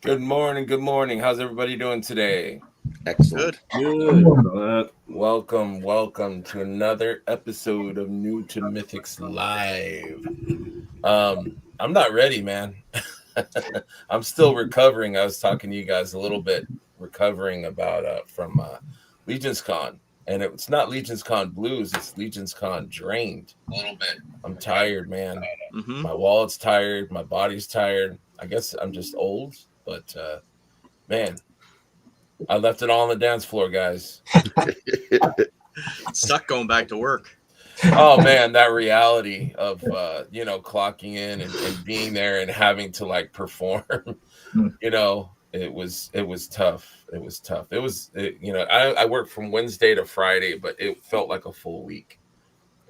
Good morning. Good morning. How's everybody doing today? Excellent. Good. Welcome to another episode of New to Mythics Live. I'm not ready, man. I'm still recovering. I was talking to you guys a little bit, recovering about from LEGIONSCON, and it's not LEGIONSCON Blues. It's LEGIONSCON Drained. A little bit. I'm tired, man. Mm-hmm. My wallet's tired. My body's tired. I guess I'm just old, but man, I left it all on the dance floor, guys. Suck going back to work. Oh man, that reality of clocking in and being there and having to like perform, it was tough. It was tough. I worked from Wednesday to Friday, but it felt like a full week.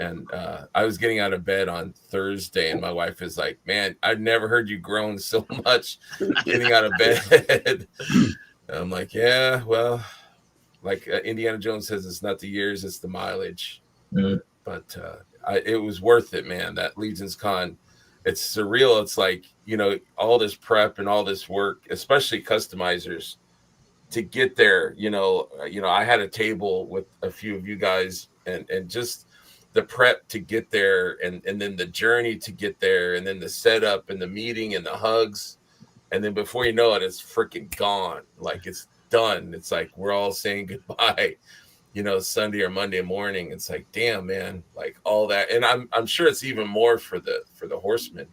And I was getting out of bed on Thursday, and my wife is like, "Man, I've never heard you groan so much getting out of bed." And I'm like, "Yeah, well, like Indiana Jones says, it's not the years, it's the mileage." Mm. But it was worth it, man. That LEGIONSCON, it's surreal. It's like, all this prep and all this work, especially customizers, to get there. I had a table with a few of you guys, and just the prep to get there, and then the journey to get there, and then the setup and the meeting and the hugs. And then before you know it, it's freaking gone. Like, it's done. It's like we're all saying goodbye, Sunday or Monday morning. It's like, damn, man, like all that. And I'm sure it's even more for the horsemen,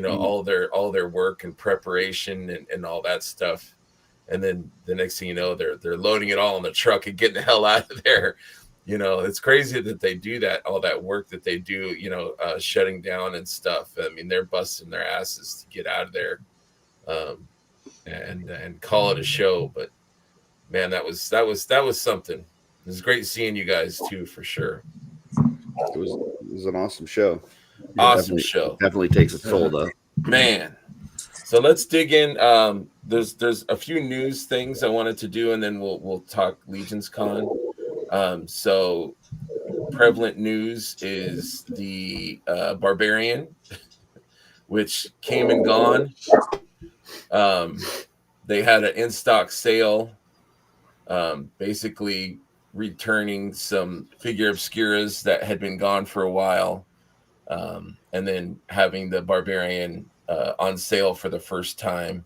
all their work and preparation and all that stuff. And then the next thing you know, they're loading it all in the truck and getting the hell out of there. It's crazy that they do that, all that work that they do, shutting down and stuff. I mean, they're busting their asses to get out of there. And call it a show. But man, that was something. It was great seeing you guys too, for sure. It was an awesome show. Awesome show. Definitely takes its toll, though. Man. So let's dig in. There's a few news things I wanted to do, and then we'll talk LEGIONSCON. So prevalent news is the Barbarian, which came and gone. They had an in-stock sale, basically returning some figure obscuras that had been gone for a while, and then having the Barbarian on sale for the first time.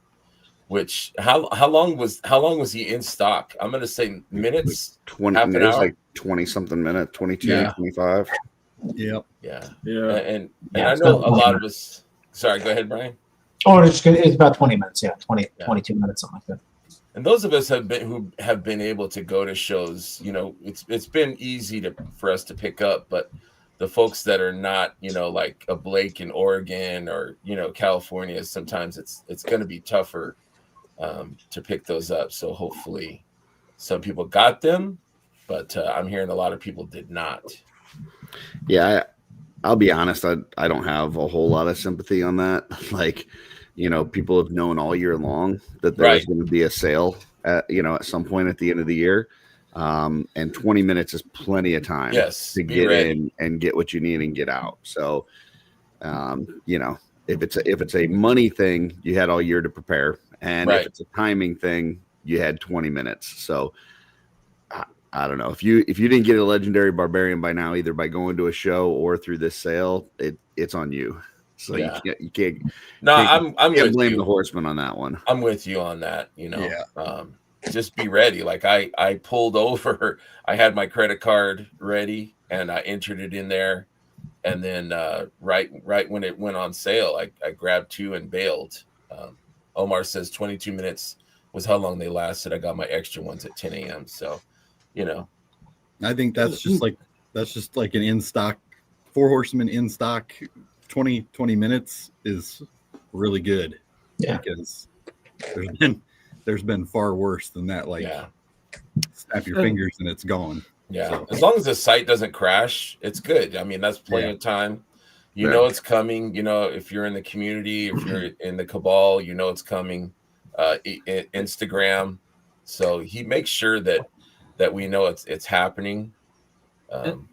Which how long was he in stock? I'm gonna say minutes, like 20 half an minutes, hour? like 20 something minutes, 22, 25. Yep. Yeah. Yeah. And I know a lot of us. Sorry, go ahead, Brian. Oh, it's about 20 minutes. Yeah, 22 minutes, something like that. And those of us who have been able to go to shows, it's been easy for us to pick up, but the folks that are not, like a Blake in Oregon or California, sometimes it's going to be tougher to pick those up. So hopefully some people got them, but I'm hearing a lot of people did not. Yeah, I'll be honest. I don't have a whole lot of sympathy on that. Like, people have known all year long that there's going to be a sale at some point at the end of the year. And 20 minutes is plenty of time to get ready in and get what you need and get out. So, if it's a money thing, you had all year to prepare. And if it's a timing thing, you had 20 minutes. So I don't know if you didn't get a legendary Barbarian by now, either by going to a show or through this sale, it's on you. So you can't. No, I'm with blame you. the horseman on that one. I'm with you on that. Just be ready. Like I pulled over. I had my credit card ready and I entered it in there, and then right when it went on sale, I grabbed two and bailed. Omar says 22 minutes was how long they lasted. I got my extra ones at 10 a.m. So, I think that's just like an in stock, 4 horsemen in stock. 20 minutes is really good. Yeah, because there's been far worse than that. Like, snap your fingers and it's gone. Yeah, so. As long as the site doesn't crash, it's good. I mean, that's plenty of time. It's coming. If you're in the community, if you're in the cabal, it's coming. Instagram, so he makes sure that we know it's happening. And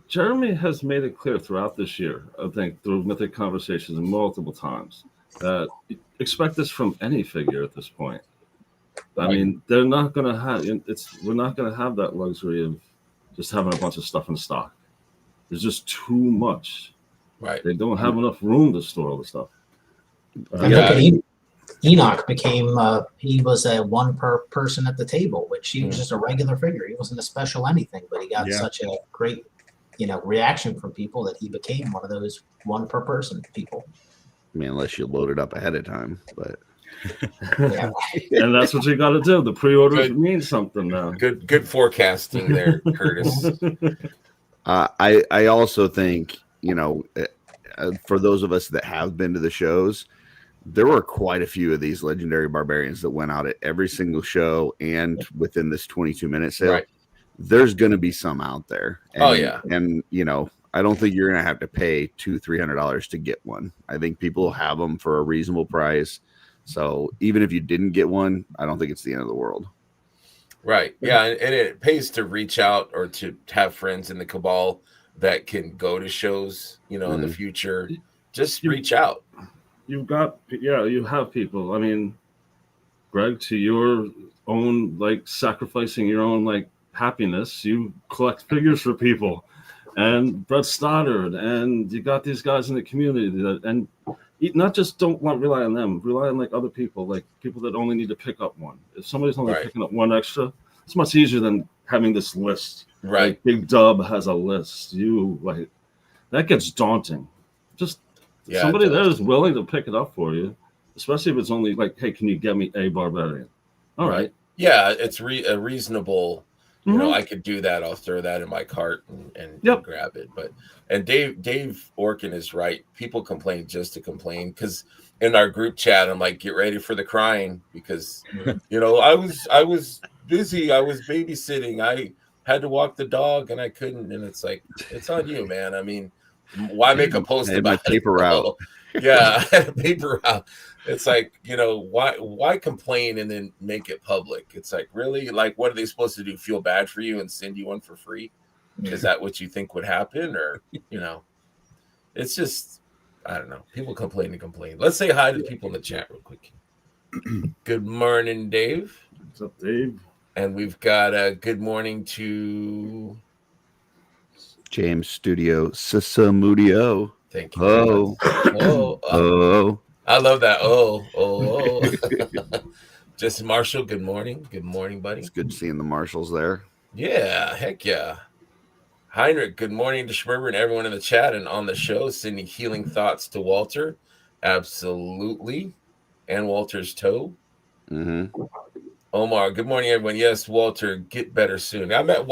Jeremy has made it clear throughout this year, I think, through Mythic Conversations multiple times, expect this from any figure at this point. I mean, they're not going to have we're not going to have that luxury of just having a bunch of stuff in stock. There's just too much. Right. They don't have enough room to store all the stuff. And look at Enoch became he was a one per person at the table, which he was just a regular figure. He wasn't a special anything, but he got such a great reaction from people that he became one of those one per person people. I mean, unless you load it up ahead of time, but and that's what you got to do. The pre-orders mean something now. Good forecasting there, Curtis. I also think, for those of us that have been to the shows, there were quite a few of these legendary barbarians that went out at every single show and within this 22-minute sale. Right. There's going to be some out there. And, And I don't think you're going to have to pay $200-$300 to get one. I think people have them for a reasonable price. So even if you didn't get one, I don't think it's the end of the world. Right. Yeah. And it pays to reach out or to have friends in the cabal that can go to shows, in the future. Just reach out. You have people. I mean, Greg, to your own, sacrificing your own, happiness, you collect figures for people. And Brett Stoddard, and you got these guys in the community and not just rely on them, rely on other people, people that only need to pick up one. If somebody's only picking up one extra, it's much easier than having this list. Right. Big Dub has a list. That gets daunting. Just somebody there is willing to pick it up for you, especially if it's only hey, can you get me a barbarian? All right. Yeah, it's a reasonable. I could do that. I'll throw that in my cart and grab it. And Dave Orkin is right. People complain just to complain, because in our group chat, I'm like, get ready for the crying, because I was busy. I was babysitting. I had to walk the dog and I couldn't. And it's like, it's on you, man. I mean, why make a post about paper route? Yeah, I had a paper route. It's like, why complain and then make it public? It's like, really? What are they supposed to do? Feel bad for you and send you one for free? Is that what you think would happen? Or, it's just, I don't know. People complain and complain. Let's say hi to the people in the chat real quick. Good morning, Dave. What's up, Dave? And we've got a good morning to James Studio Sisamudio. Thank you. Oh. I love that. Oh. Just Marshall, good morning. Good morning, buddy. It's good seeing the Marshalls there. Yeah, heck yeah. Heinrich, good morning to Schmerber and everyone in the chat and on the show. Sending healing thoughts to Walter. Absolutely. And Walter's toe. Mm-hmm. Omar, good morning, everyone. Yes, Walter, get better soon. I met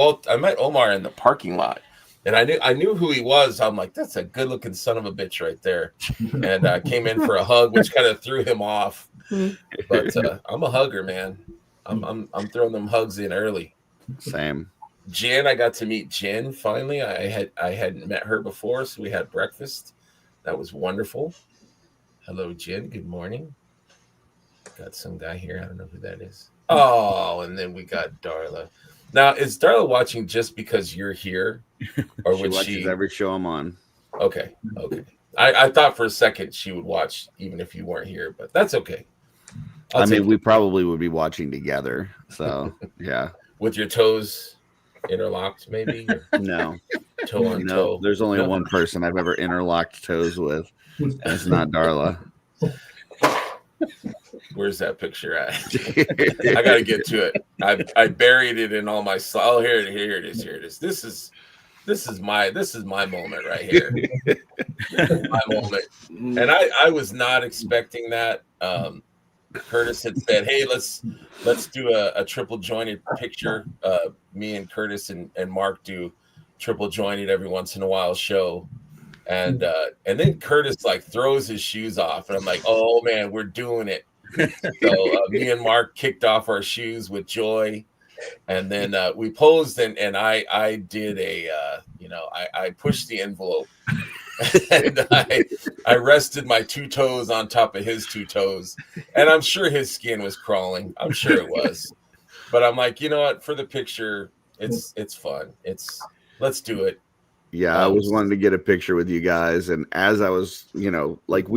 Omar in the parking lot. And I knew who he was. I'm like, that's a good looking son of a bitch right there. And I came in for a hug, which kind of threw him off. But I'm a hugger, man. I'm throwing them hugs in early. Same. Jen, I got to meet Jen finally. I hadn't met her before, so we had breakfast. That was wonderful. Hello, Jen. Good morning. Got some guy here. I don't know who that is. Oh, and then we got Darla. Now, is Darla watching just because you're here? Or She would watches she? every show I'm on. Okay. I thought for a second she would watch even if you weren't here, but that's okay. I mean, we probably would be watching together. So, yeah. With your toes interlocked, maybe? No. Toe on toe. There's only one person I've ever interlocked toes with, and it's not Darla. Where's that picture at? I got to get to it. I buried it in all my here it is. This is my moment right here. This is my moment. And I was not expecting that. Curtis had said, hey, let's do a triple jointed picture. Me and Curtis and Mark do triple jointed every once in a while show. And then Curtis throws his shoes off, and I'm like, oh man, we're doing it. So me and Mark kicked off our shoes with joy, and then we posed, and I did I pushed the envelope, and I rested my two toes on top of his two toes, and I'm sure his skin was crawling. I'm sure it was, but I'm like, you know what? For the picture, it's fun. Let's do it. Yeah, I was wanting to get a picture with you guys, and as I was, like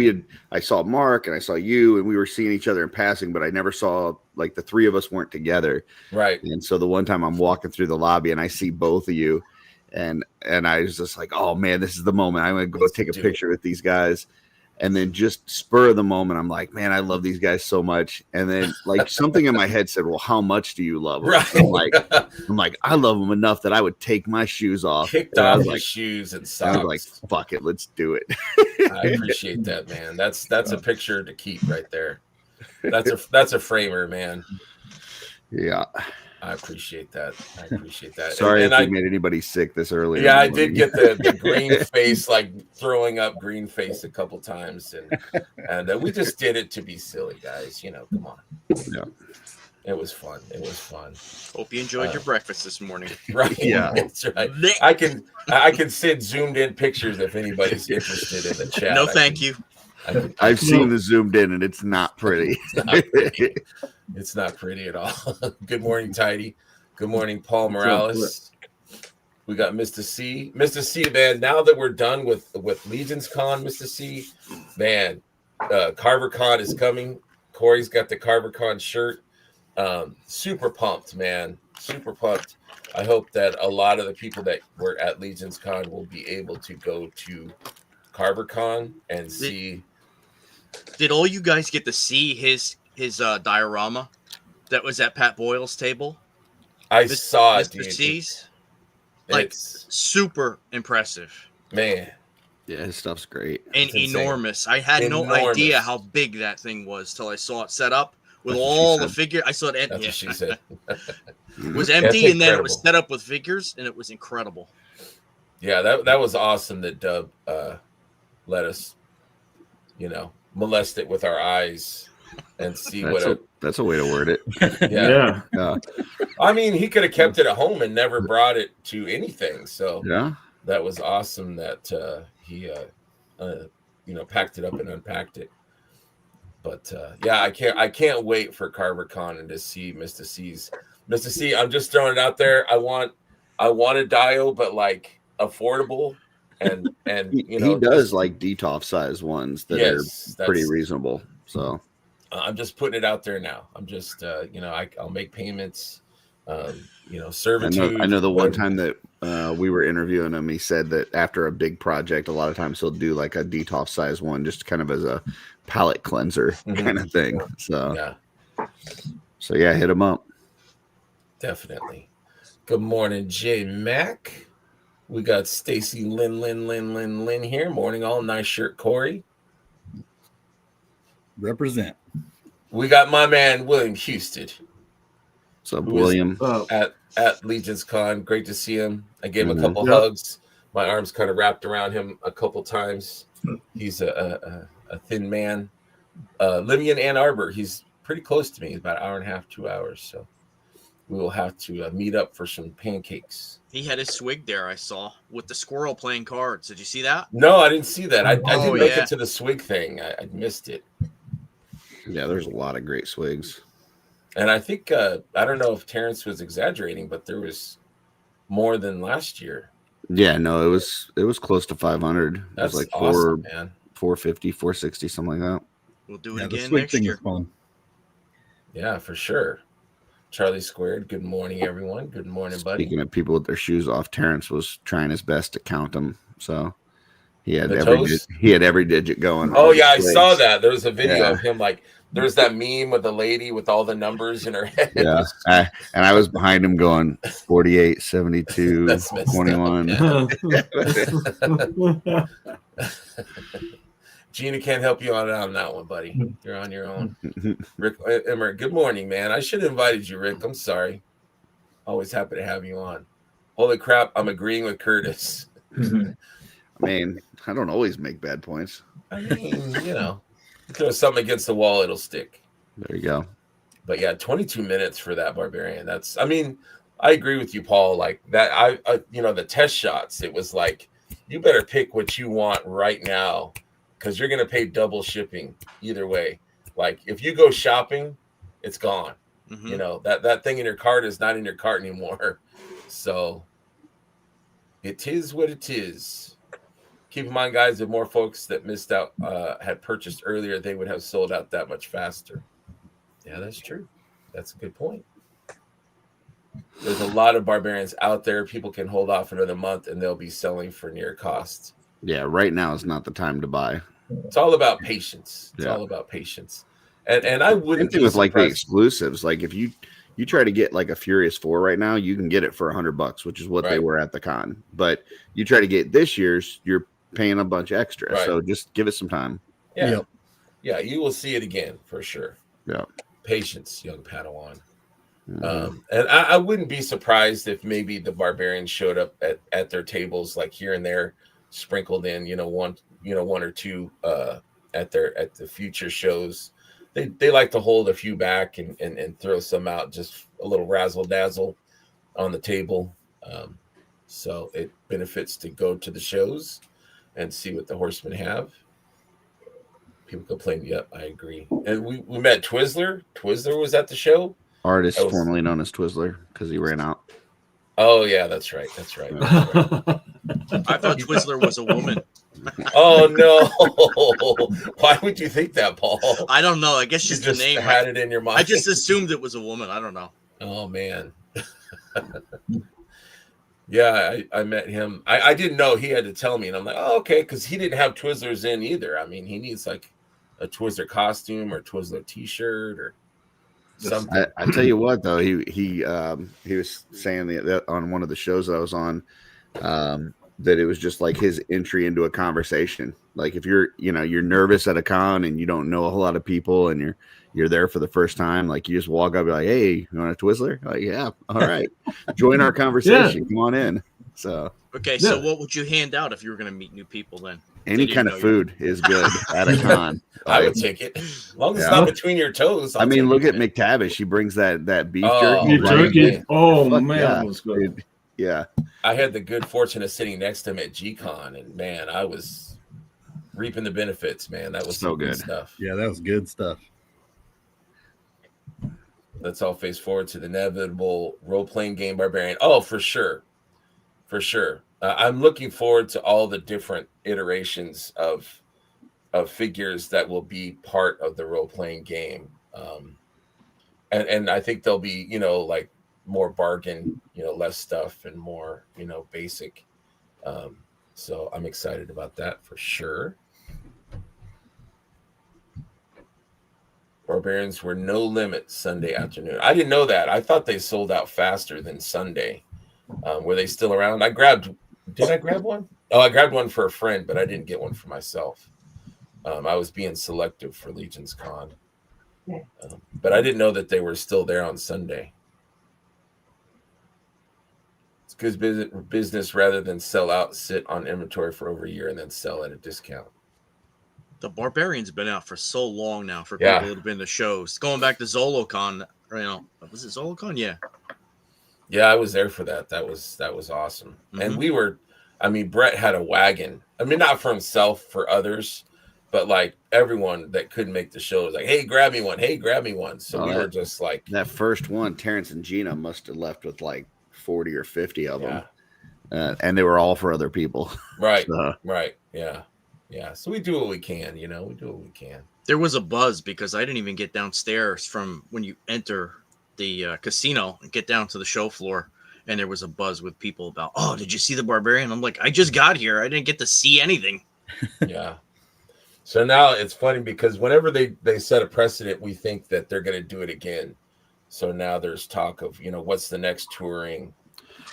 I saw Mark and I saw you, and we were seeing each other in passing, but I never saw, like, the three of us weren't together. Right. And so the one time I'm walking through the lobby and I see both of you, and I was just like, oh man, this is the moment. I'm gonna go take a picture with these guys. And then just spur of the moment, I'm like, man, I love these guys so much. And then like something in my head said, well, how much do you love them? Right. I'm like, I love them enough that I would take my shoes off. Kicked off his shoes and socks. I was like, fuck it, let's do it. I appreciate that, man. That's a picture to keep right there. That's a framer, man. Yeah. I appreciate that. Sorry if you made anybody sick this early. Yeah, I did get the green face, like throwing up green face a couple times, and we just did it to be silly, guys. Come on. Yeah, it was fun. Hope you enjoyed your breakfast this morning. Right. Yeah, that's right. I can send zoomed in pictures if anybody's interested in the chat. No, thank you. I've seen the zoomed in, and it's not pretty. It's not pretty at all. Good morning, Tidy. Good morning, Paul Morales. We got Mr. C. Mr. C, man, now that we're done with LEGIONSCON, Mr. C, man, CarverCon is coming. Corey's got the CarverCon shirt. Super pumped, man. Super pumped. I hope that a lot of the people that were at LEGIONSCON will be able to go to CarverCon and see. Did all you guys get to see his diorama that was at Pat Boyle's table? I saw it, Mr. dude. C's? Like, super impressive. Man. Yeah, his stuff's great. And enormous. I had no idea how big that thing was till I saw it set up with all the figures. I saw it empty. That's what she said. It was empty, and then it was set up with figures, and it was incredible. Yeah, that was awesome that Dub let us, molest it with our eyes and see that's a way to word it. Yeah. Yeah. I mean, he could have kept it at home and never brought it to anything. So yeah, that was awesome that he packed it up and unpacked it. But yeah, I can't wait for CarverCon and to see Mr. C's. Mr. C, I'm just throwing it out there. I want a dio, but like affordable. And he does like DTOF size ones that are pretty reasonable. So I'm just putting it out there now. I'm just I'll make payments. Servitude. I know the one time that we were interviewing him, he said that after a big project, a lot of times he'll do like a DTOF size one, just kind of as a palate cleanser kind of thing. So yeah, hit him up. Definitely. Good morning, J Mac. We got Stacy Lynn here. Morning, all. Nice shirt, Corey. Represent. We got my man William Houston. What's up, William? At LEGIONSCON. Great to see him. I gave him a couple hugs. My arms kind of wrapped around him a couple times. He's a thin man. Living in Ann Arbor. He's pretty close to me. He's about an hour and a half, 2 hours. So we will have to meet up for some pancakes. He had his swig there, I saw, with the squirrel playing cards. Did you see that? No, I didn't see that. I didn't make it to the swig thing. I missed it. Yeah, there's a lot of great swigs. And I think, I don't know if Terrence was exaggerating, but there was more than last year. Yeah, no, it was close to 500. That's it was like awesome, man. 450, 460, something like that. We'll do it the again swig next thing year. is fun. Yeah, for sure. Charlie Squared, good morning, everyone. Good morning, buddy. Speaking of people with their shoes off, Terrence was trying his best to count them. So he had every digit going. Oh, yeah, I saw that. There was a video of him, like, there's that meme with the lady with all the numbers in her head. Yeah, and I was behind him going 48, 72, 21. Gina can't help you on that one, buddy. You're on your own. Rick Emmer, good morning, man. I should have invited you, Rick. I'm sorry. Always happy to have you on. Holy crap, I'm agreeing with Curtis. I mean, I don't always make bad points. I mean, throw something against the wall, it'll stick. There you go. But yeah, 22 minutes for that barbarian. I agree with you, Paul. Like that, the test shots, it was like, you better pick what you want right now, because you're going to pay double shipping either way. Like if you go shopping, it's gone. That thing in your cart is not in your cart anymore. So It is what it is. Keep in mind, guys, if more folks that missed out had purchased earlier, they would have sold out that much faster. Yeah, that's true. That's a good point. There's a lot of barbarians out there. People can hold off another month and they'll be selling for near cost. Yeah, right now is not the time to buy. It's all about patience. It's all about patience. And I wouldn't be with like the exclusives. Like if you try to get like a Furious 4 right now, you can get it for $100, which is what they were at the con. But you try to get this year's, you're paying a bunch extra. So just give it some time. Yeah. Yeah, you will see it again for sure. Yeah. Patience, young Padawan. And I wouldn't be surprised if maybe the barbarians showed up at their tables like here and there, sprinkled in, one or two at the future shows. They like to hold a few back and throw some out, just a little razzle dazzle on the table. So it benefits to go to the shows and see what the horsemen have. People complain. Yep, I agree. And we met Twizzler. Twizzler was at the show. Artist formerly known as Twizzler because he ran out. Oh yeah, that's right. That's right. That's right. I thought Twizzler was a woman. Oh no! Why would you think that, Paul? I don't know. I guess just the name. Had it in your mind. I just assumed it was a woman. I don't know. Oh man. Yeah, I met him. I didn't know. He had to tell me, and I'm like, oh okay, because he didn't have Twizzlers in either. I mean, he needs like a Twizzler costume or Twizzler T-shirt or something. I tell you what, though, he was saying that on one of the shows that I was on, that it was just like his entry into a conversation. Like if you're nervous at a con and you don't know a whole lot of people and you're there for the first time, like you just walk up and be like, hey, you want a Twizzler? Like, yeah, all right, join our conversation. Come on in. So okay, so what would you hand out if you were going to meet new people then? Any kind of food is good at a con. I would take it. As long as it's not between your toes. I mean, look at McTavish. He brings that beef jerky. Oh, man, that was good. Yeah. I had the good fortune of sitting next to him at G-Con, and man, I was reaping the benefits, man. That was so good stuff. Yeah, that was good stuff. Let's all face forward to the inevitable role-playing game Barbarian. Oh, for sure. For sure. I'm looking forward to all the different iterations of figures that will be part of the role-playing game. And I think there'll be, like more bargain, less stuff and more, basic. So I'm excited about that for sure. Barbarians were no limit Sunday afternoon. I didn't know that. I thought they sold out faster than Sunday. Were they still around? Did I grab one? Oh, I grabbed one for a friend, but I didn't get one for myself. I was being selective for LEGIONSCON. But I didn't know that they were still there on Sunday. It's good business rather than sell out, sit on inventory for over a year, and then sell at a discount. The Barbarian's been out for so long now for people that have been to shows. Going back to ZoloCon, was it ZoloCon? Yeah. Yeah, I was there for that. That was awesome. Mm-hmm. And Brett had a wagon. I mean, not for himself, for others, but like everyone that couldn't make the show was like, hey, grab me one. Hey, grab me one. So we were just like that first one, Terrence and Gina must have left with like 40 or 50 of them. And they were all for other people. Right. Right. Yeah. Yeah. So we do what we can, we do what we can. There was a buzz because I didn't even get downstairs from when you enter the casino and get down to the show floor. And there was a buzz with people about, oh, did you see the Barbarian? I'm like, I just got here. I didn't get to see anything. Yeah. So now it's funny because whenever they set a precedent, we think that they're going to do it again. So now there's talk of, what's the next touring?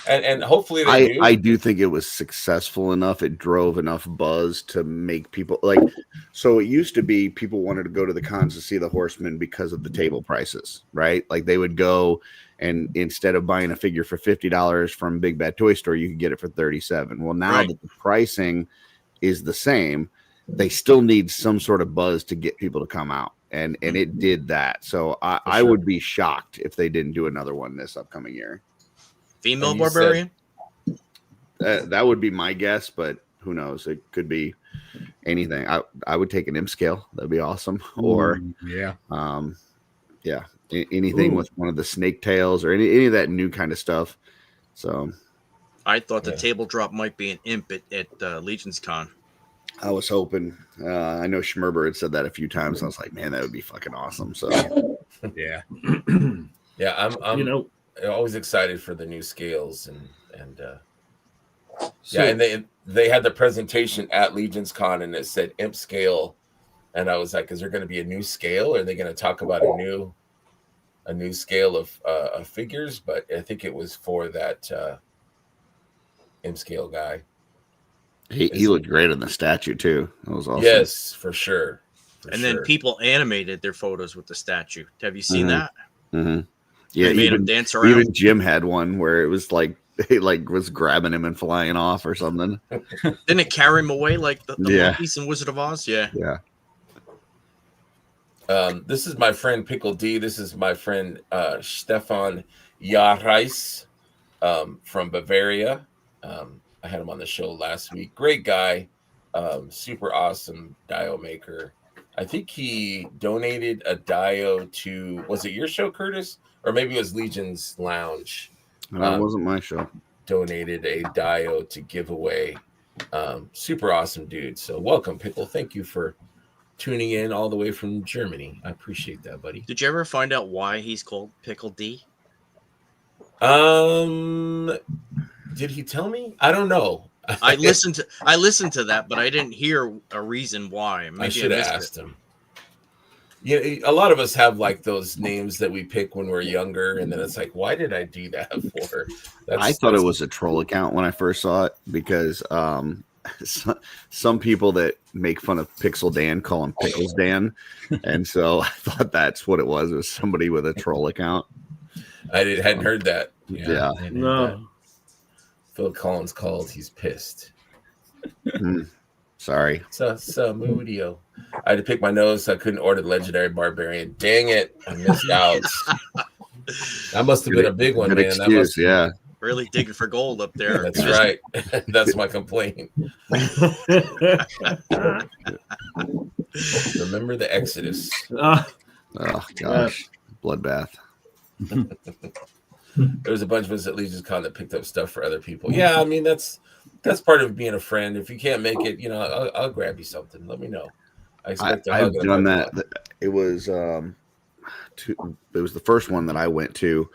And hopefully I do think it was successful enough. It drove enough buzz to make people like, so it used to be people wanted to go to the cons to see the Horsemen because of the table prices, right? Like they would go and instead of buying a figure for $50 from Big Bad Toy Store, you could get it for $37. Well, now that the pricing is the same, they still need some sort of buzz to get people to come out. And it did that. So I would be shocked if they didn't do another one this upcoming year. Female Barbarian? That would be my guess, but who knows? It could be anything. I would take an imp scale. That'd be awesome. Or anything with one of the snake tails or any of that new kind of stuff. So I thought the table drop might be an imp at Legion's Con. I was hoping. I know Schmerber had said that a few times. I was like, man, that would be fucking awesome. So Yeah. Yeah, I'm You know, always excited for the new scales and so, yeah, and they had the presentation at Legion's Con and it said imp scale, and I was like, is there going to be a new scale? Or are they going to talk about a new scale of figures? But I think it was for that imp scale guy. he looked great in the statue too. That was awesome. Yes, for sure. Then people animated their photos with the statue. Have you seen that? Mm-hmm. Yeah, They made him dance around. Even Jim had one where it was like he was grabbing him and flying off or something. Didn't it carry him away like the Yeah. monkeys in Wizard of Oz? Yeah. Yeah. This is my friend Pickle D. This is my friend Stefan Jareis from Bavaria. I had him on the show last week. Great guy, super awesome dio maker. I think he donated a dio to, was it your show, Curtis? Or maybe it was Legion's Lounge. That wasn't my show. Donated a dio to give away. Super awesome dude. So welcome, Pickle. Thank you for tuning in all the way from Germany. I appreciate that, buddy. Did you ever find out why he's called Pickle D? Did he tell me? I don't know. I listened to that, but I didn't hear a reason why. Maybe I should have asked him. Yeah, a lot of us have like those names that we pick when we're younger, and then it's like, why did I do that for? I thought it was a troll account when I first saw it because some people that make fun of Pixel Dan call him Pickles Dan, and so I thought that's what it was. It was somebody with a troll account. Hadn't heard that. Yeah. no. Phil Collins called. He's pissed. Sorry. So Moodio. I had to pick my nose, so I couldn't order the Legendary Barbarian. Dang it. I missed out. That must have been a big one, Good man. excuse, yeah. Really digging for gold up there. That's right. That's my complaint. Remember the Exodus. Oh, gosh. Bloodbath. There was a bunch of us at Legion's Con that picked up stuff for other people. Yeah, I mean, that's part of being a friend. If you can't make it, I'll grab you something. Let me know. I expect to I've hug done that. It was the first one that I went to.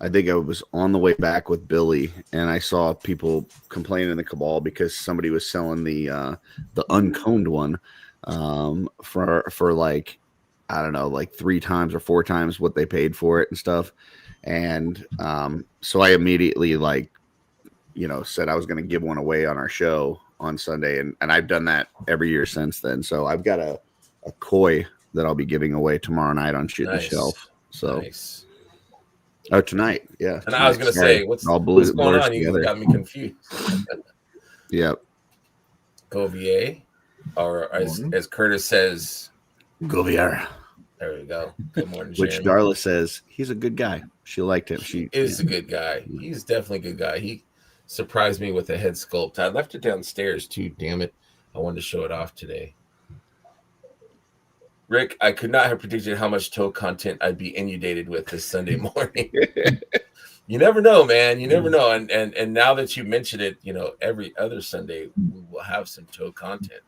I think I was on the way back with Billy, and I saw people complaining in the Cabal because somebody was selling the unconed one for like, I don't know, like 3 times or 4 times what they paid for it and stuff. And so I immediately said I was going to give one away on our show on Sunday, and I've done that every year since then. So I've got a koi that I'll be giving away tomorrow night on Shoot the Shelf. So nice. Oh, tonight, yeah. And I was going to say, what's going on? Together. You got me confused. Yep. Govier, or as Curtis says, Govier. There we go. Good morning, Which Jeremy. Darla says he's a good guy. She liked him. She is a good guy. He's definitely a good guy. He surprised me with a head sculpt. I left it downstairs too. Damn it! I wanted to show it off today. Rick, I could not have predicted how much toe content I'd be inundated with this Sunday morning. You never know, man. You never know. And now that you mention it, every other Sunday we will have some toe content.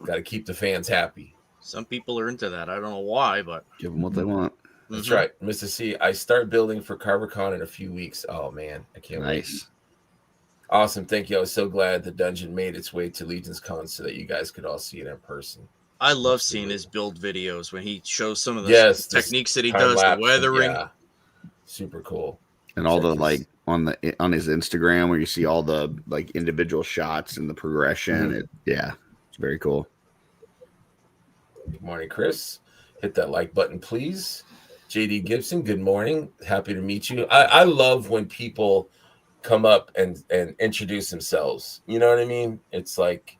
Got to keep the fans happy. Some people are into that. I don't know why, but give them what they want. That's right, Mr. C. I start building for CarverCon in a few weeks. Oh man, I can't wait. Awesome, thank you. I was so glad the dungeon made its way to Legion's Con so that you guys could all see it in person. I love seeing his build videos when he shows some of the techniques that he does, the weathering. Yeah. Super cool. And all the on his Instagram where you see all the individual shots and the progression. It's very cool. Good morning, Chris. Hit that like button, please. JD Gibson, good morning. Happy to meet you. I love when people come up and introduce themselves. You know what I mean? It's like,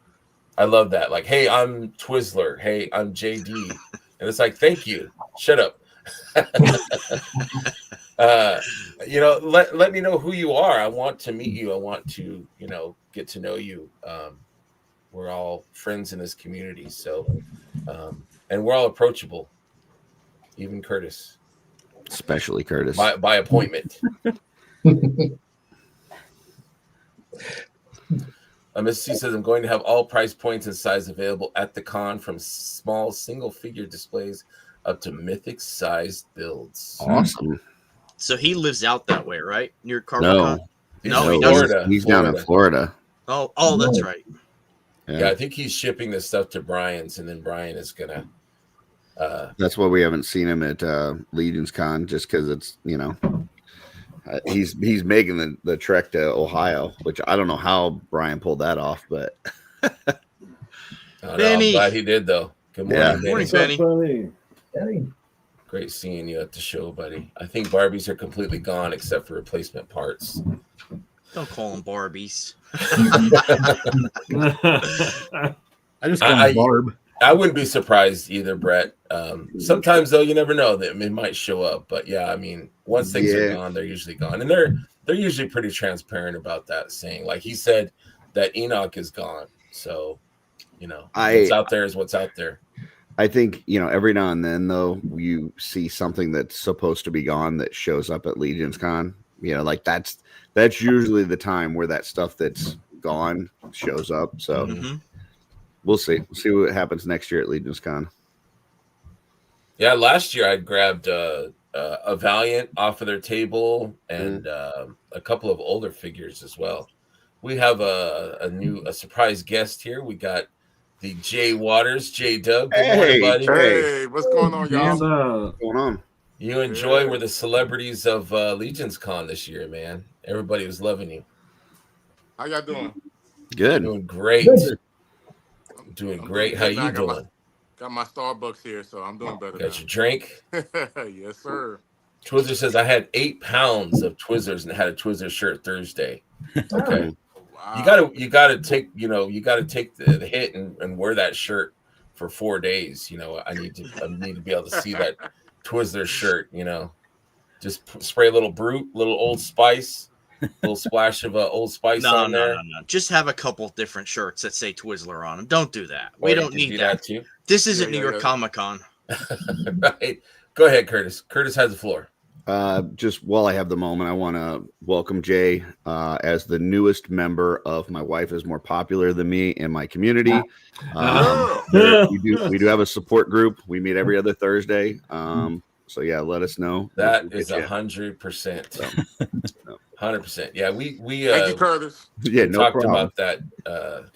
I love that. Like, hey, I'm Twizzler. Hey, I'm JD. And it's like, thank you. Shut up. Let me know who you are. I want to meet you. I want to, get to know you. We're all friends in this community. So, and we're all approachable. Even Curtis. Especially Curtis. By appointment. Mrs. C says, I'm going to have all price points and size available at the con, from small single figure displays up to mythic sized builds. Awesome. So he lives out that way, right? Near No, Carmicon? No, he in doesn't. Florida. He's down in Florida. Oh, that's right. Yeah, I think he's shipping this stuff to Brian's, and then Brian is gonna. That's why we haven't seen him at LEGIONSCON, just because it's he's making the trek to Ohio, which I don't know how Brian pulled that off, but I'm glad he did though. Good morning, Yeah. Morning, Benny. Benny. Benny. Great seeing you at the show, buddy. I think Barbies are completely gone except for replacement parts. Don't call them Barbies. I just call him Barb. I wouldn't be surprised either, Brett. Sometimes though, you never know that it might show up. But yeah, I mean, once things are gone, they're usually gone, and they're usually pretty transparent about that, saying like he said that Enoch is gone. So what's out there is what's out there. I think every now and then though you see something that's supposed to be gone that shows up at LEGIONSCON. Like that's usually the time where that stuff that's gone shows up. So. Mm-hmm. We'll see. We'll see what happens next year at LEGIONSCON. Yeah, last year I grabbed a Valiant off of their table and a couple of older figures as well. We have a surprise guest here. We got the Jay Waters, J Dub. Good morning, buddy. Hey, what's going on, y'all? What's going on? You and Joy were the celebrities of LEGIONSCON this year, man. Everybody was loving you. How y'all doing? Good. Doing great. Doing great. How you doing? Got my Starbucks here, so I'm doing better. Got your drink? Yes, sir. Twizzler says I had 8 pounds of Twizzlers and had a Twizzler shirt Thursday. Okay. Wow. You gotta take the hit and wear that shirt for 4 days. I need to be able to see that Twizzler shirt. Just spray a little Brute, little Old Spice. A little splash of Old Spice on there. No. Just have a couple different shirts that say Twizzler on them. Don't do that. We don't need that. Too. This isn't New York Comic Con. Right. Go ahead, Curtis. Curtis has the floor. Just while I have the moment, I want to welcome Jay as the newest member of My Wife Is More Popular Than Me in my community. We do have a support group. We meet every other Thursday. So yeah, let us know. That is 100%. 100%. Yeah, we thank you, Curtis. Yeah, no talked problem. about that.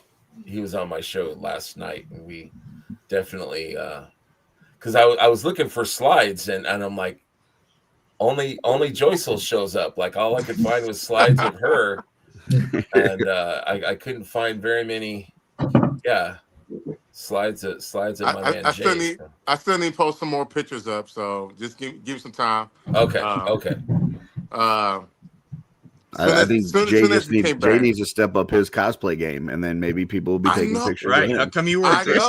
He was on my show last night, and we definitely because I was looking for slides, and I'm like, only Joycel shows up. Like all I could find was slides of her, and I couldn't find very many. Yeah. Slides of my man Jay. I still need to post some more pictures up, so just give some time. Okay. Okay. I think Jay needs to step up his cosplay game, and then maybe people will be taking pictures. Right? How come you weren't there?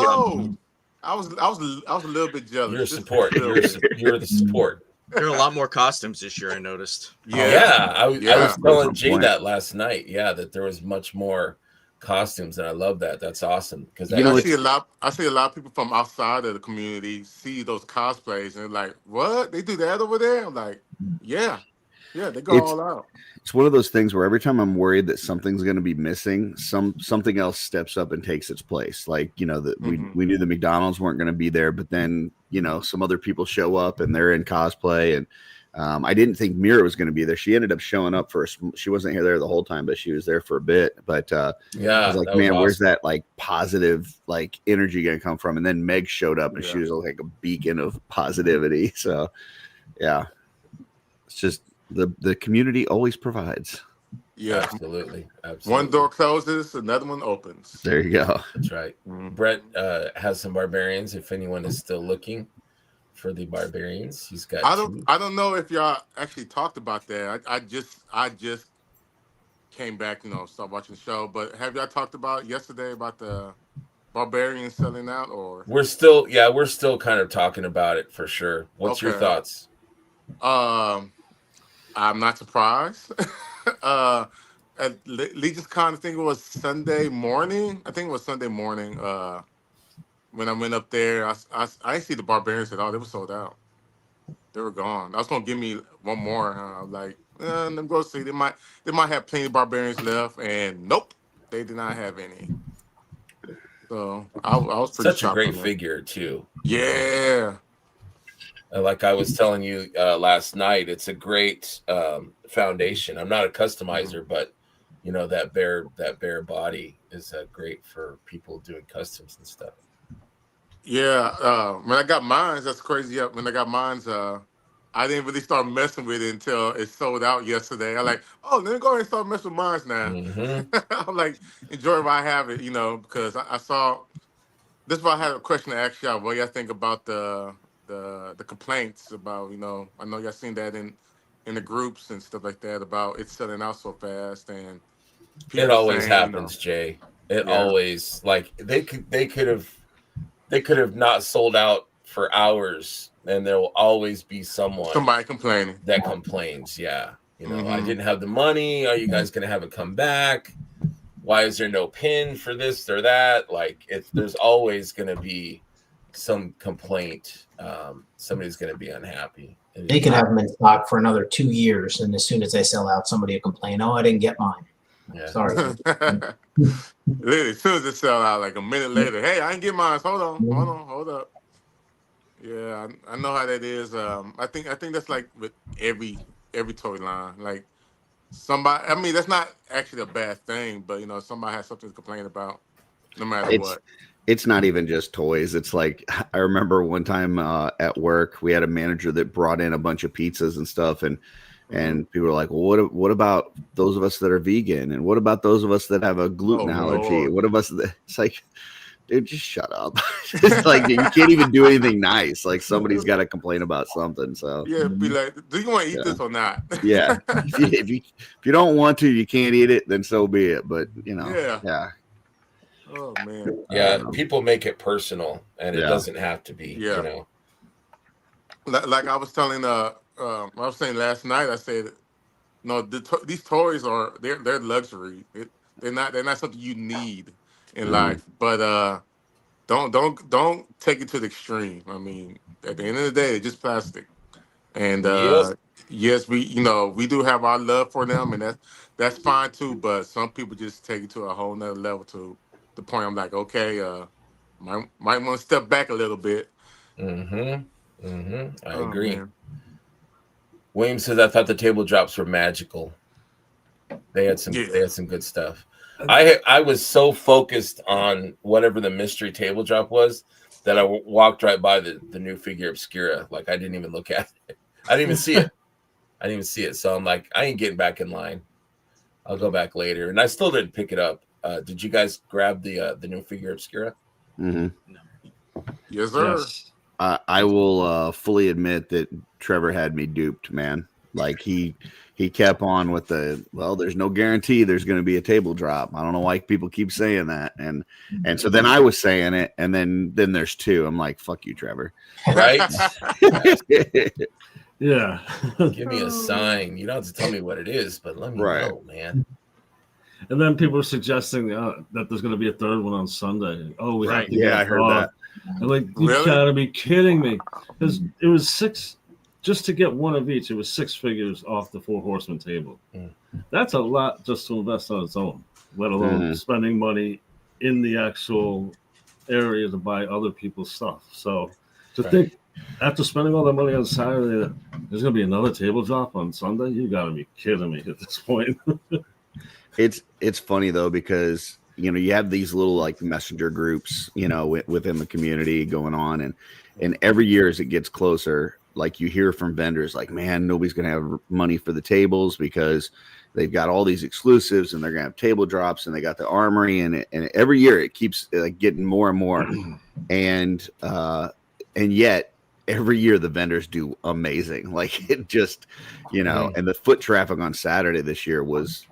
I was a little bit jealous. You're support. You're the support. There are a lot more costumes this year. I noticed. Yeah. I was telling Jay that last night. Yeah, that there was much more costumes, and I love that. That's awesome because I see a lot of people from outside of the community see those cosplays and they're like, "What? They do that over there?" I'm like, "Yeah, they go all out." It's one of those things where every time I'm worried that something's going to be missing, something else steps up and takes its place. Like we knew the McDonald's weren't going to be there, but then some other people show up and they're in cosplay and. I didn't think Mira was going to be there. She ended up showing up she wasn't there the whole time, but she was there for a bit. But I was like, man, where's that like positive like energy going to come from? And then Meg showed up and she was like a beacon of positivity. So yeah, it's just the community always provides. Yeah, absolutely. One door closes, another one opens. There you go. That's right. Brett has some barbarians. If anyone is still looking for the barbarians, he's got. I don't know if y'all actually talked about that. I just came back, start watching the show. But have y'all talked about yesterday about the barbarians selling out? Or we're still kind of talking about it for sure. What's your thoughts? I'm not surprised. At LEGIONSCON, I think it was Sunday morning. When I went up there, I didn't see the barbarians at all. They were sold out. They were gone. I was gonna give me one more. Let me go see. They might have plenty of barbarians left, and nope, they did not have any. So I was pretty Such a shocked great on that. figure too. Yeah. Like I was telling you last night, it's a great foundation. I'm not a customizer, but you know that bear body is great for people doing customs and stuff. Yeah, when I got mines, that's crazy. When I got mines, I didn't really start messing with it until it sold out yesterday. I like, oh, let me go ahead and start messing with mines now. Mm-hmm. I'm like, enjoy while I have it, because I saw. This is why I had a question to ask y'all. What y'all think about the complaints about, I know y'all seen that in the groups and stuff like that about it selling out so fast and It people always saying, happens, Jay. It yeah, always like they could have not sold out for hours, and there will always be someone somebody complaining. that complains. Yeah, I Hmm. didn't have the money. Are you guys gonna have it come back? Why is there no pin for this or that? Like, there's always gonna be some complaint. Somebody's gonna be unhappy. They could have them in stock for another 2 years, and as soon as they sell out, somebody will complain, "Oh, I didn't get mine." Yeah. Sorry. Literally, as soon as it sell out, like a minute later, hey, I didn't get mine. Hold up. Yeah, I know how that is. I think that's like with every toy line. Like somebody, I mean, that's not actually a bad thing, but somebody has something to complain about, no matter It's what. it's not even just toys. It's like I remember one time at work we had a manager that brought in a bunch of pizzas and stuff, and people were like, well, what about those of us that are vegan, and what about those of us that have a gluten Oh allergy? Lord. What of us that, it's like, dude, just shut up. It's like you can't even do anything nice. Like somebody's got to complain about something. So Yeah, be like, do you want to eat yeah. this or not? Yeah, if you don't want to, you can't eat it, then so be it. But Yeah. yeah. Oh man. Yeah, people make it personal, and it Yeah. doesn't have to be. Yeah. Like I was telling, I was saying last night. I said, no, these toys they're luxury. They're not something you need in life. But don't take it to the extreme. I mean, at the end of the day, it's just plastic. And Yep. yes, we do have our love for them, and that's fine too. But some people just take it to a whole nother level to the point. I'm like, okay, might want to step back a little bit. I Oh agree. man. William says, I thought the table drops were magical. They had some Yeah. good stuff. I was so focused on whatever the mystery table drop was that I walked right by the new figure Obscura. Like I didn't even look at it. I didn't even see it. So I'm like, I ain't getting back in line. I'll go back later. And I still didn't pick it up. Did you guys grab the new figure Obscura? Mm-hmm. Yes, sir. Yes. I will fully admit that Trevor had me duped, man. Like he kept on with there's no guarantee there's going to be a table drop. I don't know why people keep saying that. And so then I was saying it, and then there's two. I'm like, fuck you, Trevor. Right? Yeah. Give me a sign. You don't have to tell me what it is, but let me Right. know, man. And then people are suggesting that there's going to be a third one on Sunday. Oh, we have to get I heard that. I'm like, you Really? gotta be kidding me. Because it was 6, just to get one of each, it was 6 figures off the 4 horseman table. That's a lot just to invest on its own, let alone spending money in the actual area to buy other people's stuff. So to think after spending all that money on Saturday, there's gonna be another table drop on Sunday, you gotta be kidding me at this point. It's funny though, because you have these little like messenger groups within the community going on, and every year as it gets closer, like you hear from vendors like, man, nobody's gonna have money for the tables because they've got all these exclusives and they're gonna have table drops and they got the armory, and every year it keeps like getting more and more, and yet every year the vendors do amazing. Like it just and the foot traffic on Saturday this year was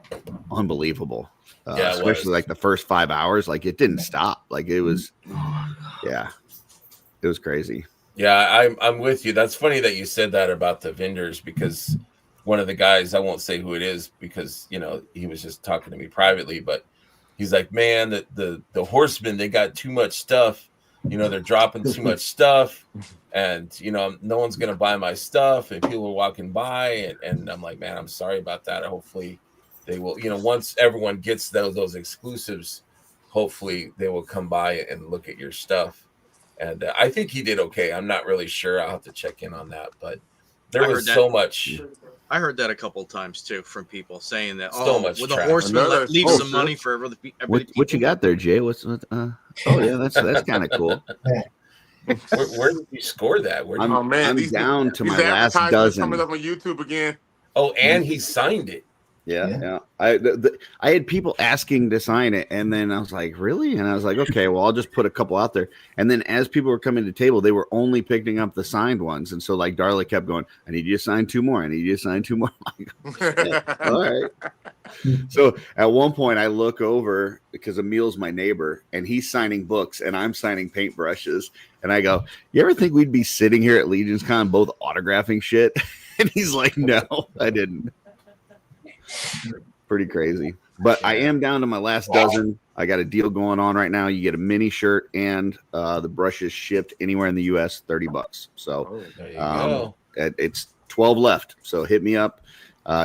unbelievable. Especially like the first 5 hours, like it didn't stop. Like it was, it was crazy. Yeah, I'm with you. That's funny that you said that about the vendors, because one of the guys, I won't say who it is because he was just talking to me privately, but he's like, man, the horsemen, they got too much stuff they're dropping too much stuff, and no one's gonna buy my stuff, and people are walking by, and I'm like, man, I'm sorry about that. Hopefully they will, once everyone gets those exclusives, hopefully they will come by and look at your stuff. And I think he did okay. I'm not really sure. I'll have to check in on that, but there was so much. I heard that a couple of times too from people saying that. So much with a traffic. horseman, leave Oh, some money for every What you got there, Jay? Oh yeah, that's kind of cool. Where did you score that? man, I'm these down to these my last advertisements dozen. coming up on YouTube again. Oh, and he signed it. Yeah. I had people asking to sign it, and then I was like, really? And I was like, okay, well, I'll just put a couple out there. And then as people were coming to the table, they were only picking up the signed ones. And so like Darla kept going, I need you to sign 2 more. I need you to sign 2 more. Yeah, all right. So at one point I look over because Emil's my neighbor and he's signing books and I'm signing paintbrushes. And I go, you ever think we'd be sitting here at LegionsCon both autographing shit? And he's like, no, I didn't. Pretty crazy. But I am down to my last dozen. I got a deal going on right now. You get a mini shirt and the brushes shipped anywhere in the US, $30. So there you go. It's 12 left. So hit me up.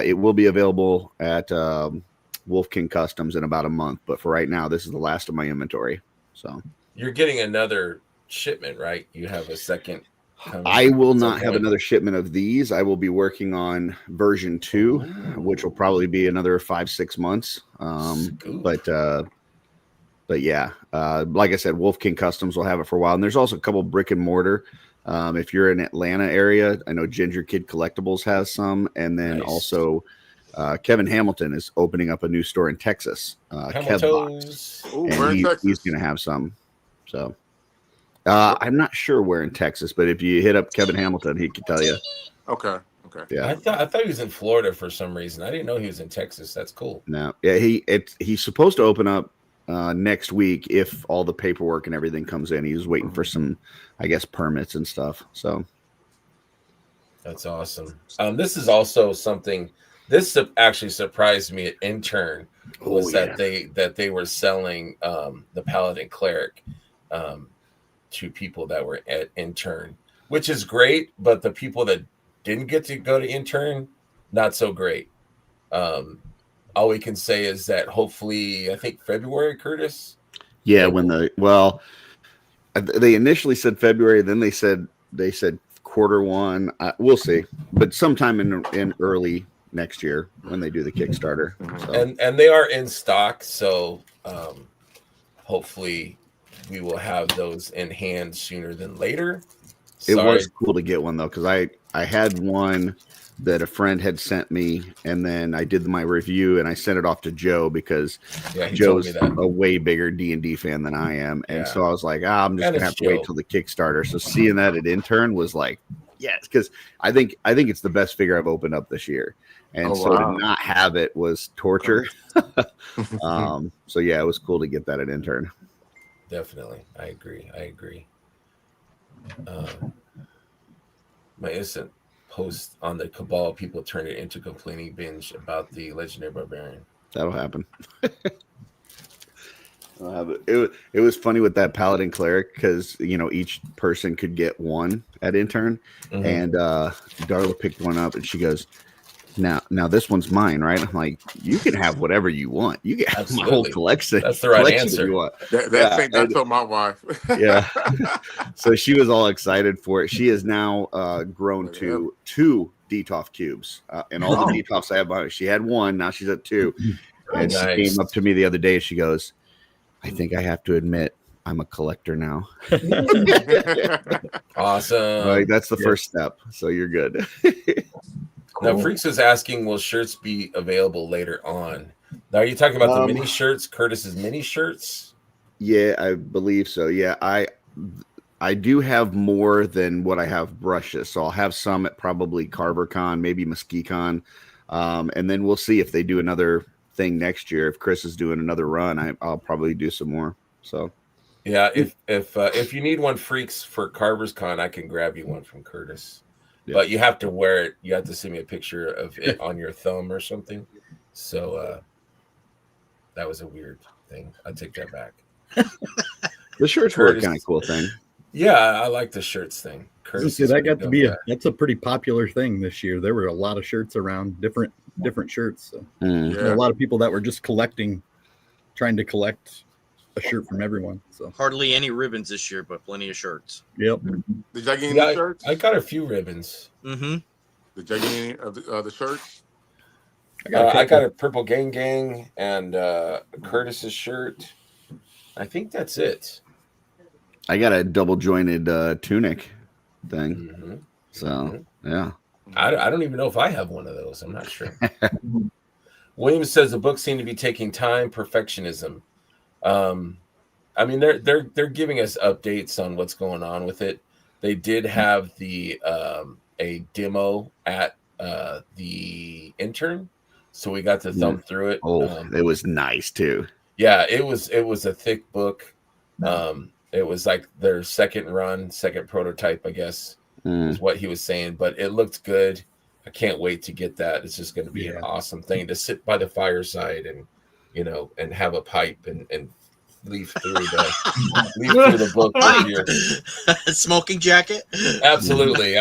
It will be available at Wolf King Customs in about a month. But for right now, this is the last of my inventory. So you're getting another shipment, right? You have a second. I will not have another shipment of these. I will be working on version 2, which will probably be another 5-6 months. But yeah, like I said, Wolf King Customs will have it for a while. And there's also a couple brick and mortar. If you're in Atlanta area, I know Ginger Kid Collectibles has some. And then also Kevin Hamilton is opening up a new store in Texas. Kevbox. And he's going to have some. So. I'm not sure where in Texas, but if you hit up Kevin Hamilton, he can tell you. Okay. Yeah, I thought he was in Florida for some reason. I didn't know he was in Texas. That's cool. No, yeah, he's supposed to open up next week if all the paperwork and everything comes in. He's waiting for some, I guess, permits and stuff. So that's awesome. This is also something. This actually surprised me at Intern that they were selling the Paladin Cleric. To people that were at Intern, which is great, but the people that didn't get to go to Intern, not so great. All we can say is that hopefully, I think February, Curtis. Yeah, they initially said February, then they said Q1. We'll see, but sometime in early next year when they do the Kickstarter. So. And they are in stock, so hopefully. We will have those in hand sooner than later. It was cool to get one though, because I had one that a friend had sent me, and then I did my review and I sent it off to Joe because Joe's a way bigger D&D fan than I am, and so I was like, I'm just gonna have to wait till the Kickstarter. So seeing that at Intern was like, yes, because I think it's the best figure I've opened up this year, and to not have it was torture. So yeah, it was cool to get that at Intern. Definitely. I agree. My instant post on the Cabal, people turned it into complaining binge about the Legendary Barbarian. That'll happen. It was funny with that Paladin Cleric because, each person could get one at Intern. Mm-hmm. And Darla picked one up and she goes, Now this one's mine, right? I'm like, you can have whatever you want. You can have my whole collection. That's the right answer. You want. I told my wife. Yeah. So she was all excited for it. She has now grown to 2 Detolf cubes. And all the Detolfs I have behind her. She had 1, now she's at 2. And she came up to me the other day. She goes, I think I have to admit, I'm a collector now. Awesome. Like, that's the first step. So you're good. Now, Freaks is asking, will shirts be available later on? Now, are you talking about the mini shirts, Curtis's mini shirts? Yeah, I believe so. Yeah, I do have more than what I have brushes. So I'll have some at probably CarverCon, maybe MesquiCon. And then we'll see if they do another thing next year. If Chris is doing another run, I'll probably do some more. So yeah, if you need one, Freaks, for Carver's Con, I can grab you one from Curtis. Yeah. But you have to wear it. You have to send me a picture of it on your thumb or something. So that was a weird thing. I take that back. The shirts were a kind of cool thing. Yeah, I like the shirts thing. Curtis, that got to be that's a pretty popular thing this year. There were a lot of shirts around, different shirts. So a lot of people that were just trying to collect a shirt from everyone. So hardly any ribbons this year, but plenty of shirts. Yep. Did y'all get any shirts? I got a few ribbons. Mm-hmm. Did y'all get any of the shirts? I got a Purple Gang and Curtis's shirt. I think that's it. I got a double jointed tunic thing. So yeah. I don't even know if I have one of those. I'm not sure. Williams says the books seem to be taking time, perfectionism. I mean, they're giving us updates on what's going on with it. They did have the a demo at the intern, so we got to thumb through it. It was nice too. Yeah, it was a thick book. It was like their second prototype, I guess, is what he was saying. But it looked good. I can't wait to get that. It's just going to be an awesome thing to sit by the fireside and, and have a pipe and leaf through the book with your smoking jacket. Absolutely.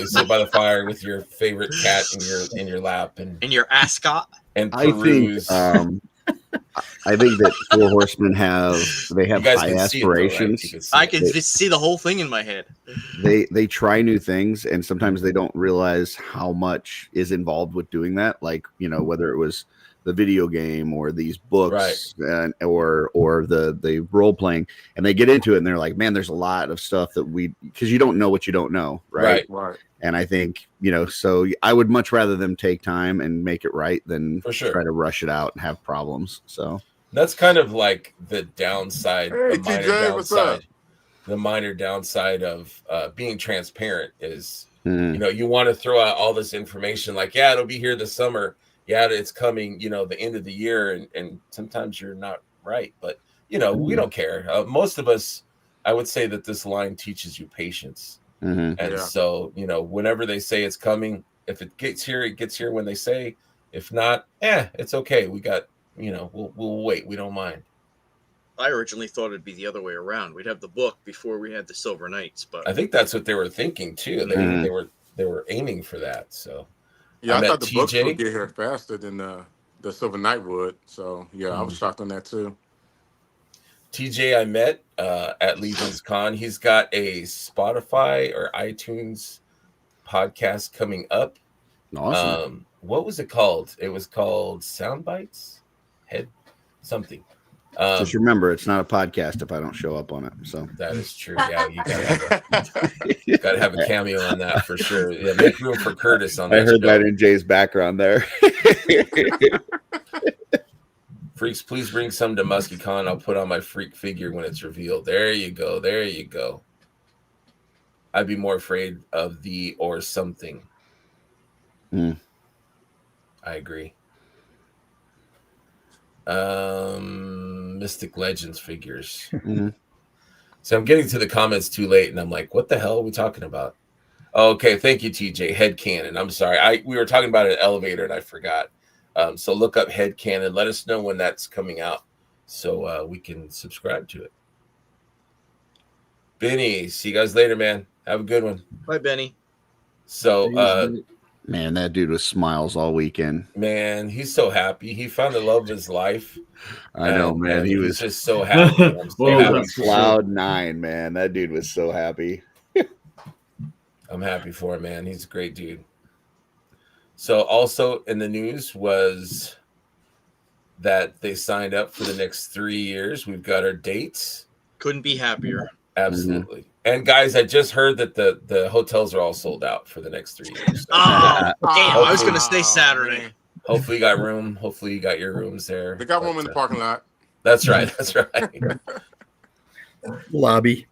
Sit by the fire with your favorite cat in your lap and your ascot and peruse. I think that Four Horsemen have high aspirations. Though, right? I can just see the whole thing in my head. They try new things, and sometimes they don't realize how much is involved with doing that. Like, whether it was the video game or these books, right, or the role playing, and they get into it and they're like, man, there's a lot of stuff that because you don't know what you don't know, right? And I think, so I would much rather them take time and make it right than try to rush it out and have problems. So that's kind of like the downside. Hey, TJ, what's up? The minor downside of being transparent is, you want to throw out all this information like, yeah, it'll be here this summer. Yeah, it's coming, the end of the year. And sometimes you're not right. But, we don't care. Most of us, I would say that this line teaches you patience. And so, whenever they say it's coming, if it gets here, it gets here when they say. If not, it's okay. We got, we'll wait. We don't mind. I originally thought it'd be the other way around. We'd have the book before we had the Silver Knights, but I think that's what they were thinking too. They were aiming for that. So I thought the books would get here faster than the Silver Knight would. So I was shocked on that too. TJ I met at LEGIONSCON. He's got a Spotify or iTunes podcast coming up. Awesome. What was it called? It was called Sound Bites? Something. Just remember, it's not a podcast if I don't show up on it. So that is true. Yeah, you gotta have a cameo on that for sure. Yeah, make room for Curtis on that. I heard that in Jay's background there. Freaks, please bring some to MuskyCon. I'll put on my freak figure when it's revealed. There you go. I'd be more afraid of the or something. I agree. Mystic Legends figures. So I'm getting to the comments too late, and I'm like, what the hell are we talking about? Okay, thank you, TJ. Headcanon. I'm sorry. We were talking about an elevator, and I forgot. So look up Headcanon. Let us know when that's coming out so we can subscribe to it. Benny, see you guys later, man. Have a good one. Bye, Benny. So, man, that dude was smiles all weekend. Man, he's so happy. He found the love of his life. I know, man. He was just so happy. Happy. Cloud 9, man. That dude was so happy. I'm happy for him, man. He's a great dude. So also in the news was that they signed up for the next 3 years. We've got our dates. Couldn't be happier. Absolutely. And guys, I just heard that the hotels are all sold out for the next 3 years. So damn, I was going to say Saturday. Man. Hopefully you got room. Hopefully you got your rooms there. They got room in the parking lot. That's right. Lobby.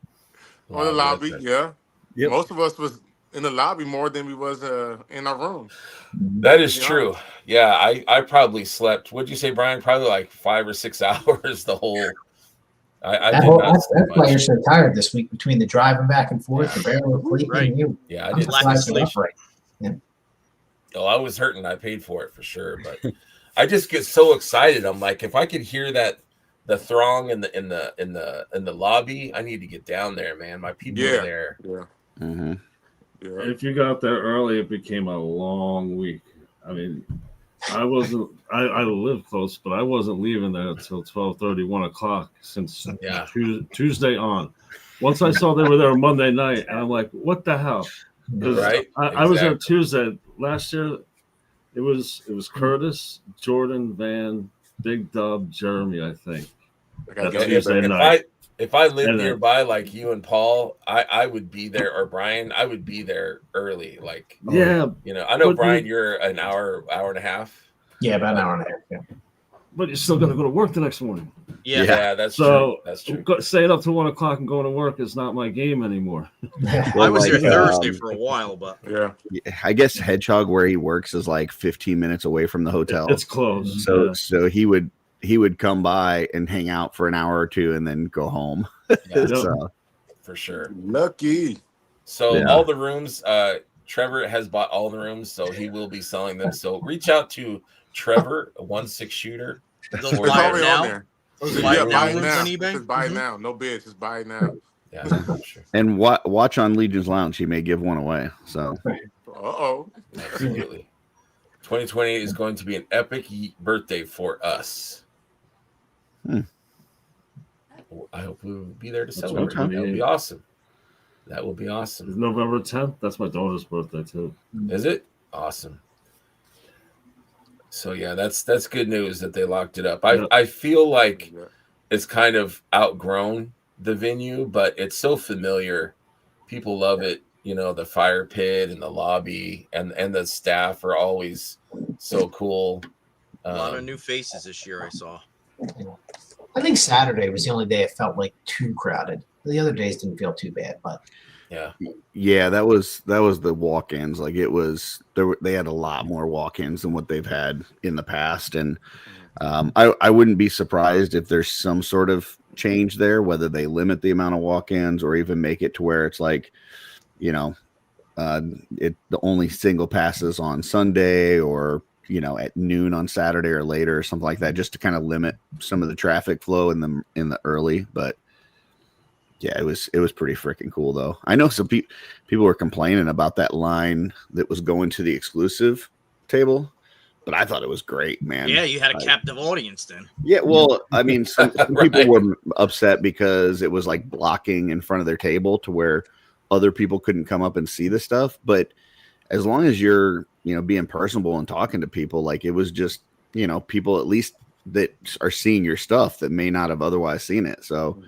On the lobby, right. yeah. Yep. Most of us was in the lobby more than we was in our rooms. That is true. Yeah, I probably slept. What'd you say, Brian? Probably like 5 or 6 hours the whole. That's why you're so tired this week between the driving back and forth, the barrel sleeping. Right. Yeah, I did. Lack of sleep. Oh, I was hurting. I paid for it for sure, but I just get so excited. I'm like, if I could hear that the throng in the lobby. I need to get down there, man. My people are there. Yeah. Mm-hmm. Yeah. If you got there early, it became a long week. I mean, I wasn't. I live close, but I wasn't leaving there until 12:30, 1 o'clock since Tuesday on. Once I saw they were there Monday night, and I'm like, "What the hell?" Right. I was there Tuesday last year. It was Curtis, Jordan, Van, Big Dub, Jeremy. I think. If I lived nearby like you and Paul, I would be there, or Brian, I would be there early. Like, yeah, I know Brian, you're an hour and a half. Yeah, about an hour and a half. Yeah. But you're still going to go to work the next morning. Yeah, that's true. That's true. Staying up to 1 o'clock and going to work is not my game anymore. I was there Thursday for a while, but I guess Hedgehog, where he works, is like 15 minutes away from the hotel. It's close. So he would come by and hang out for an hour or two and then go home. For sure. Lucky. So all the rooms, Trevor has bought all the rooms, so he will be selling them. So reach out to Trevor, a 1-6 shooter. Those buy it now. Those buy it now on eBay. Just buy it now. No bids. Just buy it now. Yeah, sure. And watch on Legion's Lounge. He may give one away. So. Absolutely. 2020 is going to be an epic birthday for us. I hope we'll be there to celebrate. That would be awesome. That will be awesome. It's November 10th. That's my daughter's birthday too. Is it? Awesome. So yeah, that's good news that they locked it up. I feel like it's kind of outgrown the venue, but it's so familiar. People love it. The fire pit and the lobby and the staff are always so cool. A lot of new faces this year I saw. I think Saturday was the only day it felt like too crowded. The other days didn't feel too bad, but yeah, that was the walk-ins. Like it was they had a lot more walk-ins than what they've had in the past, and I wouldn't be surprised if there's some sort of change there, whether they limit the amount of walk-ins or even make it to where it's like, the only single passes on Sunday or at noon on Saturday or later or something like that, just to kind of limit some of the traffic flow in the early. But yeah, it was pretty freaking cool though. I know some people were complaining about that line that was going to the exclusive table, but I thought it was great, man. Yeah, you had a captive audience then. Yeah, well, I mean, some people were upset because it was like blocking in front of their table to where other people couldn't come up and see the stuff. But as long as you're, being personable and talking to people, like it was just, people at least that are seeing your stuff that may not have otherwise seen it. So,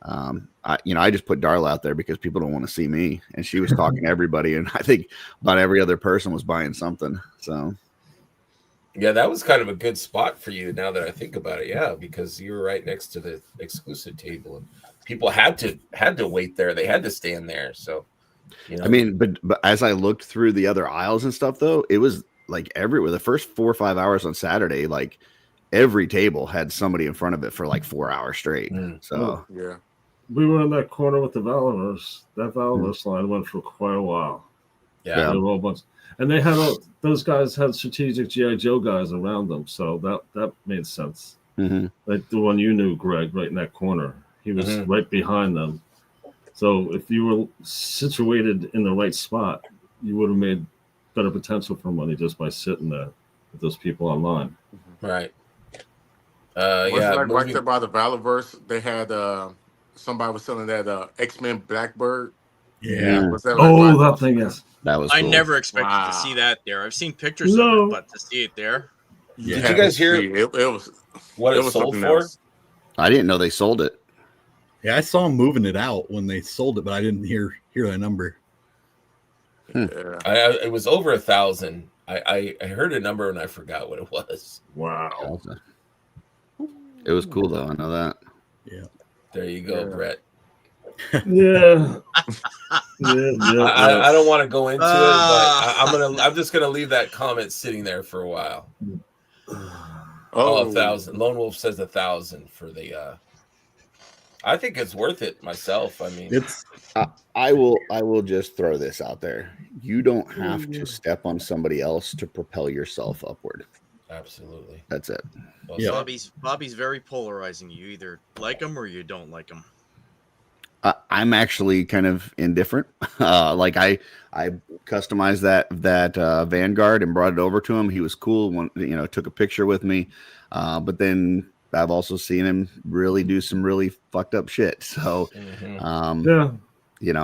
I just put Darla out there because people don't want to see me, and she was talking to everybody, and I think about every other person was buying something. So, yeah, that was kind of a good spot for you. Now that I think about it, yeah, because you were right next to the exclusive table, and people had to wait there. They had to stand there. So, I mean, but as I looked through the other aisles and stuff, though, it was like everywhere. The first 4 or 5 hours on Saturday, like every table had somebody in front of it for like 4 hours straight. So yeah, we were in that corner with the Valorous. That Valorous line went for quite a while. Yeah, there were a bunch, and they had those guys had strategic GI Joe guys around them, so that made sense. Like the one you knew, Greg, right in that corner. He was right behind them. So if you were situated in the right spot, you would have made better potential for money just by sitting there with those people online. Right. Right there by the Valorverse, they had somebody was selling that X-Men Blackbird. Yeah. That thing is. That was. I cool. never expected to see that there. I've seen pictures of it, but to see it there. Yeah. Did you guys hear it was what it sold for? Else. I didn't know they sold it. Yeah, I saw them moving it out when they sold it, but I didn't hear the number. Yeah. It was over 1,000. I heard a number and I forgot what it was. Wow. It was cool though. I know that. Yeah. There you go, Brett. Yeah. I don't want to go into it, but I'm just gonna leave that comment sitting there for a while. 1,000. Lone Wolf says 1,000 for the. I think it's worth it myself. I mean, it's. I will just throw this out there. You don't have to step on somebody else to propel yourself upward. Absolutely. That's it. Well, Yeah. Bobby's very polarizing. You either like him or you don't like him. I'm actually kind of indifferent. Like I customized that Vanguard and brought it over to him. He was cool. Took a picture with me. But then I've also seen him really do some really fucked up shit. So, Yeah.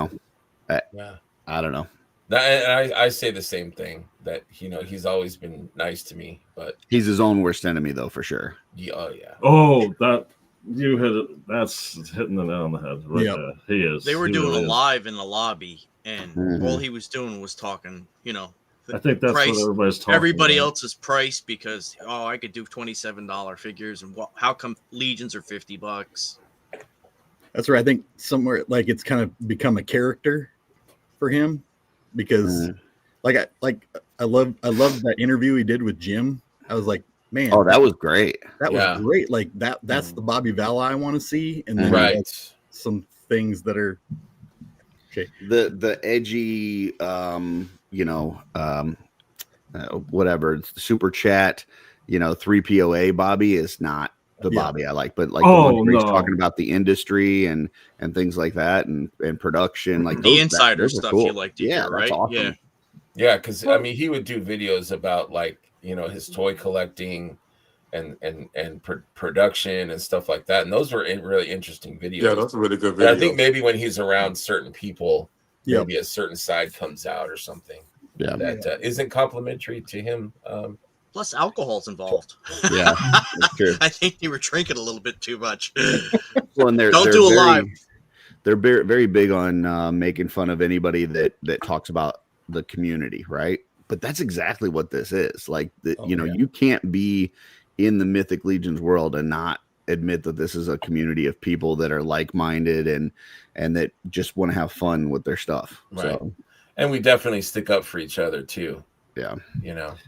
I don't know. I say the same thing, that he's always been nice to me, but he's his own worst enemy though, for sure. Yeah. Oh, that you hit it. That's hitting the nail on the head right there. He is. They were He doing really a is. live in the lobby, and Mhm. all he was doing was talking. I think that's price, what everybody's talking everybody about. else's price, because I could do $27 figures, and how come Legions are $50? That's where I think somewhere like it's kind of become a character for him, because I love that interview he did with Jim. I was like, man, oh, that was great. That was great. Like that's the Bobby Vala I want to see. And then right, some things that are okay. The edgy, whatever super chat, 3POA Bobby is not the Bobby I like, but like the one where he's talking about the industry and things like that and production, like the insider those stuff cool. you like to hear, that's right? awesome. Yeah, because I mean he would do videos about like his toy collecting and production and stuff like that, and those were really interesting videos. Yeah, those are really good videos. And I think maybe when he's around certain people, maybe a certain side comes out or something that isn't complimentary to him. Plus, alcohol's involved. Yeah, that's true. I think you were drinking a little bit too much. Well, and Don't do a live. They're very, very big on making fun of anybody that talks about the community, right? But that's exactly what this is. Like, you can't be in the Mythic Legions world and not admit that this is a community of people that are like-minded and that just want to have fun with their stuff. Right. So, and we definitely stick up for each other too. Yeah.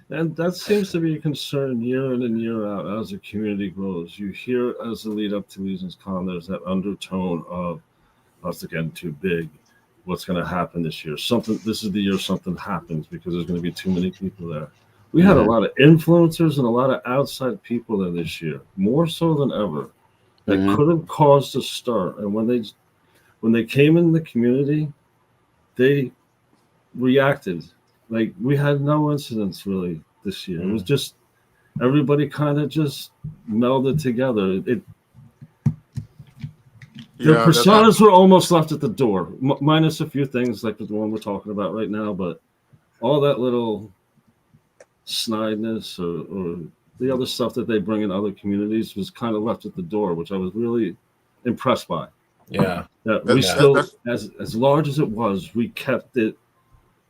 And that seems to be a concern year in and year out as the community grows. You hear as the lead up to LegionsCon, there's that undertone of us getting too big. What's going to happen this year? This is the year something happens because there's going to be too many people there. We had a lot of influencers and a lot of outside people there this year, more so than ever, that could have caused a stir. And when they came in the community, they reacted. Like, we had no incidents really this year. It was just everybody kind of just melded together. Their personas were almost left at the door, minus a few things like the one we're talking about right now. But all that little snideness or the other stuff that they bring in other communities was kind of left at the door, which I was really impressed by. Yeah. That we still, as large as it was, we kept it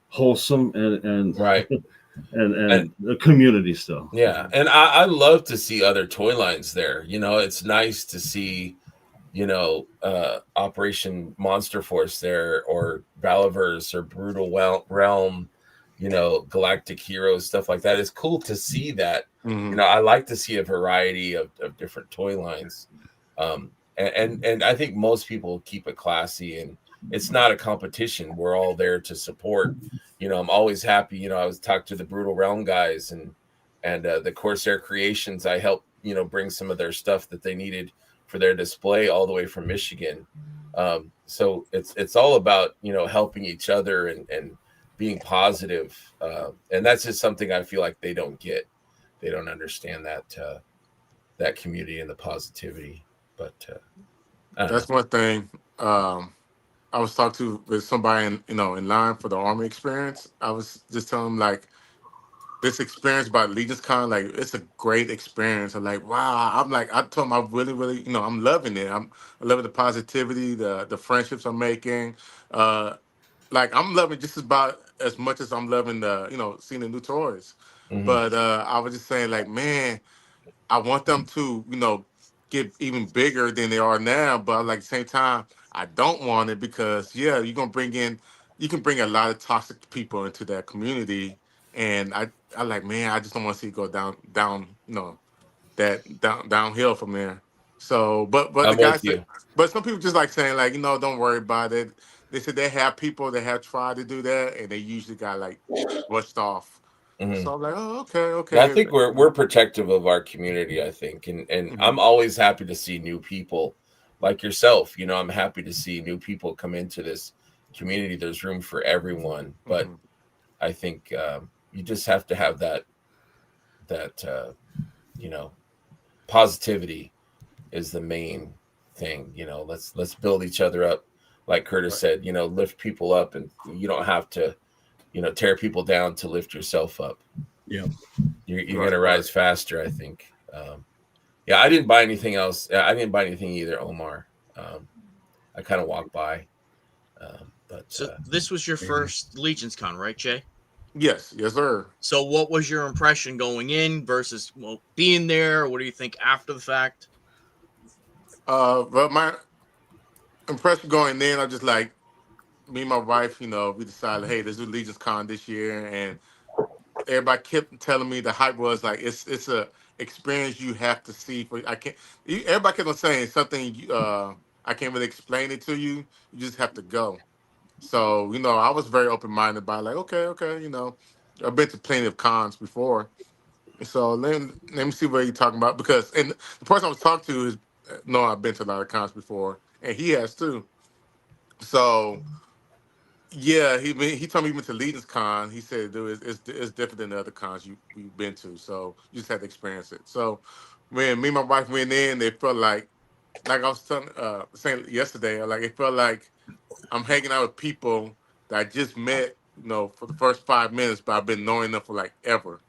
wholesome and right. and the community still. Yeah. And I love to see other toy lines there. It's nice to see, Operation Monster Force there, or Valaverse, or Brutal Realm, Galactic Heroes, stuff like that. It's cool to see that. I like to see a variety of different toy lines. And I think most people keep it classy, and it's not a competition. We're all there to support. I'm always happy. I was talking to the Brutal Realm guys and the Corsair Creations. I helped, bring some of their stuff that they needed for their display all the way from Michigan. So it's all about, helping each other and being positive. And that's just something I feel like they don't get. They don't understand that community and the positivity. But that's one thing. I was talking with somebody in line for the Army experience. I was just telling them, like, this experience about LegionsCon, like, it's a great experience. I'm like, wow. I told them I really, really, I'm loving it. I'm loving the positivity, the friendships I'm making. Like, I'm loving just about as much as I'm loving seeing the new toys. But I was just saying, like, man, I want them to, get even bigger than they are now. But like at the same time, I don't want it because you can bring a lot of toxic people into that community. And I like, man, I just don't want to see it go down, downhill from there. So, but I'm the guy with you. said, but some people just like saying, like, don't worry about it. They said they have people that have tried to do that, and they usually got like rushed off. So I'm like, oh, okay. Yeah, I think we're protective of our community, I think. And I'm always happy to see new people like yourself. You know, I'm happy to see new people come into this community. There's room for everyone. But I think you just have to have that you know, positivity is the main thing. You know, let's build each other up. Like Curtis said, you know, lift people up, and you don't have to, you know, tear people down to lift yourself up. Yeah, you're going to rise faster, I think. Yeah, I didn't buy anything else. I didn't buy anything either, Omar. I kind of walked by. But so this was your first LegionsCon, right, Jay? Yes, sir. So what was your impression going in versus being there? What do you think after the fact? But my impression going in, I just like me and my wife, you know, we decided, hey, let's do LegionsCon this year, and everybody kept telling me the hype was like it's a experience you have to see. Everybody kept on saying something. I can't really explain it to you. You just have to go. So you know, I was very open minded about like, okay, you know, I've been to plenty of cons before. So let me see what you're talking about, because and the person I was talking to is no, I've been to a lot of cons before, and he has too. So yeah, he told me he went to Legion's Con. He said, dude, it's different than the other cons you've been to. So you just had to experience it. So when me and my wife went in, they felt like I was saying yesterday, like it felt like I'm hanging out with people that I just met, you know, for the first 5 minutes, but I've been knowing them for like ever.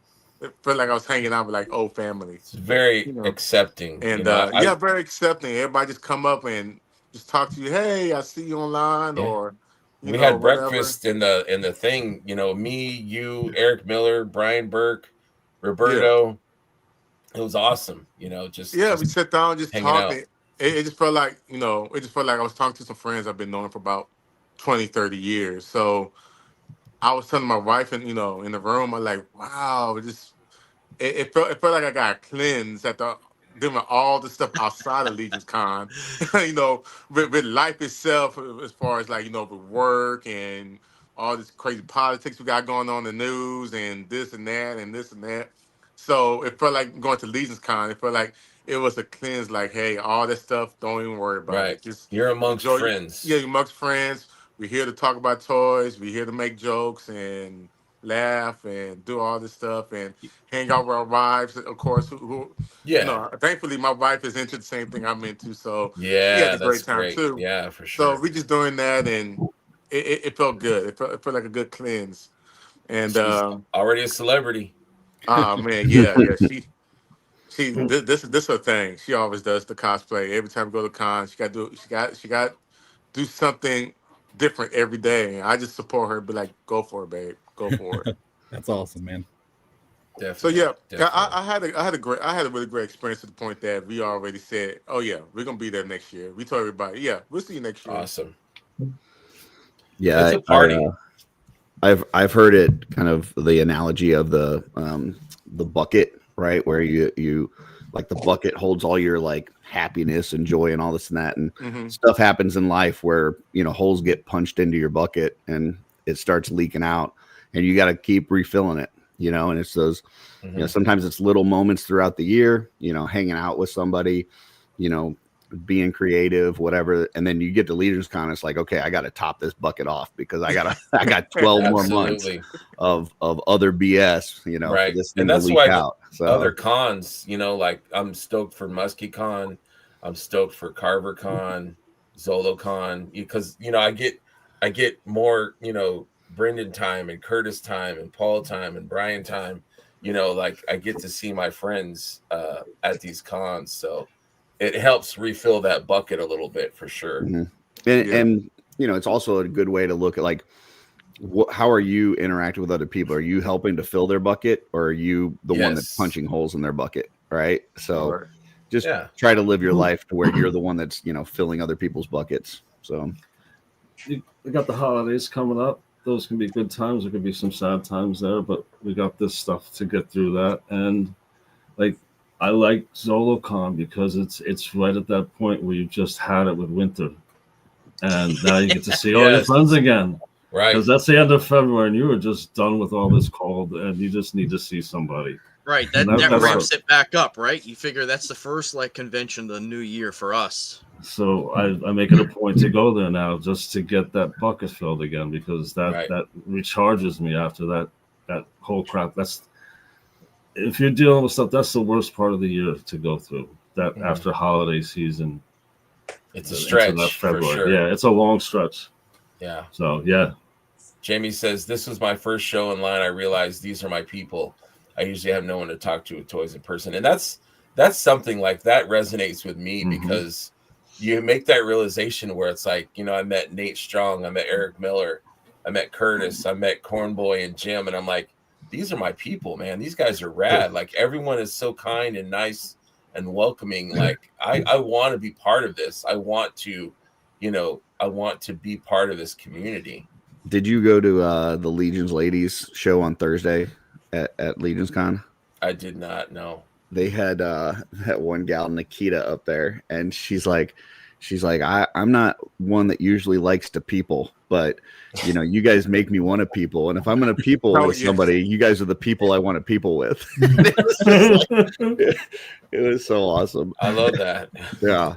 It felt like I was hanging out with like old family. It's very you know? accepting. And you know, yeah, very accepting. Everybody just come up and just talk to you. Hey, I see you online, or we had breakfast in the thing. You know, me, you, Eric Miller, Brian Burke, Roberto. Yeah. It was awesome. You know, just we sat down, just talking. It just felt like, you know, I was talking to some friends I've been knowing for about 20, 30 years. So I was telling my wife, and you know, in the room, I'm like, wow, it felt like I got cleansed after doing all the stuff outside of Legion's Con. You know, with life itself, as far as like, you know, with work and all this crazy politics we got going on in the news and this and that and this and that. So it felt like going to Legion's Con. It felt like it was a cleanse. Like, hey, all this stuff, don't even worry about it. Just you're amongst friends. Yeah, you're amongst friends. We're here to talk about toys. We're here to make jokes and laugh and do all this stuff and hang out with our wives, of course. Who you know, thankfully my wife is into the same thing I'm into, so she had a great time too. Yeah, for sure. So we just doing that, and it felt good. It felt like a good cleanse. And she's already a celebrity. Oh man, yeah. She this is her thing. She always does the cosplay. Every time we go to cons, she got do something different every day. And I just support her, be like, go for it, babe. Go for it. That's awesome, man. Definitely. So yeah, definitely. I had a really great experience to the point that we already said, oh yeah, we're gonna be there next year. We told everybody, yeah, we'll see you next year. Awesome. Yeah, it's a party. I've heard it kind of the analogy of the bucket, right? Where you like the bucket holds all your like happiness and joy and all this and that, and stuff happens in life where, you know, holes get punched into your bucket and it starts leaking out, and you got to keep refilling it, you know. And it's those, you know, sometimes it's little moments throughout the year, you know, hanging out with somebody, you know, being creative, whatever, and then you get to LegionsCon, it's like, okay, I got to top this bucket off because I got 12 more months of other BS, you know, right? For this and that's why out. So other cons, you know, like I'm stoked for MuskyCon, I'm stoked for CarverCon, ZoloCon, because you know I get more, you know, Brendan time and Curtis time and Paul time and Brian time, you know, like I get to see my friends at these cons, so it helps refill that bucket a little bit for sure. And you know, it's also a good way to look at like, how are you interacting with other people? Are you helping to fill their bucket, or are you the one that's punching holes in their bucket? Right. So just try to live your life to where you're the one that's, you know, filling other people's buckets. So we got the holidays coming up. Those can be good times. There could be some sad times there, but we got this stuff to get through that. And like, I like ZoloCon because it's right at that point where you just had it with winter, and now you get to see all your friends again. Right. Because that's the end of February, and you were just done with all this cold, and you just need to see somebody. Right. That ramps it back up, right? You figure that's the first like convention of the new year for us. So I make it a point to go there now just to get that bucket filled again, because that recharges me after that whole crap. That's, if you're dealing with stuff, that's the worst part of the year to go through. That after holiday season, it's a stretch for sure. Yeah, it's a long stretch. Yeah. So yeah. Jamie says, "This was my first show in line. I realized these are my people. I usually have no one to talk to with toys in person." And that's something like that resonates with me because you make that realization where it's like, I met Nate Strong, I met Eric Miller, I met Curtis, I met Cornboy and Jim, and I'm like, these are my people, man. These guys are rad. Like, everyone is so kind and nice and welcoming. Like, I want to be part of this. I want to be part of this community. Did you go to the Legion's Ladies show on Thursday at LegionsCon? I did not, no. They had that one gal, Nikita, up there, and she's like, I'm not one that usually likes to people, but you guys make me want to people, and if I'm going to people with somebody, you guys are the people I want to people with. It was so awesome. I love that. Yeah,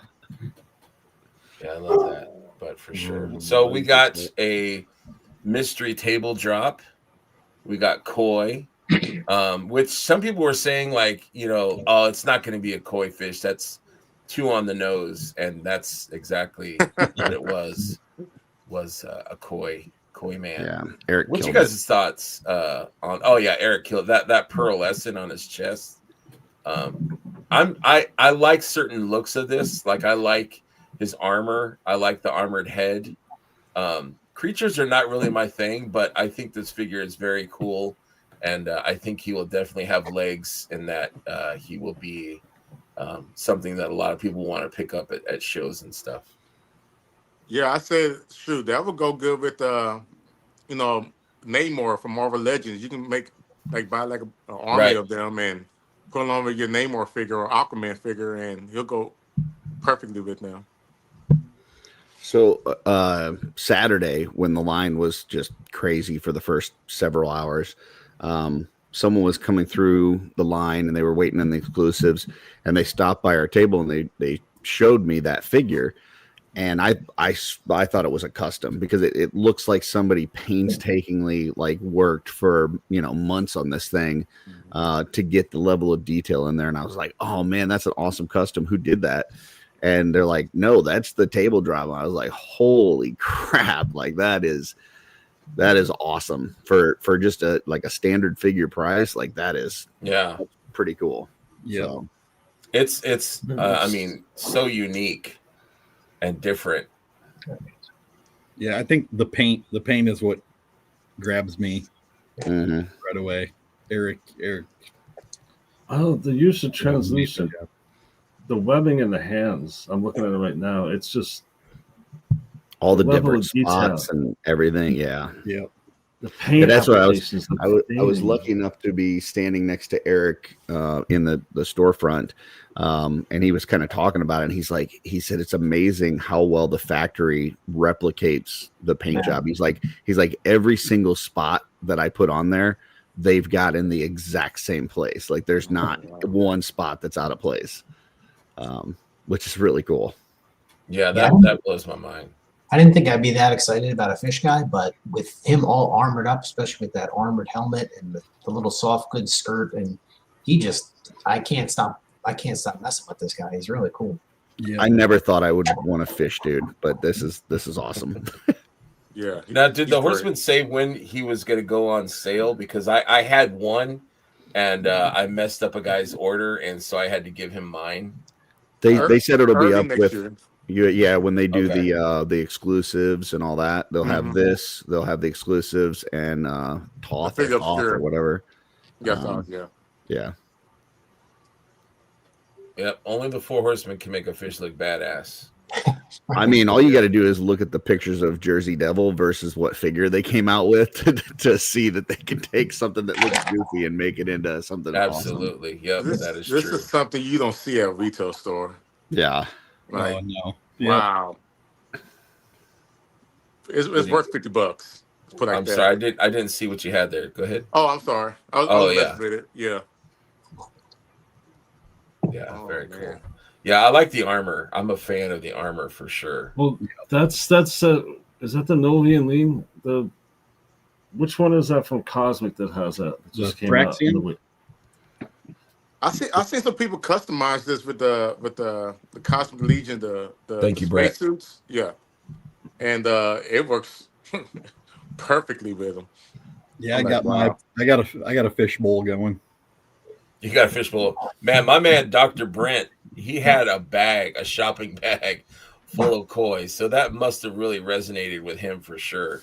I love that. But for sure. So we got a mystery table drop. We got koi. Which some people were saying, like, oh, it's not going to be a koi fish. That's too on the nose, and that's exactly what it was a koi man. Yeah, Eric. What's you guys' thoughts on? Oh yeah, Eric killed that pearlescent on his chest. I like certain looks of this. Like, I like his armor. I like the armored head. Creatures are not really my thing, but I think this figure is very cool. And I think he will definitely have legs, and that he will be something that a lot of people want to pick up at shows and stuff. Yeah, I said, shoot, that would go good with, Namor from Marvel Legends. You can buy an army of them and put them on with your Namor figure or Aquaman figure, and he'll go perfectly with them. So Saturday, when the line was just crazy for the first several hours, someone was coming through the line and they were waiting on the exclusives, and they stopped by our table and they showed me that figure, and I thought it was a custom because it looks like somebody painstakingly worked for months on this thing to get the level of detail in there, and I was like, oh man, that's an awesome custom. Who did that? And they're like, no, that's the table drama. I was like, holy crap, that is awesome for just a standard figure price. That is pretty cool. Yeah. So. It's I mean, so unique and different. Yeah, I think the paint is what grabs me right away. Eric. Oh, the use of translucent. The webbing in the hands. I'm looking at it right now. It's just all the different spots and everything. Yeah. Yeah. The paint. And that's what I was lucky enough to be standing next to Eric in the storefront. And he was kind of talking about it. And he said, it's amazing how well the factory replicates the paint job. He's like, every single spot that I put on there, they've got in the exact same place. There's not one spot that's out of place. Which is really cool. Yeah, that blows my mind. I didn't think I'd be that excited about a fish guy, but with him all armored up, especially with that armored helmet and the little soft goods skirt, and I can't stop messing with this guy. He's really cool. Yeah. I never thought I would want to fish, dude, but this is awesome. Yeah. Now, did the horseman say when he was going to go on sale? Because I had one, and I messed up a guy's order, and so I had to give him mine. They said it'll be up with year. Yeah, when they do the exclusives and all that, they'll have this. They'll have the exclusives and Toth or whatever. Yes, yeah. Yep. Only the Four Horsemen can make a fish look badass. I mean, all you got to do is look at the pictures of Jersey Devil versus what figure they came out with to see that they can take something that looks goofy and make it into something absolutely awesome. Yep, that is true. This is something you don't see at a retail store. Yeah. No. Wow. It's worth $50. Put like I'm that. sorry, I didn't see what you had there. Go ahead. Oh, I'm sorry. I was messing with it. Yeah. Yeah, Oh, very man. cool. Yeah, I like the armor. I'm a fan of the armor for sure. Well, that's is that the Novian Lean? Which one is that from Cosmic that has that? It just came out in the week. I seen some people customize this with the Cosmic Legion, the Thank you, Brett. spacesuits. Yeah, and it works perfectly with them. Yeah, I got a fishbowl going. You got a fishbowl, man. My man, Dr. Brent, he had a shopping bag full of koi, so that must have really resonated with him for sure.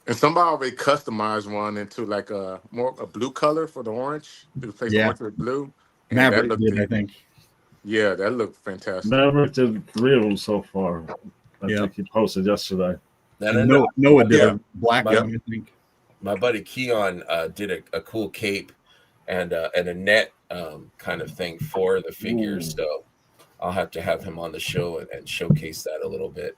And somebody already customized one into like a blue color for the orange. To replace the orange with blue. And Maverick did, I think. Yeah, that looked fantastic. Maverick did 3 of them so far. I think he posted yesterday. Noah did a black one, I think. My buddy Keon did a cool cape and a net kind of thing for the figures. So I'll have to have him on the show and showcase that a little bit.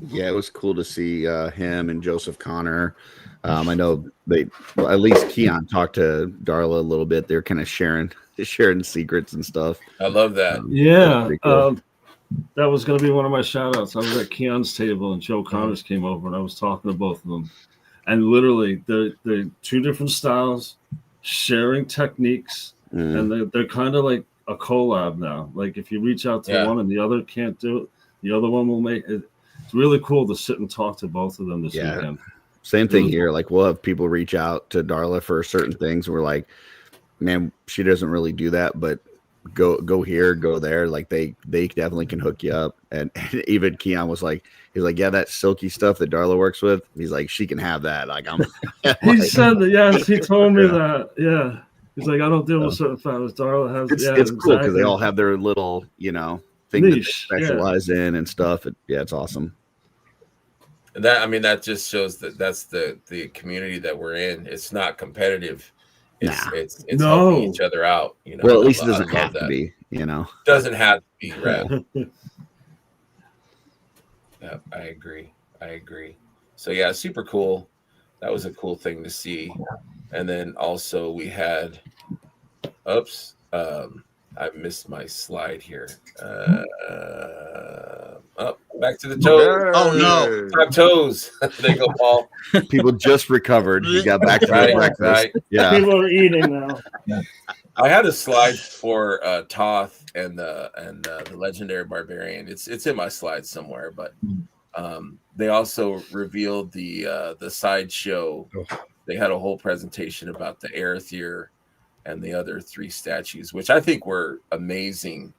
Yeah, it was cool to see him and Joseph Connor. I know at least Keon talked to Darla a little bit. They're kind of sharing secrets and stuff. I love that. Cool. That was going to be one of my shout outs. I was at Keon's table and Joe Connors came over and I was talking to both of them. And literally, they're 2 different styles, sharing techniques, and they're kind of like a collab now. Like if you reach out to one and the other can't do it, the other one will make it. It's really cool to sit and talk to both of them this weekend. Same thing here. Like we'll have people reach out to Darla for certain things. We're like, man, she doesn't really do that, but go here, go there. Like they definitely can hook you up. And even Keon was like, he's like, yeah, that silky stuff that Darla works with. He's like, she can have that. Like he said that. Yes, he told me that. Yeah. He's like, I don't deal with certain families. Darla has. It's cool because they all have their little, thing niche, that they specialize in and stuff. It's awesome. And that just shows that that's the community that we're in. It's not competitive. It's helping each other out. Well, at least it doesn't have to be. Doesn't have to be, right? Yeah, I agree. So yeah, super cool. That was a cool thing to see. And then also we had, I missed my slide here. Back to the toes. Oh no, 5 toes. There you go, Paul. People just recovered. You got back to breakfast. Right. Yeah, people are eating now. I had a slide for Toth and the legendary barbarian. It's in my slides somewhere, but they also revealed the sideshow. They had a whole presentation about the Arethyr and the other 3 statues, which I think were amazing.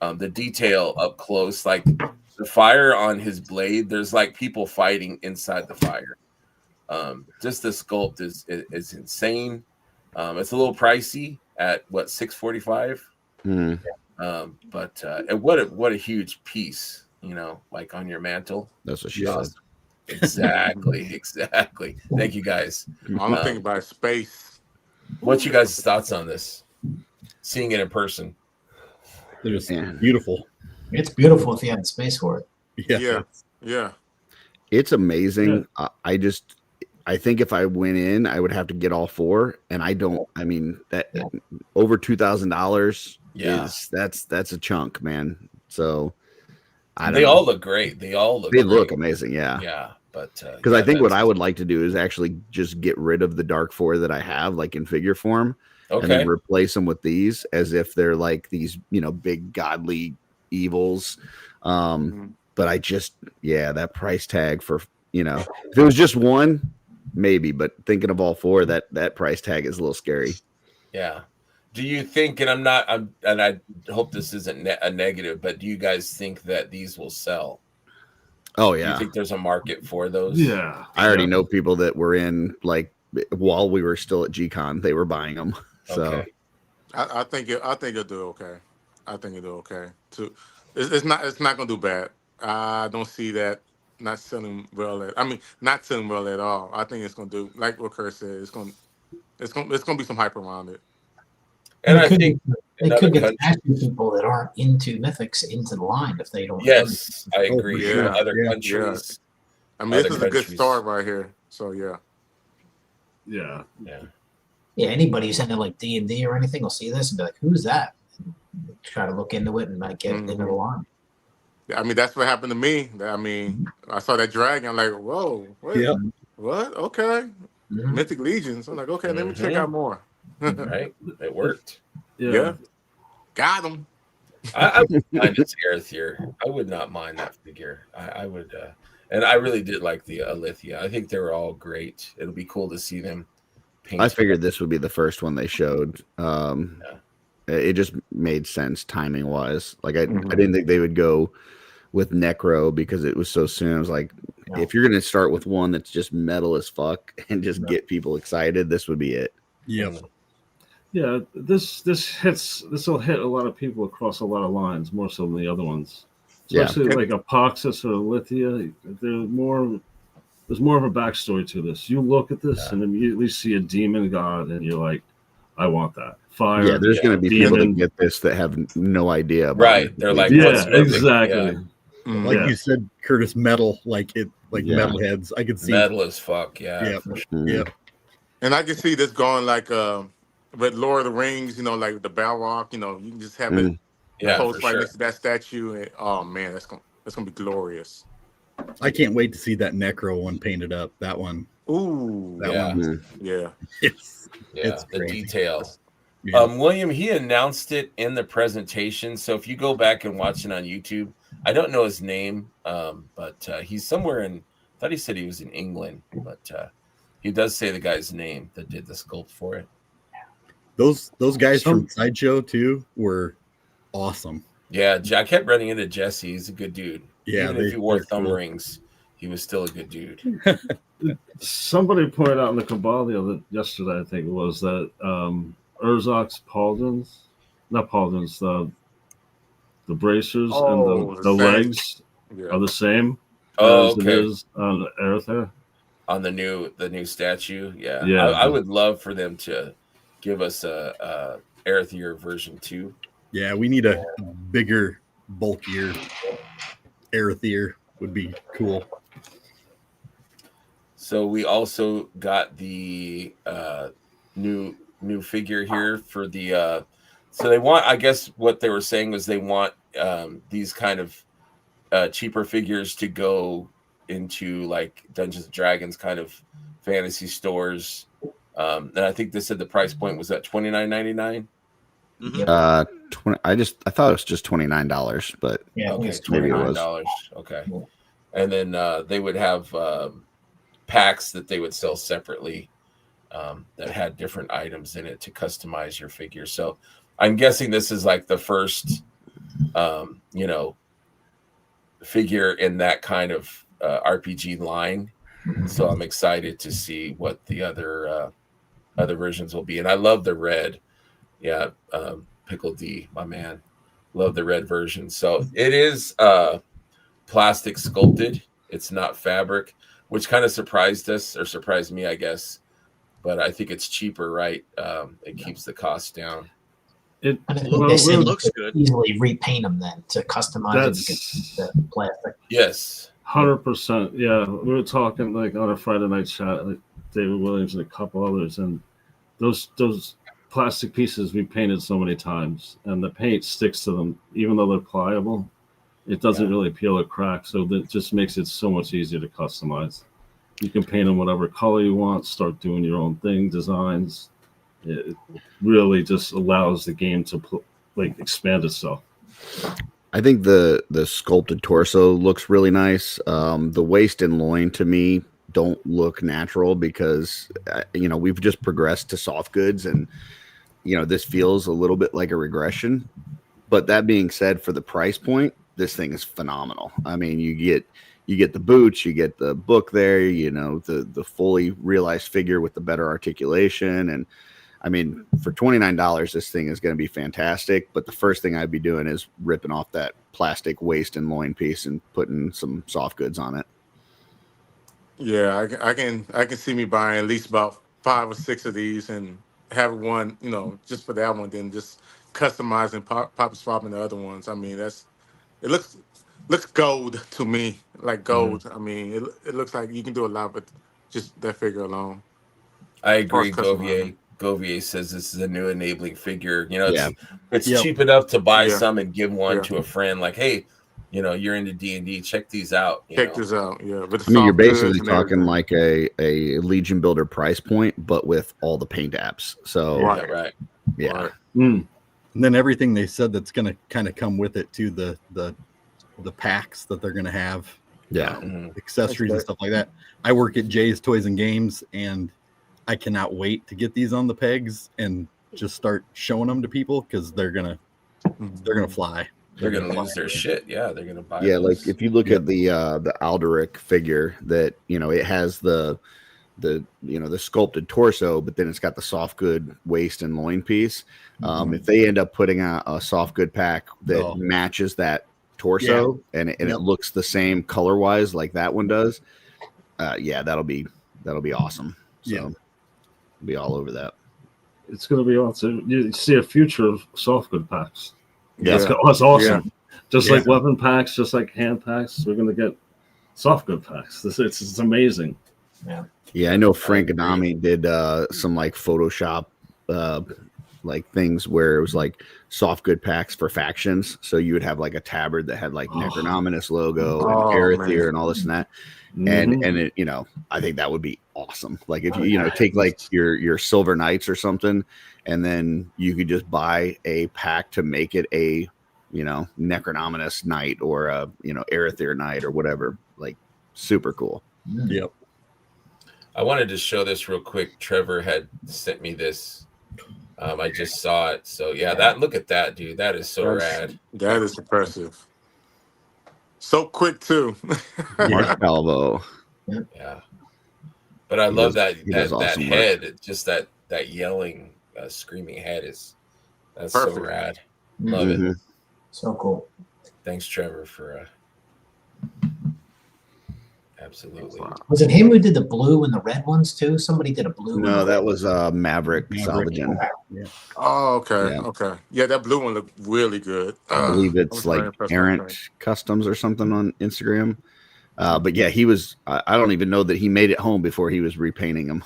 The detail up close, like the fire on his blade, there's like people fighting inside the fire. Just the sculpt is insane. It's a little pricey at what, $645. But what a huge piece, like on your mantle. That's what she said. Exactly. Thank you guys. I'm thinking about space. What's you guys' thoughts on this? Seeing it in person. They're just beautiful. It's beautiful if you have the space for it. Yeah. It's amazing. Yeah. I think if I went in, I would have to get all 4, and I don't. I mean, that over $2,000 is that's a chunk, man. So they all look great. They look amazing. Yeah. But because I think what I would like to do is actually just get rid of the Dark 4 that I have, like in figure form, and then replace them with these as if they're like these, big godly evils. But I just, that price tag for, if it was just one, maybe, but thinking of all 4, that price tag is a little scary. Yeah. Do you think, and I hope this isn't a negative, but do you guys think that these will sell? Oh yeah. Do you think there's a market for those? Yeah. I already know people that were in, like, while we were still at G-Con, they were buying them. So okay. I think it'll do okay. I think it'll do okay too. It's not gonna do bad. I don't see that not selling well at all. I think it's gonna do, like what Kurt said. It's gonna be some hype around it. And I think they could get people that aren't into mythics into the line if they don't. Yes, I agree. Yeah, other countries, I mean, other this is a good countries. start right here. So yeah. Yeah. Yeah, anybody who's into like D&D or anything will see this and be like, "Who's that?" And try to look into it and might get into the line. I mean, that's what happened to me. I mean, I saw that dragon. I'm like, whoa, wait, Yeah. what? Okay, Mythic Legions. I'm like, okay, let me check out more. Right, it worked. Yeah, got him. I would mind this Aerithir. I would not mind that figure. I would, and I really did like the Alithia. I think they were all great. It'll be cool to see them paint. I figured this would be the first one they showed. It just made sense timing wise. Like I didn't think they would go with Necro because it was so soon. I was like, if you're gonna start with one that's just metal as fuck and just get people excited, this would be it. Yeah. Yeah, this will hit a lot of people across a lot of lines, more so than the other ones. Especially like Apoxis or Lithia. There's more of a backstory to this. You look at this and immediately see a demon god, and you're like, I want that. Fire. Yeah, there's going to be people that get this that have no idea. Right. They're like, yeah, exactly. Yeah. Like you said, Curtis, metal, metalheads. I could see metal as fuck. Yeah. Yeah. And I can see this going like with Lord of the Rings, you know, like the Balrog, you know, you can just have it post right next to that statue, and oh man, that's gonna be glorious. I can't wait to see that Necro one painted up. That one. Ooh, that one. Yeah. It's the crazy. details. Yeah. William, he announced it in the presentation. So if you go back and watch it on YouTube, I don't know his name, but he's somewhere in. I thought he said he was in England, but he does say the guy's name that did the sculpt for it. Those guys from Sideshow too were awesome. Yeah, I kept running into Jesse. He's a good dude. Yeah, even if he wore thumb rings, he was still a good dude. Somebody pointed out in the Cabal yesterday, I think it was, that Urzok's pauldrons, not pauldrons, the bracers and the legs are the same as it is on Aerithir. On the new statue, I would love for them to give us a Aerithir version 2. Yeah, we need a bigger, bulkier Aerithir would be cool. So we also got the new figure here for the so they want, I guess what they were saying was they want these kind of cheaper figures to go into like Dungeons and Dragons kind of fantasy stores. And I think they said the price point was at $29.99. I thought it was just $29, but okay, $29. Okay, and then they would have packs that they would sell separately that had different items in it to customize your figure. So I'm guessing this is like the first, figure in that kind of RPG line. So I'm excited to see what the other versions will be. And I love the red. Yeah, Pickle D, my man. Love the red version. So it is plastic sculpted. It's not fabric, which kind of surprised me, I guess. But I think it's cheaper, right? It keeps the cost down. It looks good. Easily repaint them then to customize the plastic. Yes, 100%. Yeah, we were talking like on a Friday night chat, like David Williams and a couple others, and those plastic pieces we painted so many times, and the paint sticks to them, even though they're pliable. It doesn't really peel or crack, so that just makes it so much easier to customize. You can paint them whatever color you want, start doing your own thing, designs. It really just allows the game to expand itself. I think the sculpted torso looks really nice. The waist and loin to me don't look natural because we've just progressed to soft goods, and this feels a little bit like a regression. But that being said, for the price point, this thing is phenomenal. I mean, you get the boots, you get the book there, the fully realized figure with the better articulation. And I mean, for $29, this thing is going to be fantastic. But the first thing I'd be doing is ripping off that plastic waist and loin piece and putting some soft goods on it. Yeah, I can see me buying at least about 5 or 6 of these and have one, just for that one, then just customizing, pop swapping the other ones. I mean, it looks looks gold to me, like Mm-hmm. gold. I mean, it looks like you can do a lot, but just that figure alone. I As far as agree. customizing. Govier says this is a new enabling figure. You know, Yeah. it's Yep. cheap enough to buy Yeah. some and give one Yeah. to a friend. Like, hey, you know, you're into D&D. Check these out. You Check know? this out. Yeah, with the I mean, you're soft goods basically and talking everything. like a Legion Builder price point, but with all the paint apps. So Right. Yeah, right. yeah. Right. Mm. And then everything they said that's going to kind of come with it too, the packs that they're going to have, Yeah. accessories and stuff like that. I work at Jay's Toys and Games, and I cannot wait to get these on the pegs and just start showing them to people because they're gonna fly. They're gonna lose their shit. Yeah, they're gonna buy. Yeah, those. like if you look at the Alderic figure, that it has the sculpted torso, but then it's got the soft good waist and loin piece. If they end up putting out a soft good pack that matches that torso and it looks the same color wise like that one does, that'll be awesome. So be all over that. It's going to be awesome. You see a future of soft good packs. Yeah. That's awesome. Yeah. Just like weapon packs, just like hand packs, we're going to get soft good packs. It's amazing. Yeah, I know Frank Ganami did some like Photoshop like things where it was like soft good packs for factions. So you would have like a tabard that had like Necronominus logo and Arethyr and all this and that. And it, I think that would be awesome. Like if you take like your Silver Knights or something, and then you could just buy a pack to make it a Necronominus Knight or a Arethyr Knight or whatever. Like super cool. Yep. I wanted to show this real quick. Trevor had sent me this. I just saw it. So look at that, dude. That is so rad. That is impressive. So quick too. Mark Calvo. Yeah. But I love that awesome head. Work. Just that yelling, screaming head that's perfect. So rad. Love it. So cool. Thanks, Trevor, for absolutely. Was it him who did the blue and the red ones too? Somebody did a blue. No, that was Maverick Salvaging. Yeah. Oh, okay. Yeah. Okay. Yeah, that blue one looked really good. I believe it's like Errant Customs or something on Instagram. But yeah, he was. I don't even know that he made it home before he was repainting them.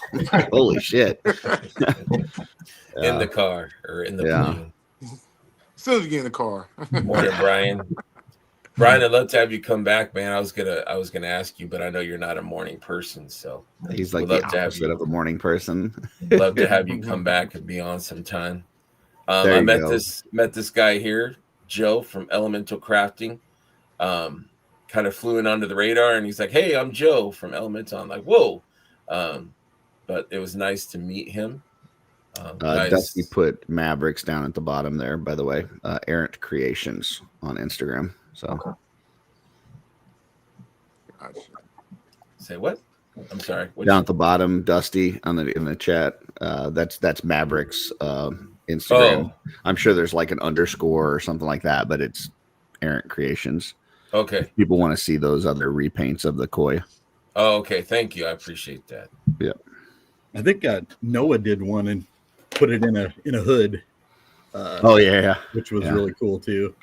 Holy shit! In the car or in the plane. As soon as you get in the car. Morning, Brian. Brian, I'd love to have you come back, man. I was gonna ask you, but I know you're not a morning person, so he's like the opposite of a morning person. Love to have you come back and be on sometime. I met this guy here, Joe from Elemental Crafting. Kind of flew in under the radar, and he's like, "Hey, I'm Joe from Elemental." I'm like, "Whoa!" But it was nice to meet him. Dusty put Mavericks down at the bottom there, by the way. Errant Creations on Instagram. So, say what? I'm sorry. Down at the bottom, Dusty in the chat. That's Mavericks Instagram. I'm sure there's like an underscore or something like that, but it's Errant Creations. Okay. People want to see those other repaints of the koi. Oh, okay. Thank you. I appreciate that. Yeah. I think Noah did one and put it in a hood. Which was really cool too.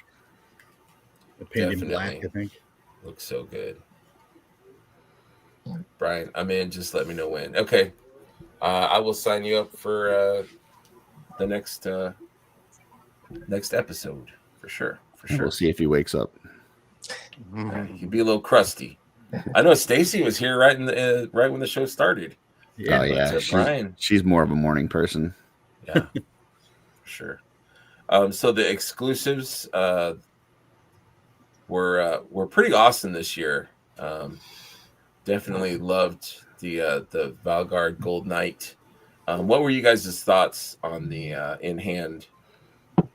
The painted Definitely. black, I think. Looks so good. Brian, I'm in. Just let me know when. Okay. I will sign you up for the next episode for sure. We'll see if he wakes up. He'd be a little crusty. I know Stacy was here right when the show started. Yeah, Brian. She's more of a morning person. Yeah, for sure. So the exclusives were pretty awesome this year. Definitely loved the Valgard Gold Knight. What were you guys' thoughts on the in hand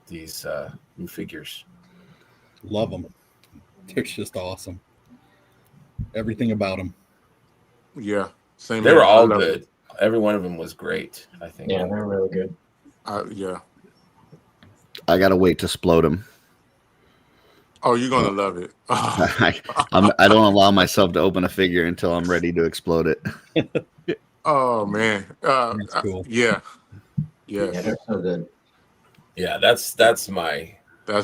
these new figures? Love them. It's just awesome. Everything about them. Yeah, same. They were all good. Every one of them was great, I think. Yeah, they're really good. Yeah. I gotta wait to explode them. Oh, you're gonna love it. I don't allow myself to open a figure until I'm ready to explode it. Oh man, that's cool. Yeah, they're so good. Yeah, that's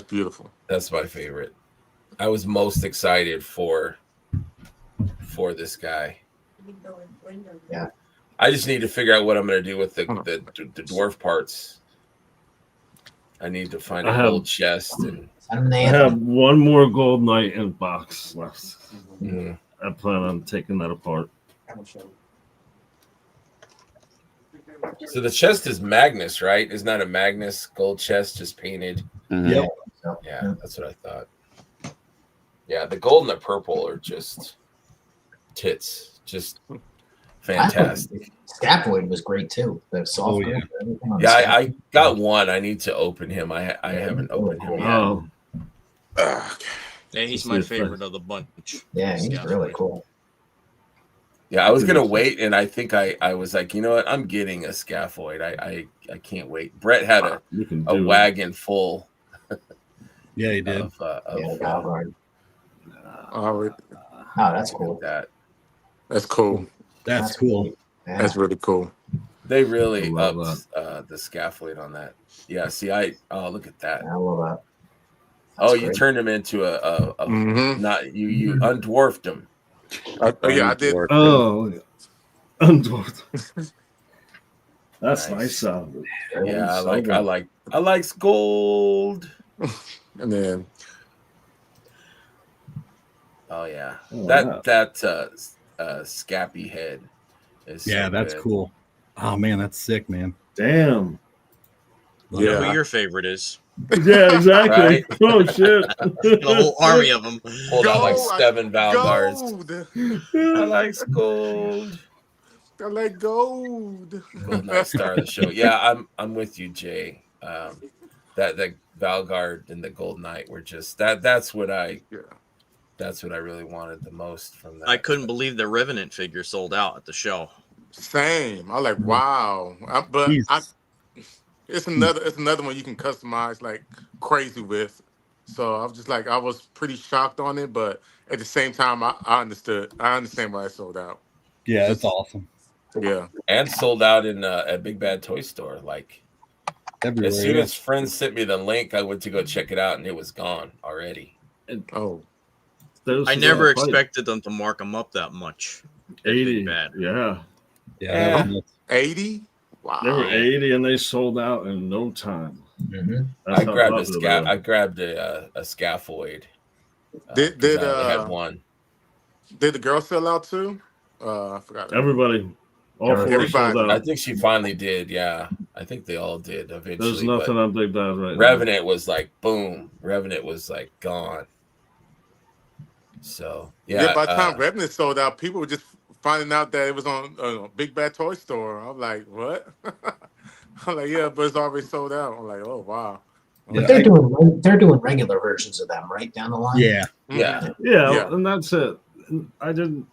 beautiful. That's my favorite. I was most excited for this guy. Yeah. I just need to figure out what I'm going to do with the dwarf parts. I need to find a gold chest, and I have one more gold knight in box left. Mm. I plan on taking that apart. So the chest is Magnus, right? Isn't that a Magnus gold chest just painted? Yep. Yeah, that's what I thought. Yeah, the gold and the purple are just tits. Just fantastic. Scaphoid was great too. The soft yeah. I got one. I need to open him. I haven't opened him yet. Oh. Yeah, he's my favorite of the bunch. Yeah, he's really cool. Yeah, I was gonna wait, and I think I was like, you know what? I'm getting a Scaphoid. I can't wait. Brett had a wagon full. Yeah, he did. Valgard. Oh, that's cool. That's cool. That's cool. Yeah. That's really cool. They really upped the Scaphoid on that. Yeah, see, look at that. I love that. Oh, you turned him into a not you undwarfed him. Yeah, I did. Oh, undwarfed. That's nice sound. Yeah, I like gold. And then, oh yeah, that Scappy head is that's good. cool. Oh man, that's sick, man. Damn. You know who your favorite is? Yeah, exactly. Right? Oh shit! The whole army of them. Pulled out like 7 Valgards. I like gold. I like gold. Gold Knight star of the show. Yeah, I'm with you, Jay. That Valgard and the Gold Knight were just that's what I really wanted the most from that. I couldn't believe the Revenant figure sold out at the show. Same. I like wow. It's another one you can customize like crazy with. So I was just like I was pretty shocked on it, but at the same time I understood. I understand why it sold out. Yeah, it's awesome. Yeah. And sold out in a Big Bad Toy Store. Like everywhere. As soon as friends sent me the link, I went to go check it out and it was gone already. I never expected them to mark them up that much. 80. Bad. Yeah. 80? Wow. They were 80 and they sold out in no time. Mm-hmm. I grabbed a Scaphoid. Did I had one. Did the girl sell out too? I forgot. Everybody. All four sold out. I think she finally did. Yeah. I think they all did eventually. There's nothing on Big Bad right Revenant was like boom. Revenant was like gone. So yeah. By the time Revenant sold out, people were just finding out that it was on Big Bad Toy Store. I'm like, what? I'm like, yeah, but it's already sold out. I'm like, oh wow. But they're doing regular versions of them right down the line. Yeah. And that's it. I didn't,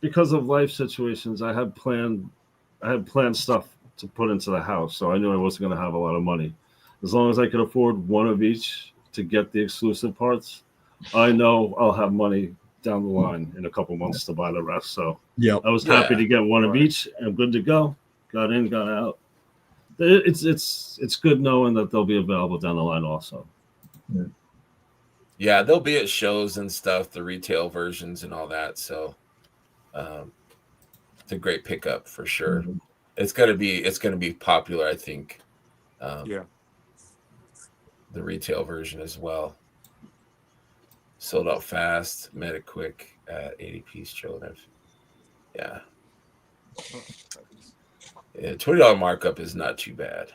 because of life situations, I had planned stuff to put into the house, so I knew I wasn't going to have a lot of money. As long as I could afford one of each to get the exclusive parts, I know I'll have money down the line in a couple months to buy the rest. So I was happy to get one of each and good to go. Got in, got out. It's good knowing that they'll be available down the line also. Yeah, they'll be at shows and stuff, the retail versions and all that. So it's a great pickup for sure. Mm-hmm. It's gonna be popular, I think. The retail version as well. Sold out fast, met it quick at 80-piece children. Yeah. $20 markup is not too bad.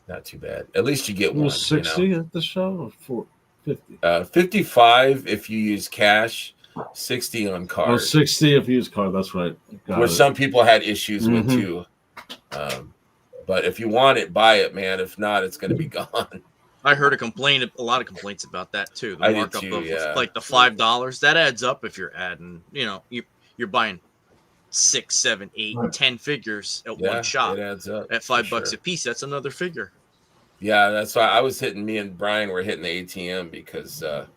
Not too bad. At least you get one. 60 at the show or 50? 55 if you use cash, 60 on card. Oh, 60 if you use card. That's right. Which some people had issues with too. But if you want it, buy it, man. If not, it's going to be gone. I heard a lot of complaints about that too. The markup of like the $5 that adds up if you're adding. You're buying 6, 7, 8, 10 figures at one shot. It adds up at $5 a piece. That's another figure. Yeah, that's why me and Brian were hitting the ATM because that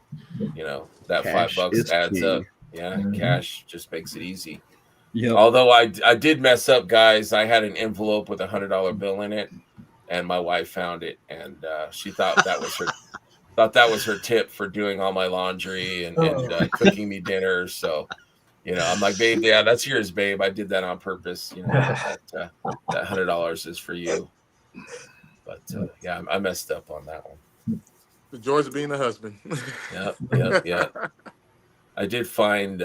cash $5 adds up. Yeah, cash just makes it easy. Yeah. Although I did mess up, guys. I had an envelope with $100 bill in it, and my wife found it, and she thought that was her. thought that was her tip for doing all my laundry and cooking me dinner. So, I'm like, babe, yeah, that's yours, babe. I did that on purpose. That $100 is for you. But yeah, I messed up on that one. The joys of being a husband. Yeah. I did find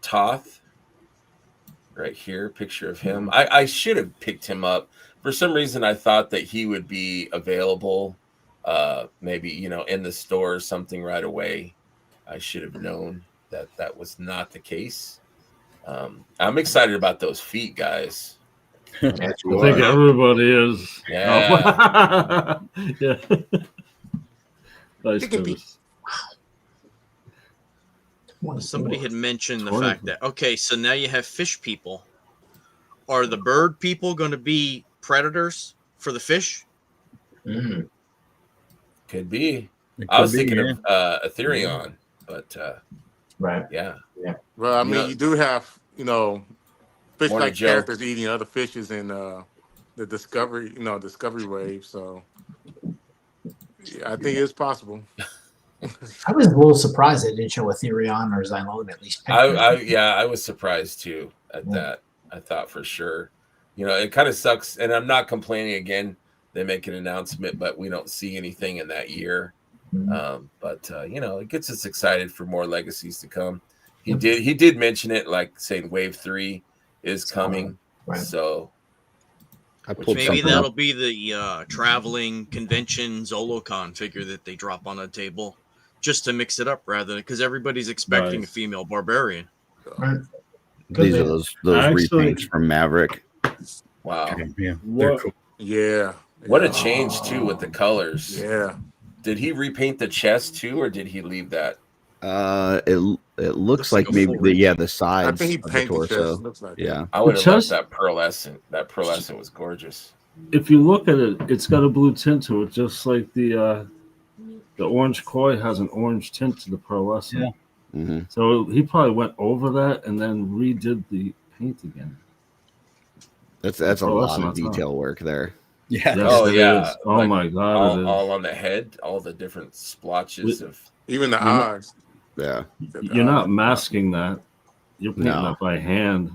Toth right here, picture of him. I should have picked him up. For some reason, I thought that he would be available, maybe, in the store or something right away. I should have known that was not the case. I'm excited about those feet, guys. I think everybody is. Yeah. Yeah. Nice toes. Somebody had mentioned the fact that, okay, so now you have fish people. Are the bird people going to be predators for the fish? Could be. I was thinking of Ethereon, but right. Yeah. Well, I mean, you do have, fish-like characters eating other fishes in the Discovery Wave. So, yeah, I think it's possible. I was a little surprised they didn't show Ethereon or Xylon at least. I was surprised too at that. I thought for sure. It kind of sucks, and I'm not complaining again. They make an announcement, but we don't see anything in that year. But it gets us excited for more legacies to come. He did mention it, like saying Wave 3 is coming. Right. So maybe that'll be the traveling convention Zolocon figure that they drop on a table just to mix it up, rather because everybody's expecting a female barbarian. Right. These are those repaints from Maverick. Wow. Yeah. They're cool. Yeah. What a change too with the colors. Yeah. Did he repaint the chest too, or did he leave that? It looks like maybe the sides. I think he painted the chest. Looks like yeah. I would have loved that pearlescent. That pearlescent was gorgeous. If you look at it, it's got a blue tint to it, just like the orange koi has an orange tint to the pearlescent. Yeah. Mm-hmm. So he probably went over that and then redid the paint again. That's a lot of detail work there. Yeah. Yes, oh my God! All on the head, all the different splotches of even the eyes. Yeah. You're not masking that. You're painting that by hand.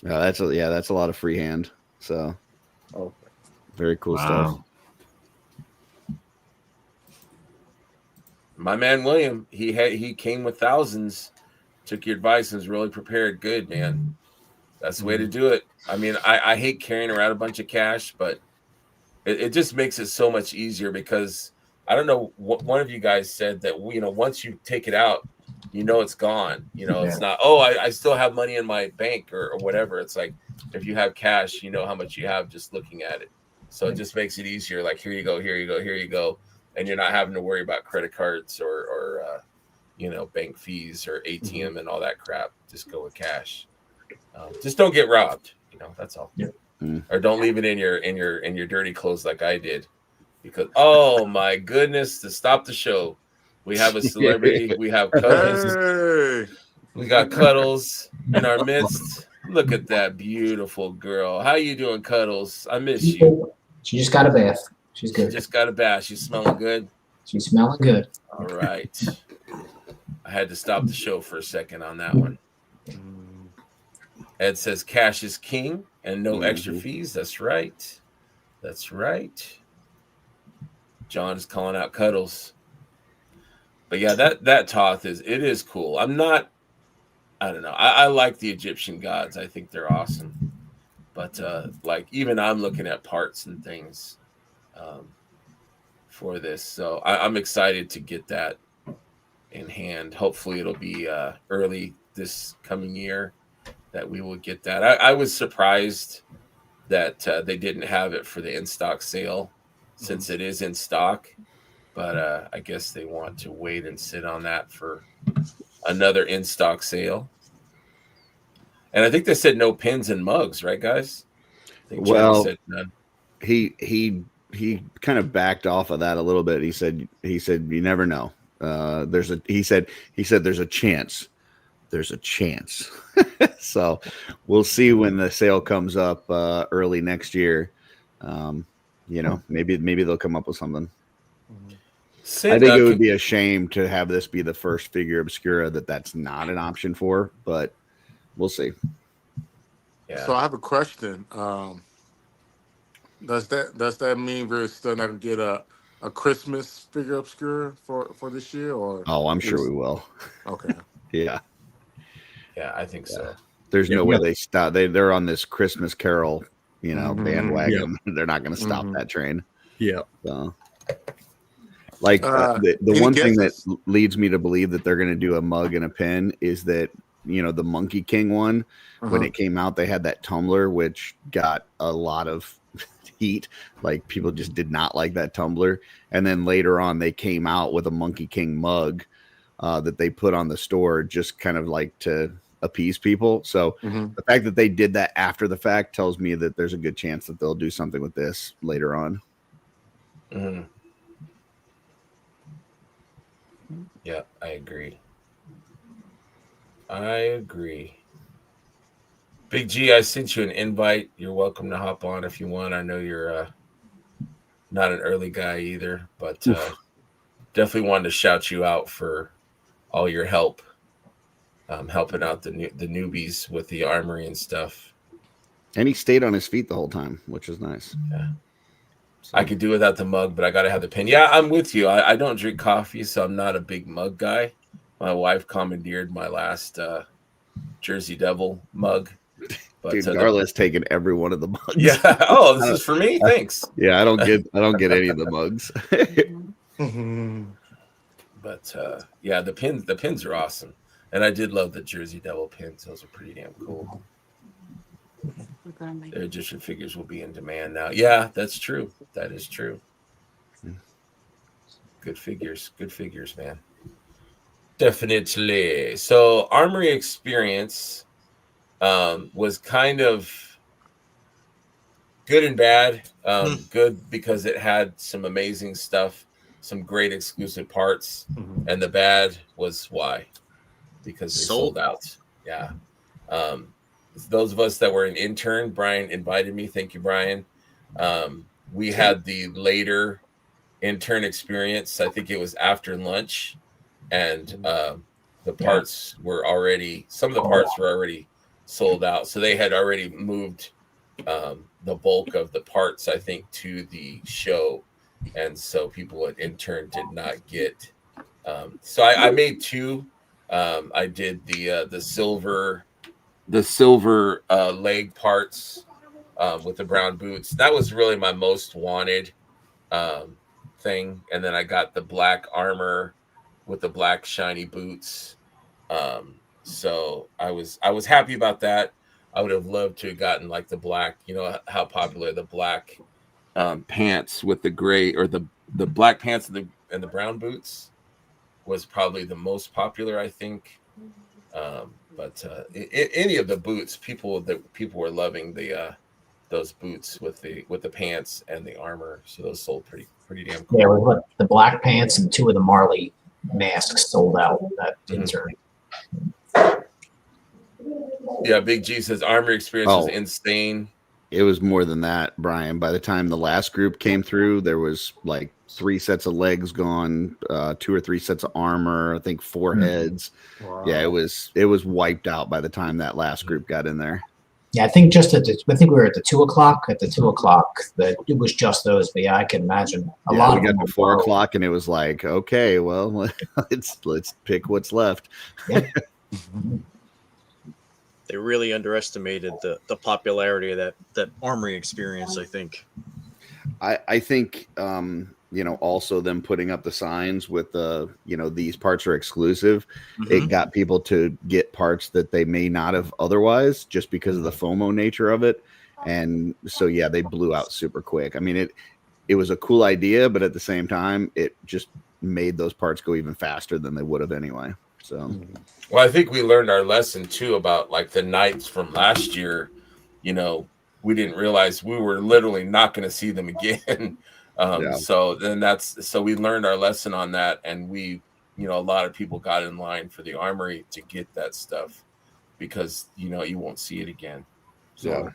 Yeah, that's a lot of freehand. So, very cool stuff. My man William, he came with thousands, took your advice, and was really prepared. Good, man. That's the way to do it. I mean, I hate carrying around a bunch of cash, but it just makes it so much easier because I don't know what one of you guys said that once you take it out, it's gone. It's not, I still have money in my bank or whatever. It's like if you have cash, you know how much you have just looking at it. So it just makes it easier. Like, here you go, here you go, here you go. And you're not having to worry about credit cards or bank fees or ATM and all that crap. Just go with cash. Just don't get robbed. That's all. Yeah. Or don't leave it in your dirty clothes like I did. Because oh my goodness, to stop the show, we have a celebrity. We have Cuddles. Hey. We got Cuddles in our midst. Look at that beautiful girl. How you doing, Cuddles? I miss you. She just got a bath. She's good. She just got a bath. She's smelling good. She's smelling good. All right. I had to stop the show for a second on that one. Ed says cash is king and no extra fees. That's right. That's right. John is calling out Cuddles. But yeah, that Toth is cool. I don't know. I like the Egyptian gods. I think they're awesome. But even I'm looking at parts and things for this. So I'm excited to get that in hand. Hopefully it'll be early this coming year that we will get that. I was surprised that they didn't have it for the in-stock sale since it is in stock. But I guess they want to wait and sit on that for another in-stock sale. And I think they said no pins and mugs, right, guys? I think well, said none. He kind of backed off of that a little bit. He said you never know. He said there's a chance. There's a chance. So we'll see when the sale comes up early next year. Maybe they'll come up with something. I think it would be a shame to have this be the first figure obscura that's not an option for, but we'll see. Yeah. So I have a question. Does that mean we're still not gonna get a Christmas figure obscura for this year? Or I'm sure we will. Okay. Yeah, I think so. There's no way they stop. They're on this Christmas Carol, bandwagon. Yep. They're not going to stop that train. Yeah. So, the one thing that leads me to believe that they're going to do a mug and a pin is that the Monkey King one, when it came out, they had that tumbler which got a lot of heat. Like, people just did not like that tumbler, and then later on they came out with a Monkey King mug that they put on the store, just kind of like to appease people. So the fact that they did that after the fact tells me that there's a good chance that they'll do something with this later on. Yeah, I agree. Big G, I sent you an invite. You're welcome to hop on if you want. I know you're not an early guy either, but definitely wanted to shout you out for all your help, helping out the newbies with the armory and stuff. And he stayed on his feet the whole time, which is nice. Yeah. So I could do without the mug, but I got to have the pen. Yeah, I'm with you. I don't drink coffee, so I'm not a big mug guy. My wife commandeered my last Jersey Devil mug. But, dude, Darla's taken every one of the mugs. Yeah. Oh, this is for me. Thanks. Yeah, I don't get any of the mugs. But yeah, the pins are awesome, and I did love the Jersey Devil pins. Those are pretty damn cool. Their edition figures will be in demand now. Yeah, that's true. That is true. Good figures, man. Definitely. So, Armory Experience was kind of good and bad. Good because it had some amazing stuff, some great exclusive parts, and the bad was why? Because they sold out. Yeah. Those of us that were an intern, Brian invited me. Thank you, Brian. We had the later intern experience. I think it was after lunch, and the parts were already, some of the parts were already sold out. So they had already moved the bulk of the parts, I think, to the show. And so people at intern did not get. So I made two. I did the silver leg parts with the brown boots. That was really my most wanted thing. And then I got the black armor with the black shiny boots. So I was happy about that. I would have loved to have gotten like the black, how popular the black pants with the gray, or the black pants and the brown boots was probably the most popular, I think. But any of the boots, people were loving those boots with the pants and the armor. So those sold pretty damn cool. Yeah, the black pants and two of the Marley masks sold out that intern. Yeah, Big G says Armor Experience was insane. It was more than that, Brian. By the time the last group came through, there was like 3 sets of legs gone, 2 or 3 sets of armor, I think 4 heads. Wow. Yeah, it was wiped out by the time that last group got in there. Yeah, I think we were at the 2 o'clock. At the 2 o'clock, that it was just those. But yeah, I can imagine a lot. We got to 4 o'clock, and it was like, okay, well, let's pick what's left. Yeah. They really underestimated the popularity of that Armory Experience, I think. I think also them putting up the signs with these parts are exclusive. It got people to get parts that they may not have otherwise, just because of the FOMO nature of it. And so they blew out super quick. I mean, it was a cool idea, but at the same time, it just made those parts go even faster than they would have anyway. So, well, I think we learned our lesson too about like the Knights from last year. We didn't realize we were literally not going to see them again. So we learned our lesson on that, and we, a lot of people got in line for the Armory to get that stuff because you won't see it again. So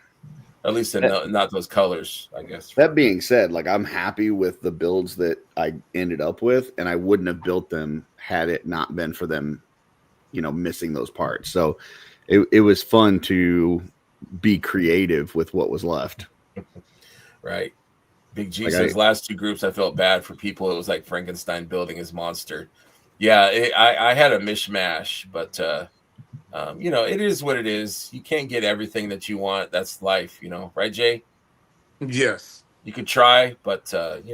At least not those colors, I guess. That being said, like I'm happy with the builds that I ended up with, and I wouldn't have built them had it not been for them, missing those parts. So it was fun to be creative with what was left. Right. Big G says last two groups I felt bad for people. It was like Frankenstein building his monster. Yeah, I had a mishmash, but it is what it is. You can't get everything that you want. That's life, right, Jay? Yes. You could try, but let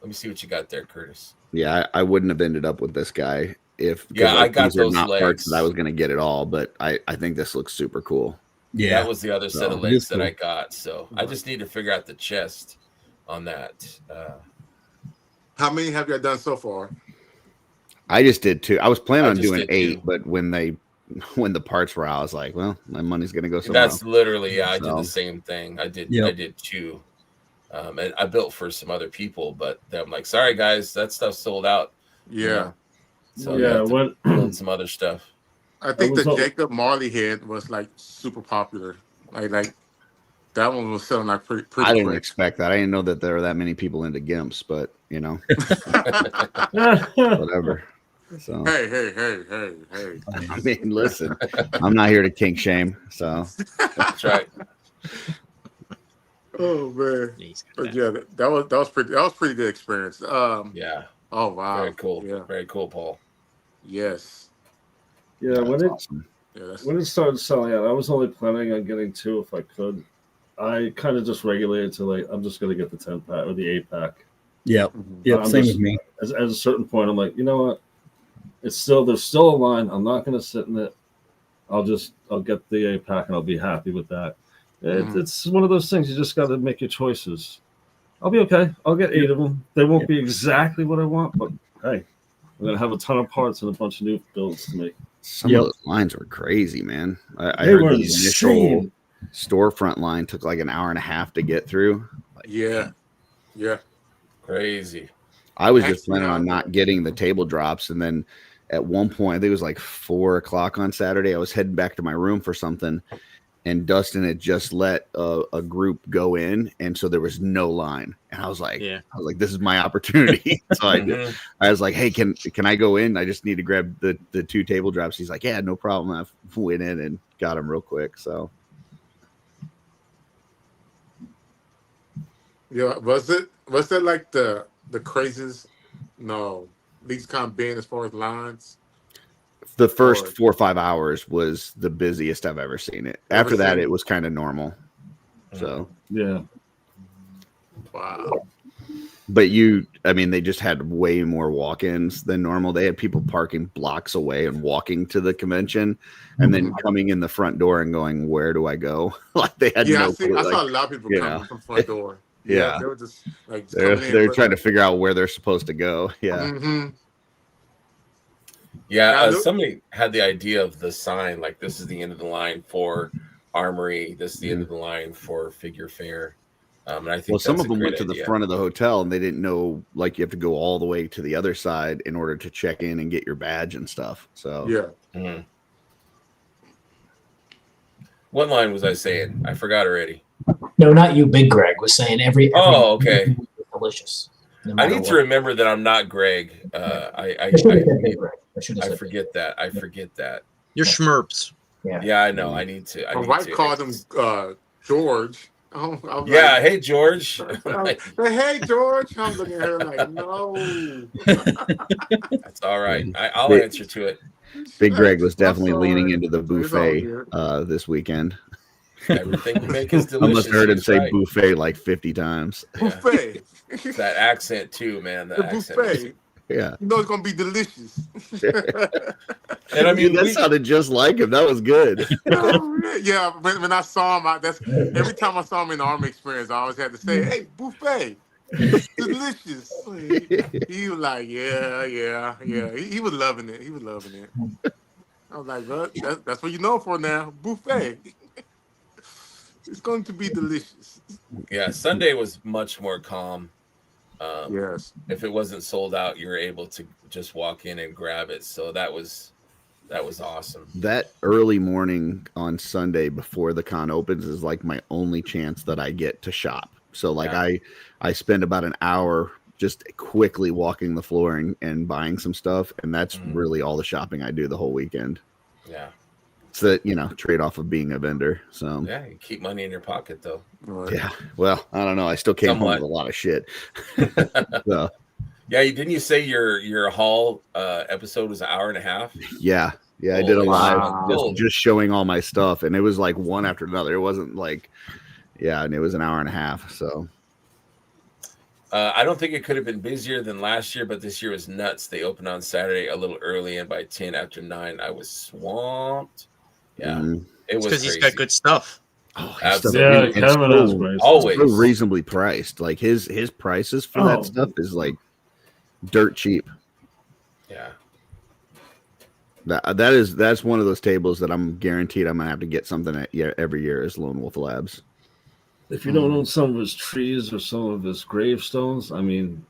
me see what you got there, Curtis. Yeah, I wouldn't have ended up with this guy if I got these are those not legs. parts that I was going to get it all, but I think this looks super cool. Yeah, that was the other set of legs that I got. So I just need to figure out the chest on that. How many have you done so far? I just did 2. I was planning on doing 8, but when the parts were out, I was like, well, my money's going to go somewhere That's else. Literally, I did the same thing. I did 2. And I built for some other people, but I'm like, sorry guys, that stuff's sold out. Yeah. So yeah, build some other stuff. I think the Jacob Marley head was like super popular. Like that one was selling like pretty I didn't quick. expect that. I didn't know that there were that many people into gimps, but whatever. So Hey. I mean, listen, I'm not here to kink shame, so that's right. Oh man, but yeah, that was pretty good experience. Yeah. Oh wow. Very cool. Yeah. Very cool, Paul. Yes. Yeah. When awesome. When it started selling out, I was only planning on getting 2 if I could. I kind of just regulated to like I'm just gonna get the 10-pack or the 8-pack. Yeah. Yeah. Same with me. At a certain point, I'm like, you know what? There's still a line. I'm not gonna sit in it. I'll get the 8-pack and I'll be happy with that. It's one of those things you just got to make your choices. I'll be okay. I'll get 8 of them. They won't be exactly what I want, but hey, I'm gonna have a ton of parts and a bunch of new builds to make. Some of those lines were crazy, man. I heard the initial storefront line took like an hour and a half to get through. Yeah. Crazy. I was just planning on not getting the table drops, and then at one point, I think it was like 4:00 on Saturday, I was heading back to my room for something, and Dustin had just let a group go in, and so there was no line. And I was like, this is my opportunity. So I was like, hey, can I go in? I just need to grab the 2 table drops. He's like, yeah, no problem. I went in and got them real quick. So yeah, was it like the craziest? No, least kind of being as far as lines. The first 4 or 5 hours was the busiest I've ever seen it. After that, it was kind of normal. So yeah. Wow. But they just had way more walk-ins than normal. They had people parking blocks away and walking to the convention, and then coming in the front door and going, "Where do I go?" Like they had no clue. I saw a lot of people coming from the front door. Yeah, they were just like they're trying to figure out where they're supposed to go. Yeah. Mm-hmm. Yeah, somebody had the idea of the sign, like this is the end of the line for Armory, this is the end of the line for Figure Fair. And I think some of them went to the front of the hotel and they didn't know, like, you have to go all the way to the other side in order to check in and get your badge and stuff. So yeah. Mm-hmm. What line was I saying? I forgot already. No, not you, Big Greg was saying every okay. Delicious. I need to remember that I'm not Greg. I forget that. I forget that. You're Schmerps. Yeah, I know. I need to. My wife called him George. Oh, yeah, like, hey George. Hey George. I'm looking at her like, no. That's all right. I'll answer to it. Big Greg was definitely leaning into the buffet this weekend. Everything we make is delicious. I must have heard him say buffet like 50 times. Buffet. That accent too, man. The accent. Buffet. Yeah. You know it's gonna be delicious. And I mean, that sounded just like him. That was good. Yeah, when I saw him, every time I saw him in the Army experience, I always had to say, "Hey, buffet, delicious." He was like, "Yeah." He was loving it. I was like, "Well, that's what you know for now, buffet." It's going to be delicious. Yeah, Sunday was much more calm. Yes. If it wasn't sold out, you were able to just walk in and grab it. So that was That was awesome. That early morning on Sunday before the con opens is like my only chance that I get to shop. So like I spend about an hour just quickly walking the floor and buying some stuff, and that's really all the shopping I do the whole weekend. Yeah. It's the, you know, trade-off of being a vendor. So yeah, you keep money in your pocket though. Right. Yeah. Well, I don't know. I still came home with a lot of shit. So. Yeah, didn't you say your haul episode was an hour and a half? Yeah. Yeah, I did a live just showing all my stuff, and it was like one after another. It wasn't like, and it was an hour and a half. So I don't think it could have been busier than last year, but this year was nuts. They opened on Saturday a little early, and by 10 after 9, I was swamped. Yeah, it was because he's got good stuff. Oh, yeah, Kevin has prices. Always so reasonably priced. Like his prices for that stuff is like dirt cheap. Yeah. That's one of those tables that I'm guaranteed I'm gonna have to get something at every year is Lone Wolf Labs. If you don't own some of his trees or some of his gravestones, I mean,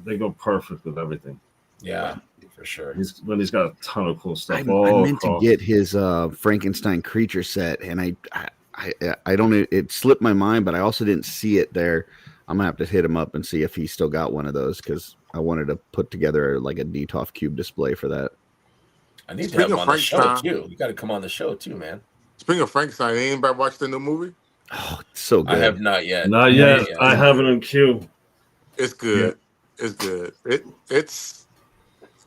they go perfect with everything. Yeah, for sure. He's got a ton of cool stuff. I meant to get his Frankenstein creature set, and I don't. It slipped my mind, but I also didn't see it there. I'm gonna have to hit him up and see if he still got one of those because I wanted to put together like a DTOF cube display for that. I need to have him on the show too. You got to come on the show too, man. Speaking of Frankenstein, anybody watch the new movie? Oh, it's so good. I have not yet. Not yet. I have it on queue. It's good. Yeah. It's good.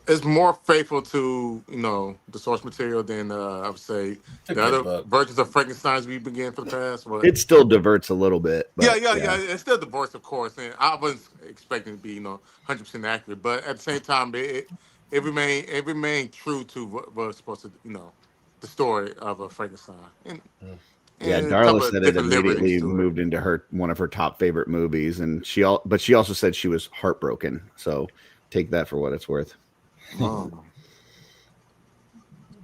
It's more faithful to the source material than I would say the other versions of Frankenstein's we've been getting for the past. But it still diverts a little bit. But, yeah. It's still diverts, of course, and I wasn't expecting it to be 100% accurate, but at the same time, it remained true to what was supposed to the story of a Frankenstein. And Darla said it immediately moved into one of her top favorite movies, and she also said she was heartbroken. So take that for what it's worth. Yeah,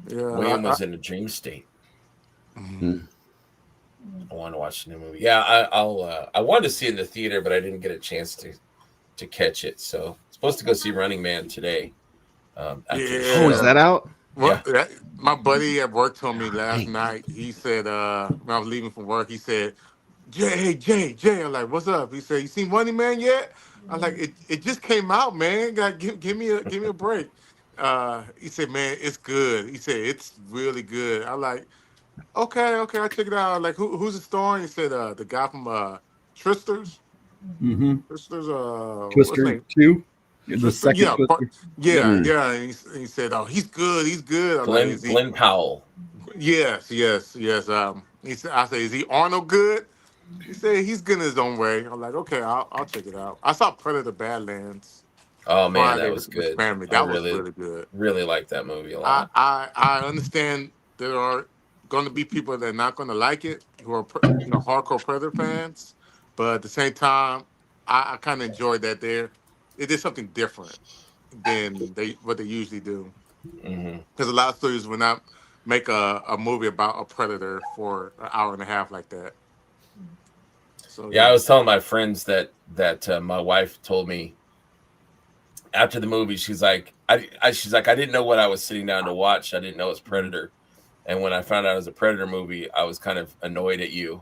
William was in a dream state. Mm-hmm. I want to watch the new movie. Yeah, I wanted to see it in the theater, but I didn't get a chance to catch it. So supposed to go see Running Man today. Oh, is that out? Well, my buddy at work told me last night. He said when I was leaving from work, he said, Jay. I'm like, what's up? He said, you seen Running Man yet? I'm like, it just came out, man. Give me a break. He said, man, it's good. He said, it's really good. I'm like, okay, I'll check it out. I'm like, who's the star? He said, the guy from Tristers. Mm-hmm. Tristers. Twister 2. The second yeah. And he said, "Oh, he's good. He's good." Glenn Powell. Yes. He said, "I said, is he Arnold good?" He said, "He's good in his own way." I'm like, "Okay, I'll check it out." I saw Predator Badlands. Oh man, that was good. Family. That was really good. Really liked that movie a lot. I understand there are going to be people that are not going to like it who are hardcore Predator fans, but at the same time, I kind of enjoyed that it did something different than what they usually do. Because a lot of studios will not make a movie about a predator for an hour and a half like that. So I was telling my friends that my wife told me after the movie, she's like, I didn't know what I was sitting down to watch. I didn't know it was Predator, and when I found out it was a Predator movie, I was kind of annoyed at you.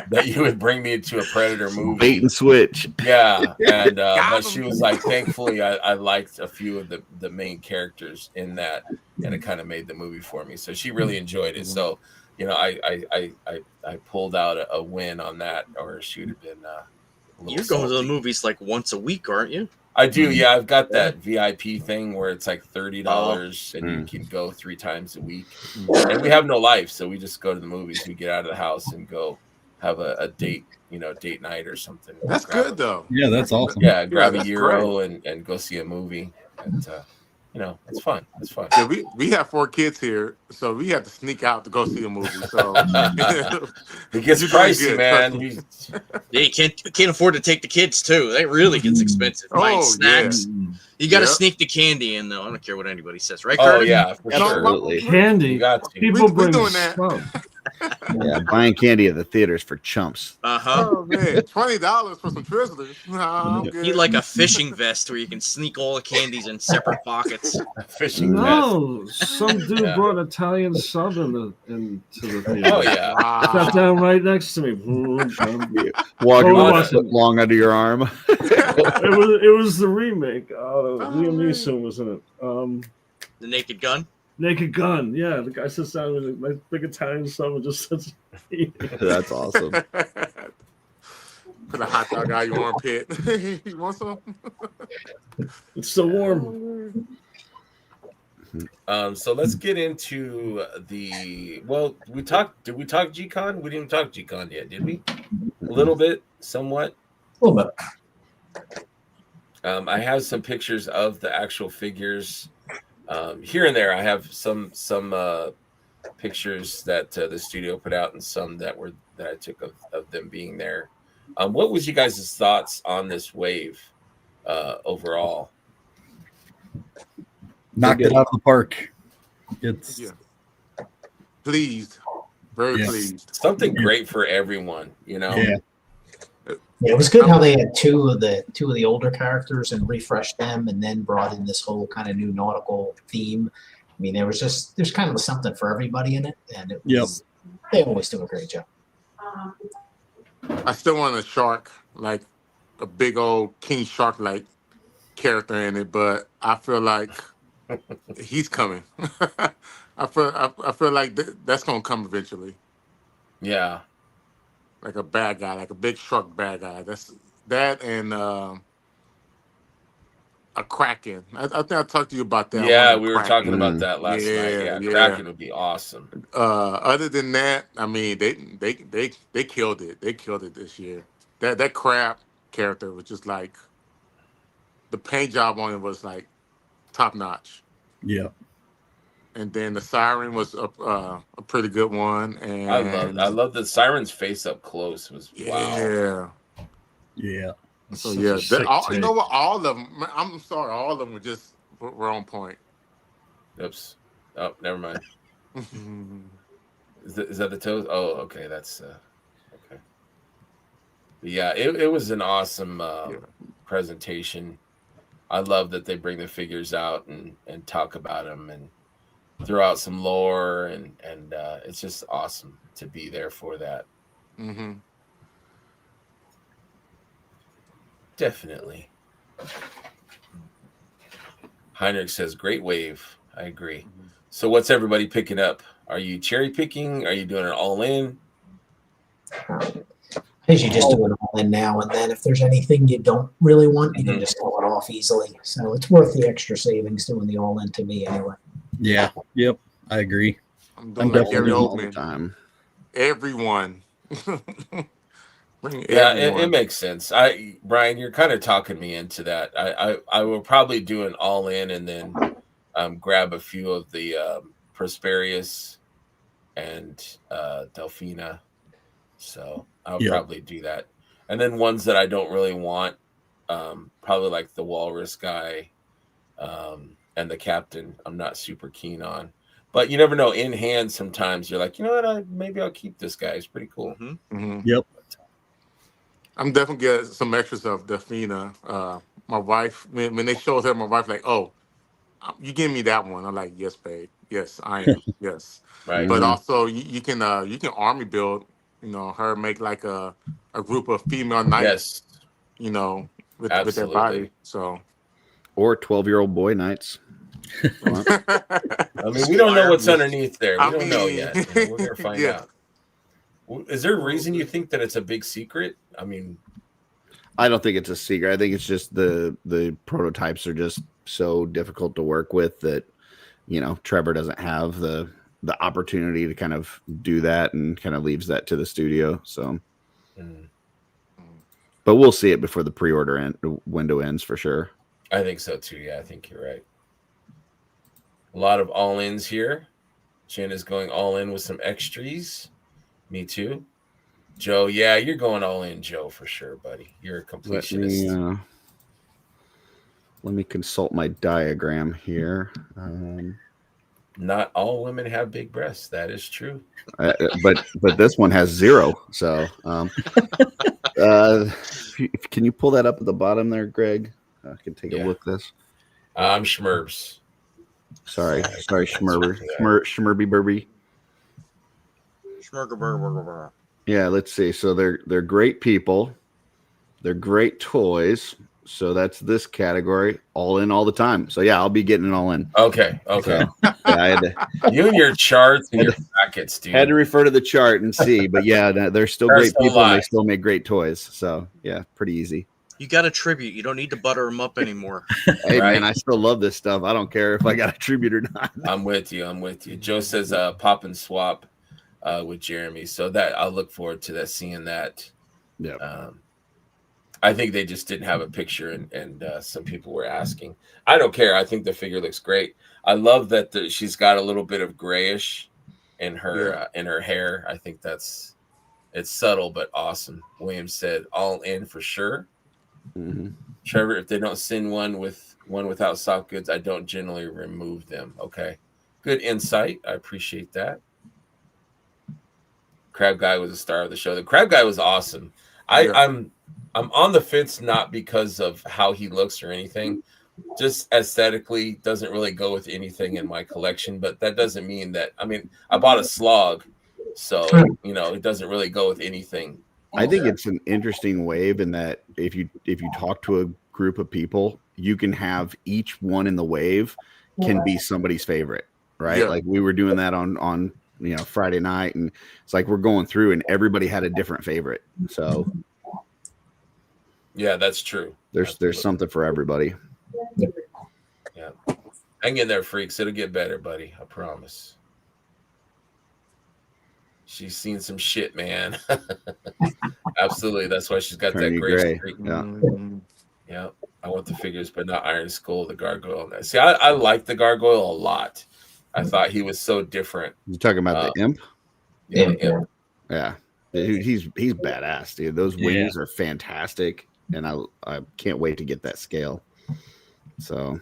That you would bring me into a Predator movie. Bait and switch. Yeah, and but she was like, thankfully, I liked a few of the main characters in that, and it kind of made the movie for me. So she really enjoyed it. So I pulled out a win on that, or she would have been. You're going to the movies like once a week, aren't you? I do, yeah. I've got that VIP thing where it's like $30 and you can go 3 times a week. And we have no life, so we just go to the movies. We get out of the house and go have a date, date night or something. That's good though. Yeah, that's awesome. Yeah, grab a Euro and go see a movie. And it's fun. It's fun. Yeah, we have 4 kids here, so we have to sneak out to go see a movie. So it gets pricey, man. You can't afford to take the kids too. That really gets expensive. Buying snacks. Yeah. You got to sneak the candy in, though. I don't care what anybody says, right? Oh Curtis? yeah, for sure. Candy. You got to. People bring doing that. Yeah, buying candy at the theaters for chumps. Oh man, $20 for some Twizzlers. Nah, I'm Need good. like a fishing vest where you can sneak all the candies in separate pockets. Fishing vest. No, some dude Yeah. brought Italian sub into the theater. Oh yeah. Sat down right next to me. Walking Oh, with a watching. foot long under your arm. It was the remake. Liam man. Neeson was in it. The Naked Gun. Naked Gun. Yeah, the guy sits down with a nice big Italian sub and just sits. That's awesome. Put a hot dog out your armpit. You want some? It's so warm. So let's get into the. Well, Did we talk G-Con? We didn't talk G-Con yet, did we? A little bit, somewhat. A little bit. I have some pictures of the actual figures. Here and there, I have some pictures that the studio put out, and some that I took of them being there. What was you guys' thoughts on this wave overall? Knocked it out of the park. It's Pleased. Very pleased. Something great for everyone, you know. Yeah. Yeah, it was good how they had two of the older characters and refreshed them, and then brought in this whole kind of new nautical theme. I mean, there's kind of something for everybody in it, and it was, they always do a great job. I still want a shark, like a big old king shark like character in it, but I feel like he's coming. I feel like that's gonna come eventually. Yeah. Like a bad guy, like a big shark bad guy. That's that and a Kraken. I think I talked to you about that. Yeah, we were talking about that last night. Yeah. Kraken would be awesome. Other than that, I mean, they killed it. They killed it this year. That crab character was just like, the paint job on it was like top notch. Yeah. And then the siren was a pretty good one. And I love the siren's face up close. Was wow. Yeah. So yeah, you know what? All of them. I'm sorry, all of them were on point. Oops. Oh, never mind. Is that the toes? Oh, okay. That's okay. But yeah, it was an awesome presentation. I love that they bring the figures out and talk about them and throw out some lore and it's just awesome to be there for that. Mm-hmm. Definitely. Heinrich says, "Great wave." I agree. Mm-hmm. So, what's everybody picking up? Are you cherry picking? Are you doing it all in? I usually just do it all in now and then. If there's anything you don't really want, you can just pull it off easily. So it's worth the extra savings doing the all in to me anyway. Yeah. Yep. I agree. I'm doing like Gary Oldman. Time. Everyone. Yeah, it makes sense. Brian, you're kind of talking me into that. I will probably do an all in and then grab a few of the Prosperius and Delphina. So I'll probably do that. And then ones that I don't really want, probably like the Walrus guy and the Captain, I'm not super keen on. But you never know. In hand, sometimes you're like, you know what? Maybe I'll keep this guy. It's pretty cool. Mm-hmm. Mm-hmm. Yep. I'm definitely getting some extras of Delphina. My wife, when they showed her, my wife like, "Oh, you give me that one." I'm like, "Yes, babe. Yes, I am. Yes." Right. But also, you can army build. You know, her make like a group of female knights. Yes. You know, with their body. So. Or 12-year-old boy knights. I mean, we don't know what's underneath there. We don't know yet. We're gonna find out. Is there a reason you think that it's a big secret? I mean, I don't think it's a secret. I think it's just the prototypes are just so difficult to work with that, you know, Trevor doesn't have the opportunity to kind of do that and kind of leaves that to the studio. So, but we'll see it before the pre-order window ends for sure. I think so too. Yeah, I think you're right. A lot of all-ins here. Jen is going all in with some extras. Me too. Joe, yeah, you're going all in, Joe, for sure, buddy. You're a completionist. Let me consult my diagram here. Not all women have big breasts. That is true. But this one has 0. So, can you pull that up at the bottom there, Greg? I can take a look at this. I'm Schmerbs. Sorry, Schmerber. Schmerby Burby. Schmerger. Yeah, let's see. So they're great people. They're great toys. So that's this category, all in all the time. So yeah, I'll be getting it all in. Okay. So, I had to, you and your charts and your brackets, dude. Had to refer to the chart and see, but yeah, they're still great people and they still make great toys. So yeah, pretty easy. You got a tribute. You don't need to butter them up anymore. Hey man, I still love this stuff. I don't care if I got a tribute or not. I'm with you. Joe says pop and swap with Jeremy. So that I'll look forward to seeing that. Yeah. I think they just didn't have a picture, and some people were asking. I don't care. I think the figure looks great. I love that she's got a little bit of grayish in her hair. I think it's subtle but awesome. William said, "All in for sure." Mm-hmm. Trevor, if they don't send one without soft goods, I don't generally remove them. Okay, good insight. I appreciate that. Crab Guy was a star of the show. The Crab Guy was awesome. I'm on the fence, not because of how he looks or anything, just aesthetically doesn't really go with anything in my collection. But that doesn't mean that. I mean, I bought a slog, so it doesn't really go with anything. I think it's an interesting wave in that if you talk to a group of people, you can have each one in the wave can be somebody's favorite, right? Yeah. Like we were doing that on Friday night, and it's like we're going through and everybody had a different favorite. So yeah, that's true. There's something for everybody. Yeah. Hang in there, freaks. It'll get better, buddy. I promise. She's seen some shit, man. Absolutely. That's why she's got that gray. Yeah. I want the figures, but not Iron Skull, the gargoyle. See, I like the gargoyle a lot. I thought he was so different. You talking about the imp? Yeah, the imp. Yeah. He's badass, dude. Those wings are fantastic. And I can't wait to get that scale. So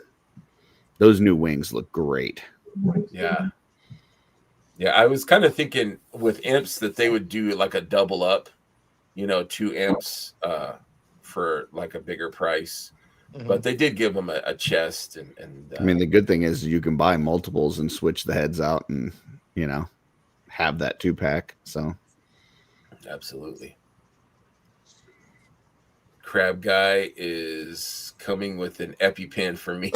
those new wings look great. Yeah. Yeah, I was kind of thinking with imps that they would do like a double up, 2 imps for like a bigger price. Mm-hmm. But they did give them a chest. And I mean, the good thing is you can buy multiples and switch the heads out and, have that 2-pack. So absolutely. Crab Guy is coming with an EpiPen for me.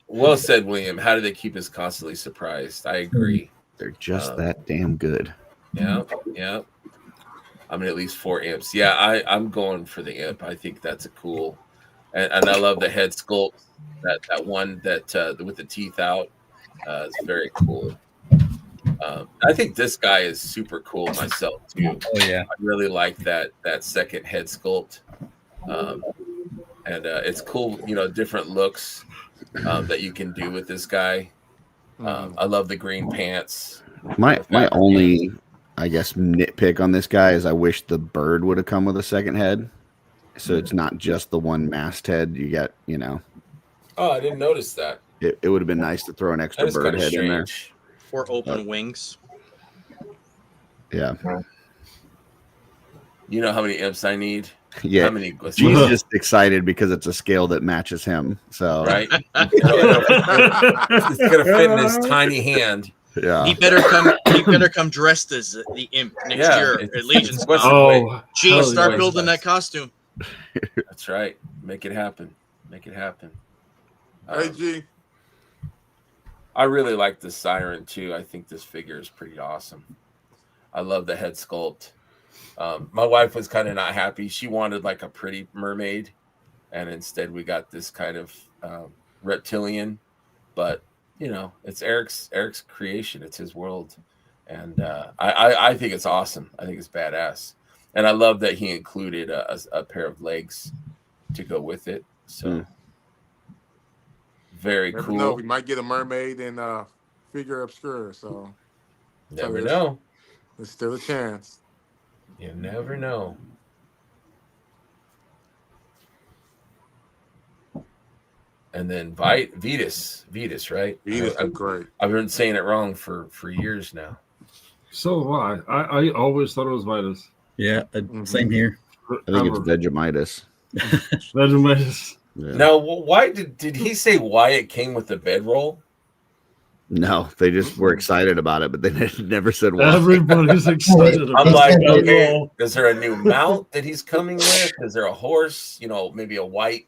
Well said, William. How do they keep us constantly surprised? I agree. They're just that damn good. Yeah. I'm at least 4 imps. Yeah, I'm going for the imp. I think that's a cool, and I love the head sculpt. That one that with the teeth out is very cool. I think this guy is super cool myself too. Oh yeah, I really like that second head sculpt, and it's cool. Different looks that you can do with this guy. I love the green pants. My only, I guess, nitpick on this guy is I wish the bird would have come with a second head, so it's not just the one masthead. You got, Oh, I didn't notice that. It would have been nice to throw an extra bird head in there. 4 open wings. Yeah. You know how many imps I need? Yeah. How many? She's just excited because it's a scale that matches him. So right. It's gonna fit in his tiny hand. Yeah. He better come dressed as the imp next year at LEGIONSCON. Oh, Gee, start building that costume. That's right. Make it happen. Hey, G. I really like the siren too. I think this figure is pretty awesome. I love the head sculpt. My wife was kind of not happy. She wanted like a pretty mermaid, and instead we got this kind of reptilian. But it's Eric's creation. It's his world, and I think it's awesome. I think it's badass, and I love that he included a pair of legs to go with it. So. Very cool. No, we might get a mermaid in Figure Obscure. So never know. There's still a chance. You never know. and then Vetus, right? Venus is great. I've been saying it wrong for years now. So have I always thought it was Vitus. Yeah, same here. I think it's Vegemitis. Vegemitis. Yeah. Now, why did he say why it came with the bedroll? No, they just were excited about it, but they never said why. Everybody's excited. I'm about like, it. okay, is there a new mount that he's coming with? Is there a horse? Maybe a white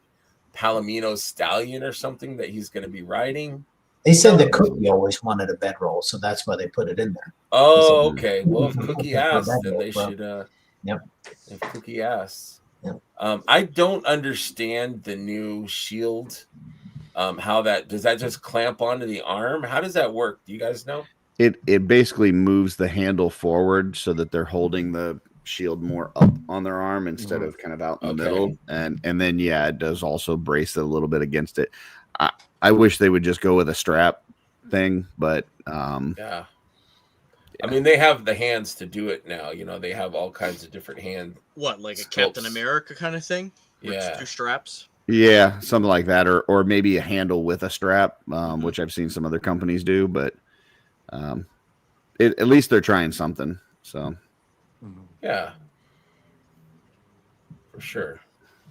Palomino stallion or something that he's going to be riding? They said that Cookie always wanted a bedroll, so that's why they put it in there. Oh, okay. Well, if Cookie asked, then they should. Yep. If Cookie asks, yep. I don't understand the new shield. How does that just clamp onto the arm? How does that work? Do you guys know? It basically moves the handle forward so that they're holding the shield more up on their arm instead of kind of out in the middle. And then it does also brace it a little bit against it. I wish they would just go with a strap thing, but yeah. I mean, they have the hands to do it now. They have all kinds of different hand. What, like a Captain America kind of thing? Yeah. 2 straps. Yeah, something like that, or maybe a handle with a strap, which I've seen some other companies do. But at least they're trying something. So yeah, for sure.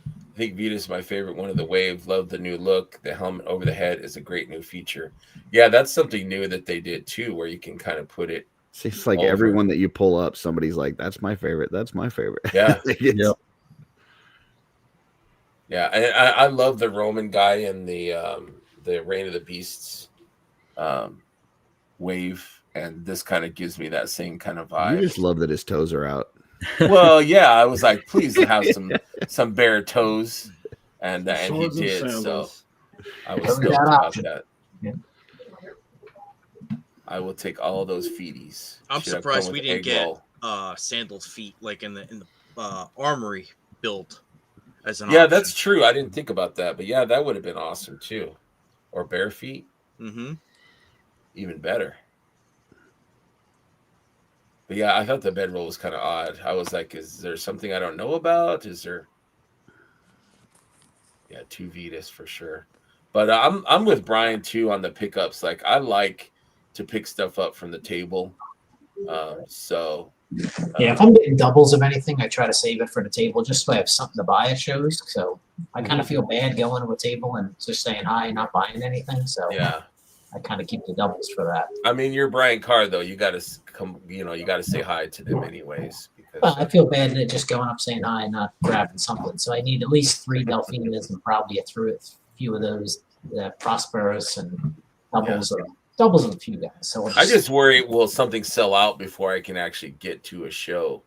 I think Vita's my favorite one of the wave. Love the new look. The helmet over the head is a great new feature. Yeah, that's something new that they did too, where you can kind of put it. It's like over. Everyone that you pull up, somebody's like, "That's my favorite. That's my favorite." Yeah. Yep. Yeah, I love the Roman guy in the Reign of the Beasts wave, and this kind of gives me that same kind of vibe. You just love that his toes are out. Well, yeah, I was like, please have some bare toes, and he did. So I was stoked about that. Yeah. I will take all of those feeties. I'm surprised we didn't get sandals feet like in the armory build. That's true. I didn't think about that, but yeah, that would have been awesome too. Or bare feet. Mm-hmm. Even better. But yeah, I thought the bedroll was kind of odd. I was like, is there something I don't know about? Is there? Yeah, 2 Vitas for sure. But I'm with Brian too on the pickups. Like I like to pick stuff up from the table. If I'm getting doubles of anything, I try to save it for the table just so I have something to buy at shows. So I kind of feel bad going to a table and just saying hi and not buying anything. So yeah, I kind of keep the doubles for that. I mean, you're Brian Carr though. You got to come. You got to say hi to them anyways. Because I feel bad at just going up saying hi and not grabbing something. So I need at least 3 Delphinas and probably a few of those Prosperous and doubles. Yeah. Doubles of a few guys. So I just worry, will something sell out before I can actually get to a show?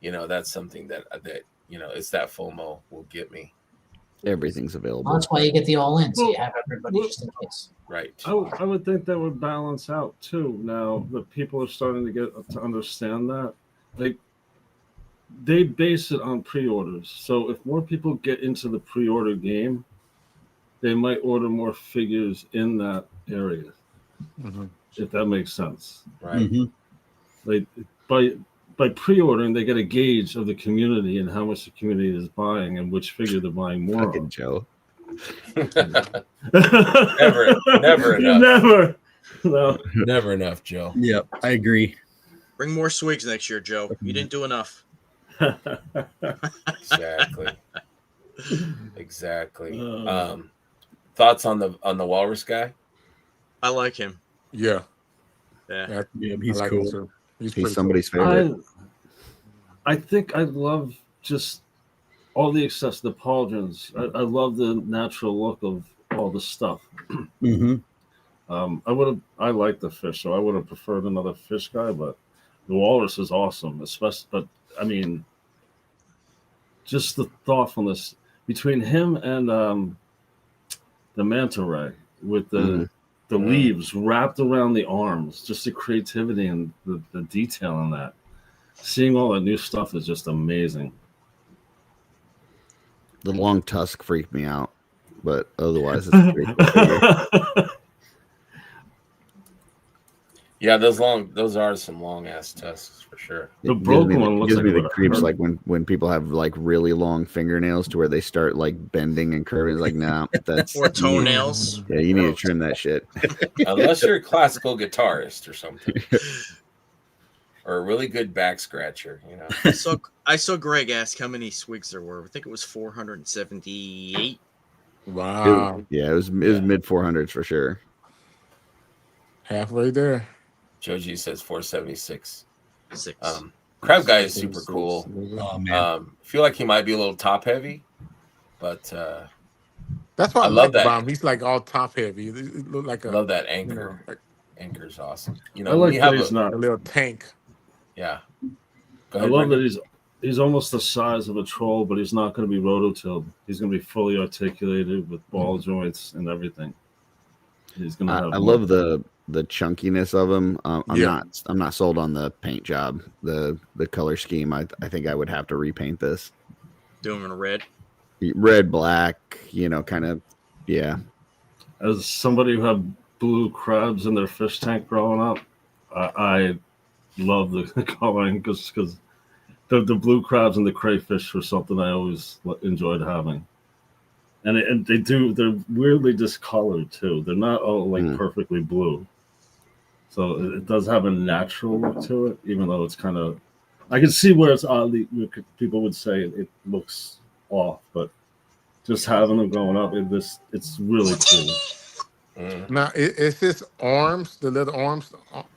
That's something that it's that FOMO will get me. Everything's available. Well, that's why you get the all-in, so you have everybody just in case. Right. I would think that would balance out too. Now that people are starting to get to understand that, like they base it on pre-orders. So if more people get into the pre-order game, they might order more figures in that area. Mm-hmm. If that makes sense, right? Mm-hmm. Like by pre-ordering, they get a gauge of the community and how much the community is buying and which figure they're buying more. Fucking Joe. never enough. Never enough, Joe. Yep, I agree. Bring more swigs next year, Joe. You didn't do enough. Exactly. Thoughts on the Walrus guy? I like him. Yeah, he's like cool. He's somebody's favorite. I think I love just all the excess, the pauldrons. I love the natural look of all the stuff. Mm-hmm. I like the fish, so I would have preferred another fish guy, but the walrus is awesome, especially. But I mean, just the thoughtfulness between him and the manta ray with the leaves wrapped around the arms, just the creativity and the detail in that. Seeing all that new stuff is just amazing. The long tusk freaked me out, but otherwise it's a pretty cool figure. Yeah, those are some long ass tusks for sure. The broken one looks gives like me it the would've creeps, hurt. like when people have like really long fingernails to where they start like bending and curving. It's like, nah, that's Or toenails. Yeah, you need to Gross. trim that shit. Unless you're a classical guitarist or something. Or a really good back scratcher, you know. I saw Greg ask how many swigs there were. I think it was 478. Wow. It was mid 400s for sure. Halfway there. Joji says 476. 6. Crab Guy is super cool. Oh man. Feel like he might be a little top heavy, but That's what I I love like that. about him. He's like all top heavy. It look like I a love that anchor. like Anchor's awesome. You I know, like we that have he's not. a little tank. Yeah. Go I ahead, love Brendan. that he's almost the size of a troll, but he's not going to be rototilled. He's going to be fully articulated with ball joints and everything. He's going to have. I love the chunkiness of him. I'm Yeah. not sold on the paint job, the color scheme. I think I would have to repaint this. Do them in red. Red, black, kind of, yeah. As somebody who had blue crabs in their fish tank growing up, I love the coloring because the blue crabs and the crayfish were something I always enjoyed having. And they're weirdly discolored too. They're not all like perfectly blue. So it does have a natural look to it, even though it's kind of, I can see where it's oddly, people would say it looks off, but just having them growing up, it's really cool. Now, is his arms, the little arms,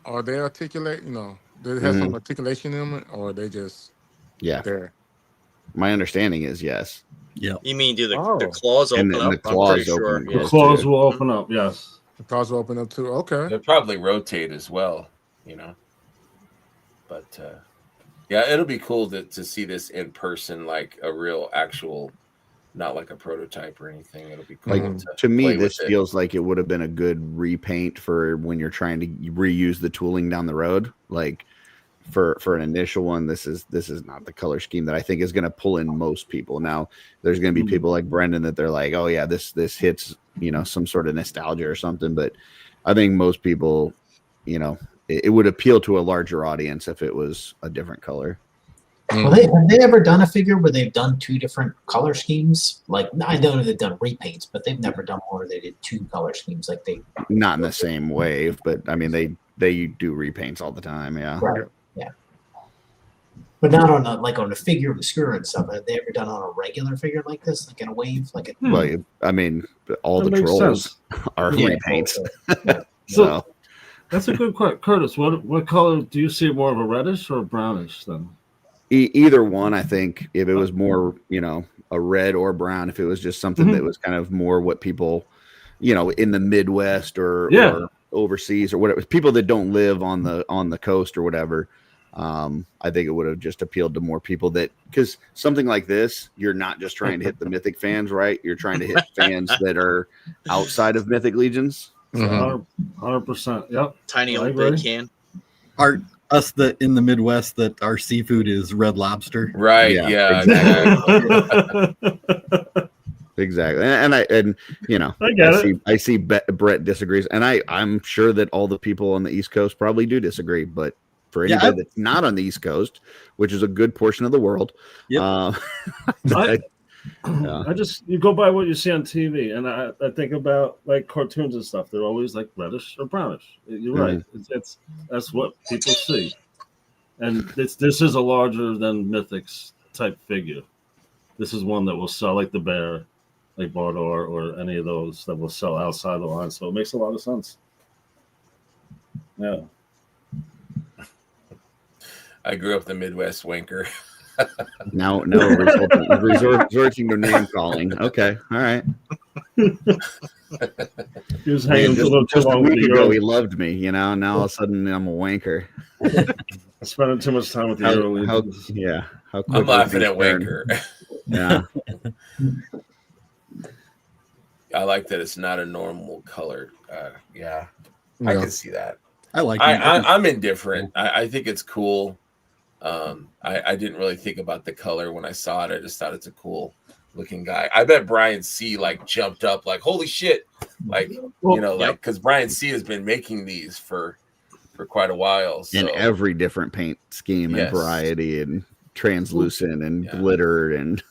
are they articulate? You know, do they have some articulation in them, or are they just there? My understanding is yes. Yeah. You mean do the Oh. claws And open then up? the I'm claws pretty sure. open. The Yeah. claws will open up, yes. The claws will open up too. Okay. They'll probably rotate as well, you know. But yeah, it'll be cool to see this in person, like a real actual, not like a prototype or anything. It'll be cool. Like to me, play this with it. feels like it would have been a good repaint for when you're trying to reuse the tooling down the road. Like for an initial one, this is not the color scheme that I think is going to pull in most people. Now, there's going to be people like Brendan that they're like, oh yeah, this hits some sort of nostalgia or something. But I think most people, it would appeal to a larger audience if it was a different color. Well, have they ever done a figure where they've done two different color schemes? Like, I know they've done repaints, but they've never done one where they did two color schemes. Like they Not in the same wave, but I mean they do repaints all the time. Yeah. right, yeah, but not on on a figure with screw and stuff. Have they ever done on a regular figure like this, like in a wave, like a? Well, I mean, all That the makes trolls sense. are Yeah, repaints. yeah. So That's a good question. Curtis, what color do you see, more of a reddish or a brownish then? either one, I think, if it was more, a red or brown, if it was just something that was kind of more what people, in the Midwest or overseas or whatever, people that don't live on the coast or whatever, I think it would have just appealed to more people because something like this, you're not just trying to hit the Mythic fans, right? You're trying to hit fans that are outside of Mythic Legions. 100%. Yep. Tiny I old agree. big can. Us that in the Midwest that our seafood is red lobster. Right. Yeah, Yeah. Exactly. And I get it. I see Brett disagrees, and I'm sure that all the people on the East Coast probably do disagree, but for anybody that's not on the East Coast, which is a good portion of the world, Yep. I just, you go by what you see on TV, and I think about like cartoons and stuff. They're always like reddish or brownish. You're right. It's that's what people see, and this is a larger than Mythics type figure. This is one that will sell like the bear, like Bardor, or any of those that will sell outside the line. So it makes a lot of sense. Yeah. I grew up the Midwest wanker. Now resorting to name calling. Okay, all right. He was hanging a little too Just a long with week the ago, girl. he loved me. Now all of a sudden, I'm a wanker. Spending too much time with the early. How I'm quickly laughing at things turn. wanker. Yeah. I like that it's not a normal color. Yeah, I can see that. I like it. I'm indifferent. I think it's cool. I didn't really think about the color when I saw it. I just thought it's a cool looking guy. I bet Brian C jumped up like, holy shit. Like, because Brian C has been making these for for quite a while. So. In every different paint scheme and variety, and translucent and glittered and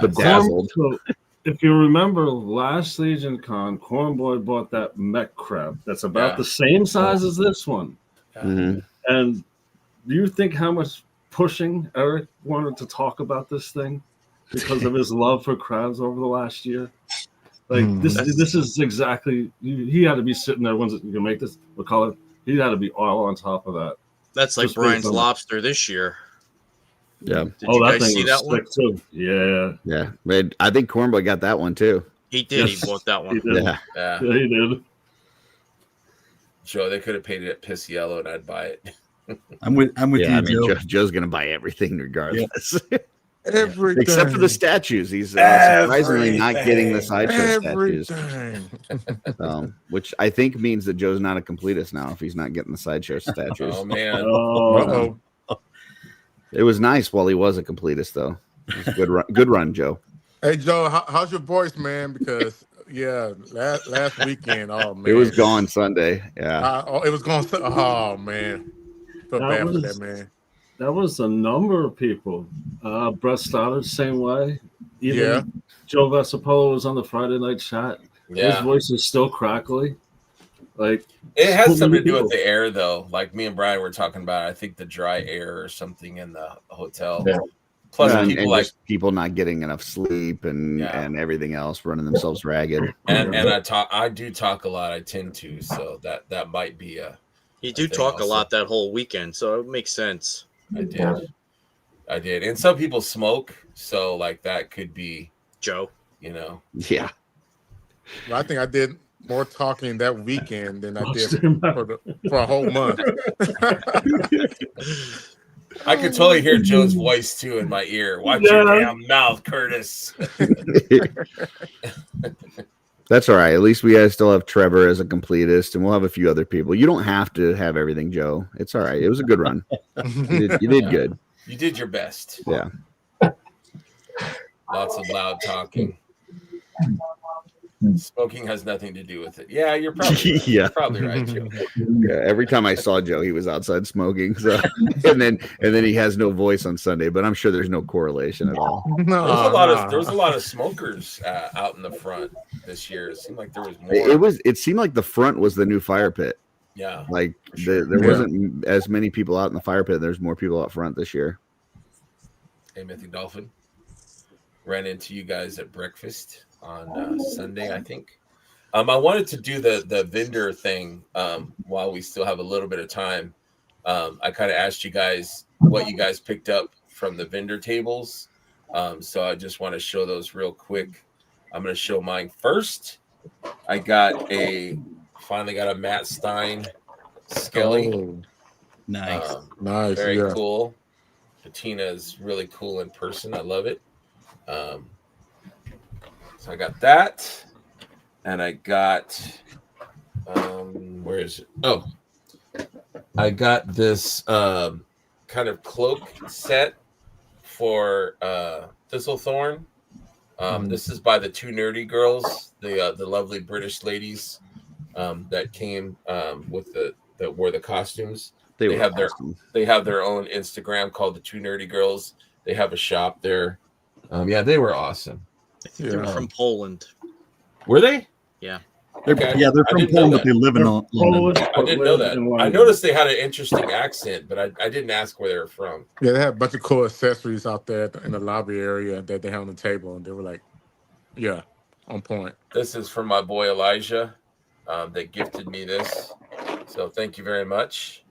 bedazzled. If you remember last Legion Con, Cornboy bought that mech crab that's about the same size as this one. Mm-hmm. And do you think how much pushing Eric wanted to talk about this thing because of his love for crabs over the last year? Like this is exactly, he had to be sitting there. When's it you can make this? We'll call it. He had to be all on top of that. That's like Brian's lobster this year. Yeah. Did you guys see that one? Too. Yeah. Yeah. But I think Cornboy got that one too. He did. He bought that one. He did. Yeah, he did. Joe, they could have painted it piss yellow and I'd buy it. I'm with you, Joe. Joe's gonna buy everything regardless. Yeah. Everything. Except for the statues. He's surprisingly not getting the sideshow statues. Which I think means that Joe's not a completist now if he's not getting the sideshow statues. Oh man. It was nice while he was a completist, though. It was a good run, Joe. Hey, Joe, how's your voice, man? Because, last weekend, oh, man. It was gone Sunday, yeah. It was gone. Oh, man. Feel bad for that, man. That was a number of people. Brett Stoddard, same way. Even Joe Vesapolo was on the Friday night chat. Yeah. His voice is still crackly. Like it has something to do with the air, though. Like me and Brian were talking about, I think the dry air or something in the hotel. Yeah. Plus, people not getting enough sleep and everything else, running themselves ragged. And I do talk a lot. I tend to, so that might be a. You do talk also. A lot that whole weekend, so it makes sense. I did, and some people smoke, so like that could be Joe. Yeah. Well, I think I did more talking that weekend than I did for a whole month. I could totally hear Joe's voice too in my ear. Watch your damn mouth, Curtis. That's all right. At least we guys still have Trevor as a completist, and we'll have a few other people. You don't have to have everything, Joe. It's all right. It was a good run. You did good. You did your best. Yeah. Lots of loud talking. Smoking has nothing to do with it. Yeah, you're probably right. You're probably right, Joe. Yeah, every time I saw Joe, he was outside smoking. So, and then he has no voice on Sunday. But I'm sure there's no correlation at all. No, there was a lot of smokers out in the front this year. It seemed like there was more. It seemed like the front was the new fire pit. Yeah, like there wasn't as many people out in the fire pit. There's more people out front this year. Hey, Mythic Dolphin, ran into you guys at breakfast on Sunday, I think. I wanted to do the vendor thing while we still have a little bit of time. I kind of asked you guys what you guys picked up from the vendor tables. So I just want to show those real quick. I'm going to show mine first. I finally got a Matt Stein Skelly. Oh, nice. Nice. Very cool. Patina is really cool in person. I love it. So I got that, and I got, where is it? Oh, I got this kind of cloak set for Thistlethorn. This is by the two nerdy girls, the lovely British ladies that came that wore the costumes. They have their own Instagram called the Two Nerdy Girls. They have a shop there. They were awesome. I think they're from Poland. Were they? Yeah. They're from Poland, but they live in London. I didn't know that. I noticed they had an interesting accent, but I didn't ask where they were from. Yeah, they had a bunch of cool accessories out there in the lobby area that they had on the table, and they were like, on point. This is from my boy Elijah. They gifted me this. So thank you very much.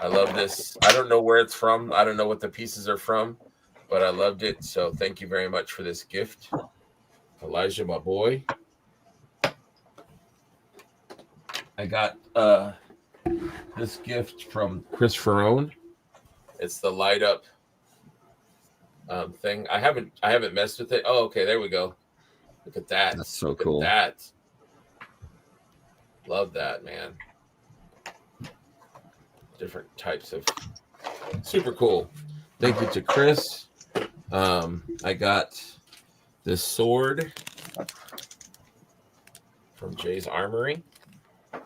I love this. I don't know where it's from. I don't know what the pieces are from, but I loved it. So thank you very much for this gift. Elijah, my boy. I got this gift from Chris Ferrone. It's the light up thing. I haven't messed with it. Oh, okay, there we go. Look at that. That's so cool. That. Love that, man. Different types of super cool. Thank you to Chris. I got this sword from Jay's Armory,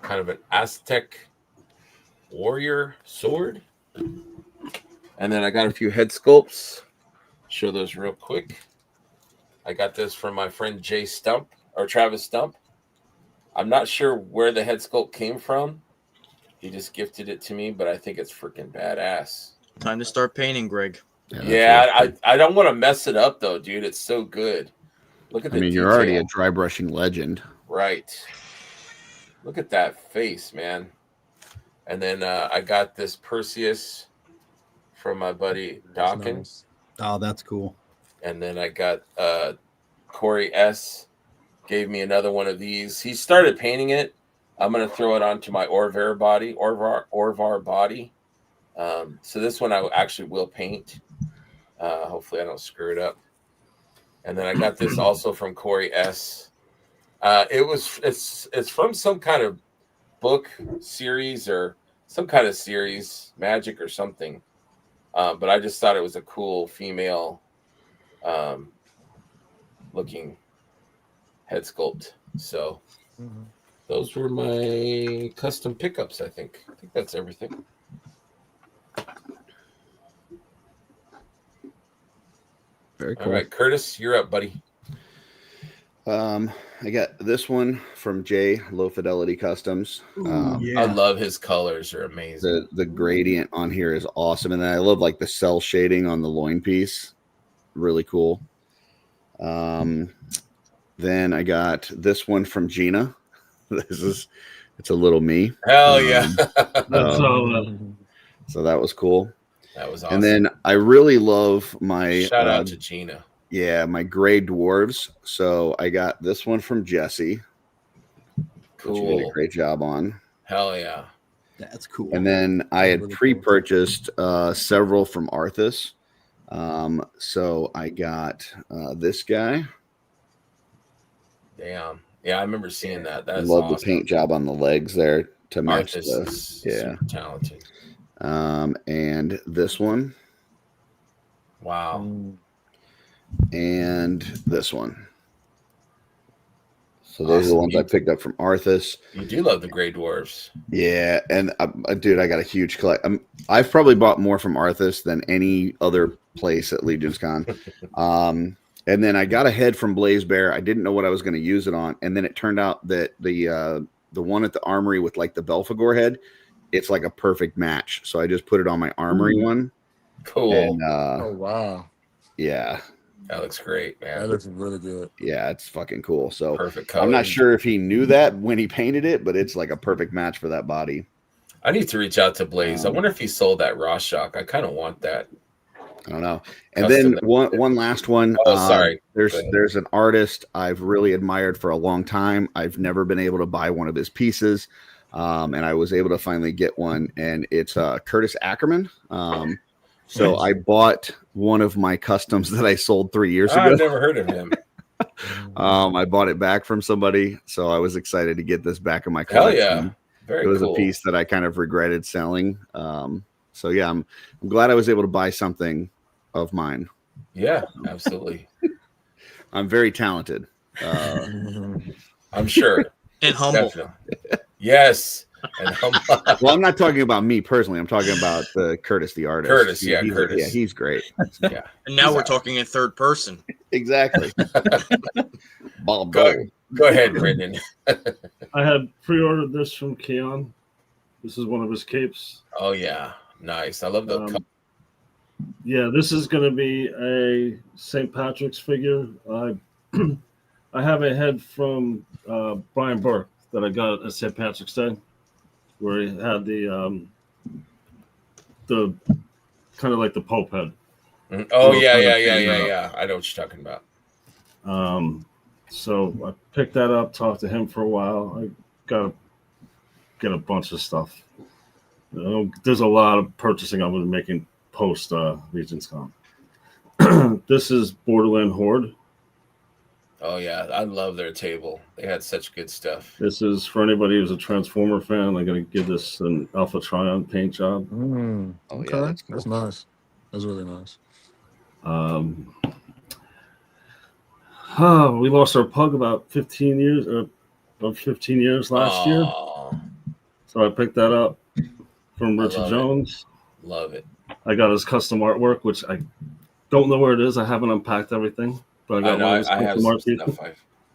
kind of an Aztec warrior sword. And then I got a few head sculpts. Show those real quick. I got this from my friend Travis Stump. I'm not sure where the head sculpt came from. He just gifted it to me, but I think it's freaking badass. Time to start painting, Greg. Yeah, I don't want to mess it up though, dude. It's so good. Look at the detail. You're already a dry brushing legend. Right. Look at that face, man. And then I got this Perseus from my buddy Dawkins. Nice. Oh, that's cool. And then I got Corey S. gave me another one of these. He started painting it. I'm going to throw it onto my Orvar body. So this one I actually will paint. Hopefully I don't screw it up. And then I got this also from Corey S. It's from some kind of book series or some kind of series, Magic or something. But I just thought it was a cool female looking head sculpt. So those were my custom pickups, I think. I think that's everything. Very cool. All right, Curtis, you're up, buddy. I got this one from Jay, Low Fidelity Customs. I love his colors; are amazing. The gradient on here is awesome, and then I love like the cell shading on the loin piece. Really cool. Then I got this one from Gina. It's a little me. Hell yeah! So that was cool. That was awesome. And then I really love my shout out to Gina. Yeah, my gray dwarves. So I got this one from Jesse. Cool. Which you did a great job on. Hell yeah. That's cool. And then I had pre-purchased several from Arthas. So I got this guy. Damn. Yeah, I remember seeing that. I love the paint job on the legs there to match Arthas super talented. And this one. Wow. And this one. So those are the ones I picked up from Arthas. You do love the gray dwarves. Yeah, and dude, I got a huge collection. I've probably bought more from Arthas than any other place at LEGIONSCON. And then I got a head from Blaze Bear. I didn't know what I was going to use it on, and then it turned out that the one at the armory with like the Belphegor head, it's like a perfect match. So I just put it on my armory one. Cool. And, oh wow. Yeah. That looks great, man. That looks really good. Yeah, it's fucking cool. So perfect color. I'm not sure if he knew that when he painted it, but it's like a perfect match for that body. I need to reach out to Blaze. I wonder if he sold that Rorschach. I kind of want that. I don't know. And then one last one. Oh, sorry. There's an artist I've really admired for a long time. I've never been able to buy one of his pieces. And I was able to finally get one, and it's Curtis Ackerman. So I bought one of my customs that I sold 3 years ago. I've never heard of him. I bought it back from somebody, so I was excited to get this back in my collection. Hell yeah. Very cool. It was cool. a piece that I kind of regretted selling. So yeah, I'm glad I was able to buy something of mine. Yeah, absolutely. I'm very talented. I'm sure. And humble. Definitely. Yes. And humble. Well, I'm not talking about me personally. I'm talking about Curtis, the artist. Curtis, Curtis. Yeah, he's great. Yeah. And now we're talking in third person. Exactly. Bob, go ahead, Brendan. I had pre-ordered this from Keon. This is one of his capes. Oh yeah, nice. I love the. Yeah, this is going to be a St. Patrick's figure. I have a head from Brian Burke that I got at St. Patrick's Day, where he had the kind of like the Pope head. Oh yeah. I know what you're talking about. So I picked that up, talked to him for a while. I got to get a bunch of stuff. There's a lot of purchasing I'm going to be making post LEGIONSCON. This is Borderland Horde. Oh yeah, I love their table. They had such good stuff. This is for anybody who's a Transformer fan. I'm going to give this an Alpha Trion paint job. Oh okay, yeah, that's nice. That's really nice. We lost our pug about 15 years last year. So I picked that up from Richard Jones. Love it. I got his custom artwork, which I don't know where it is. I haven't unpacked everything, but I got one of his custom art pieces.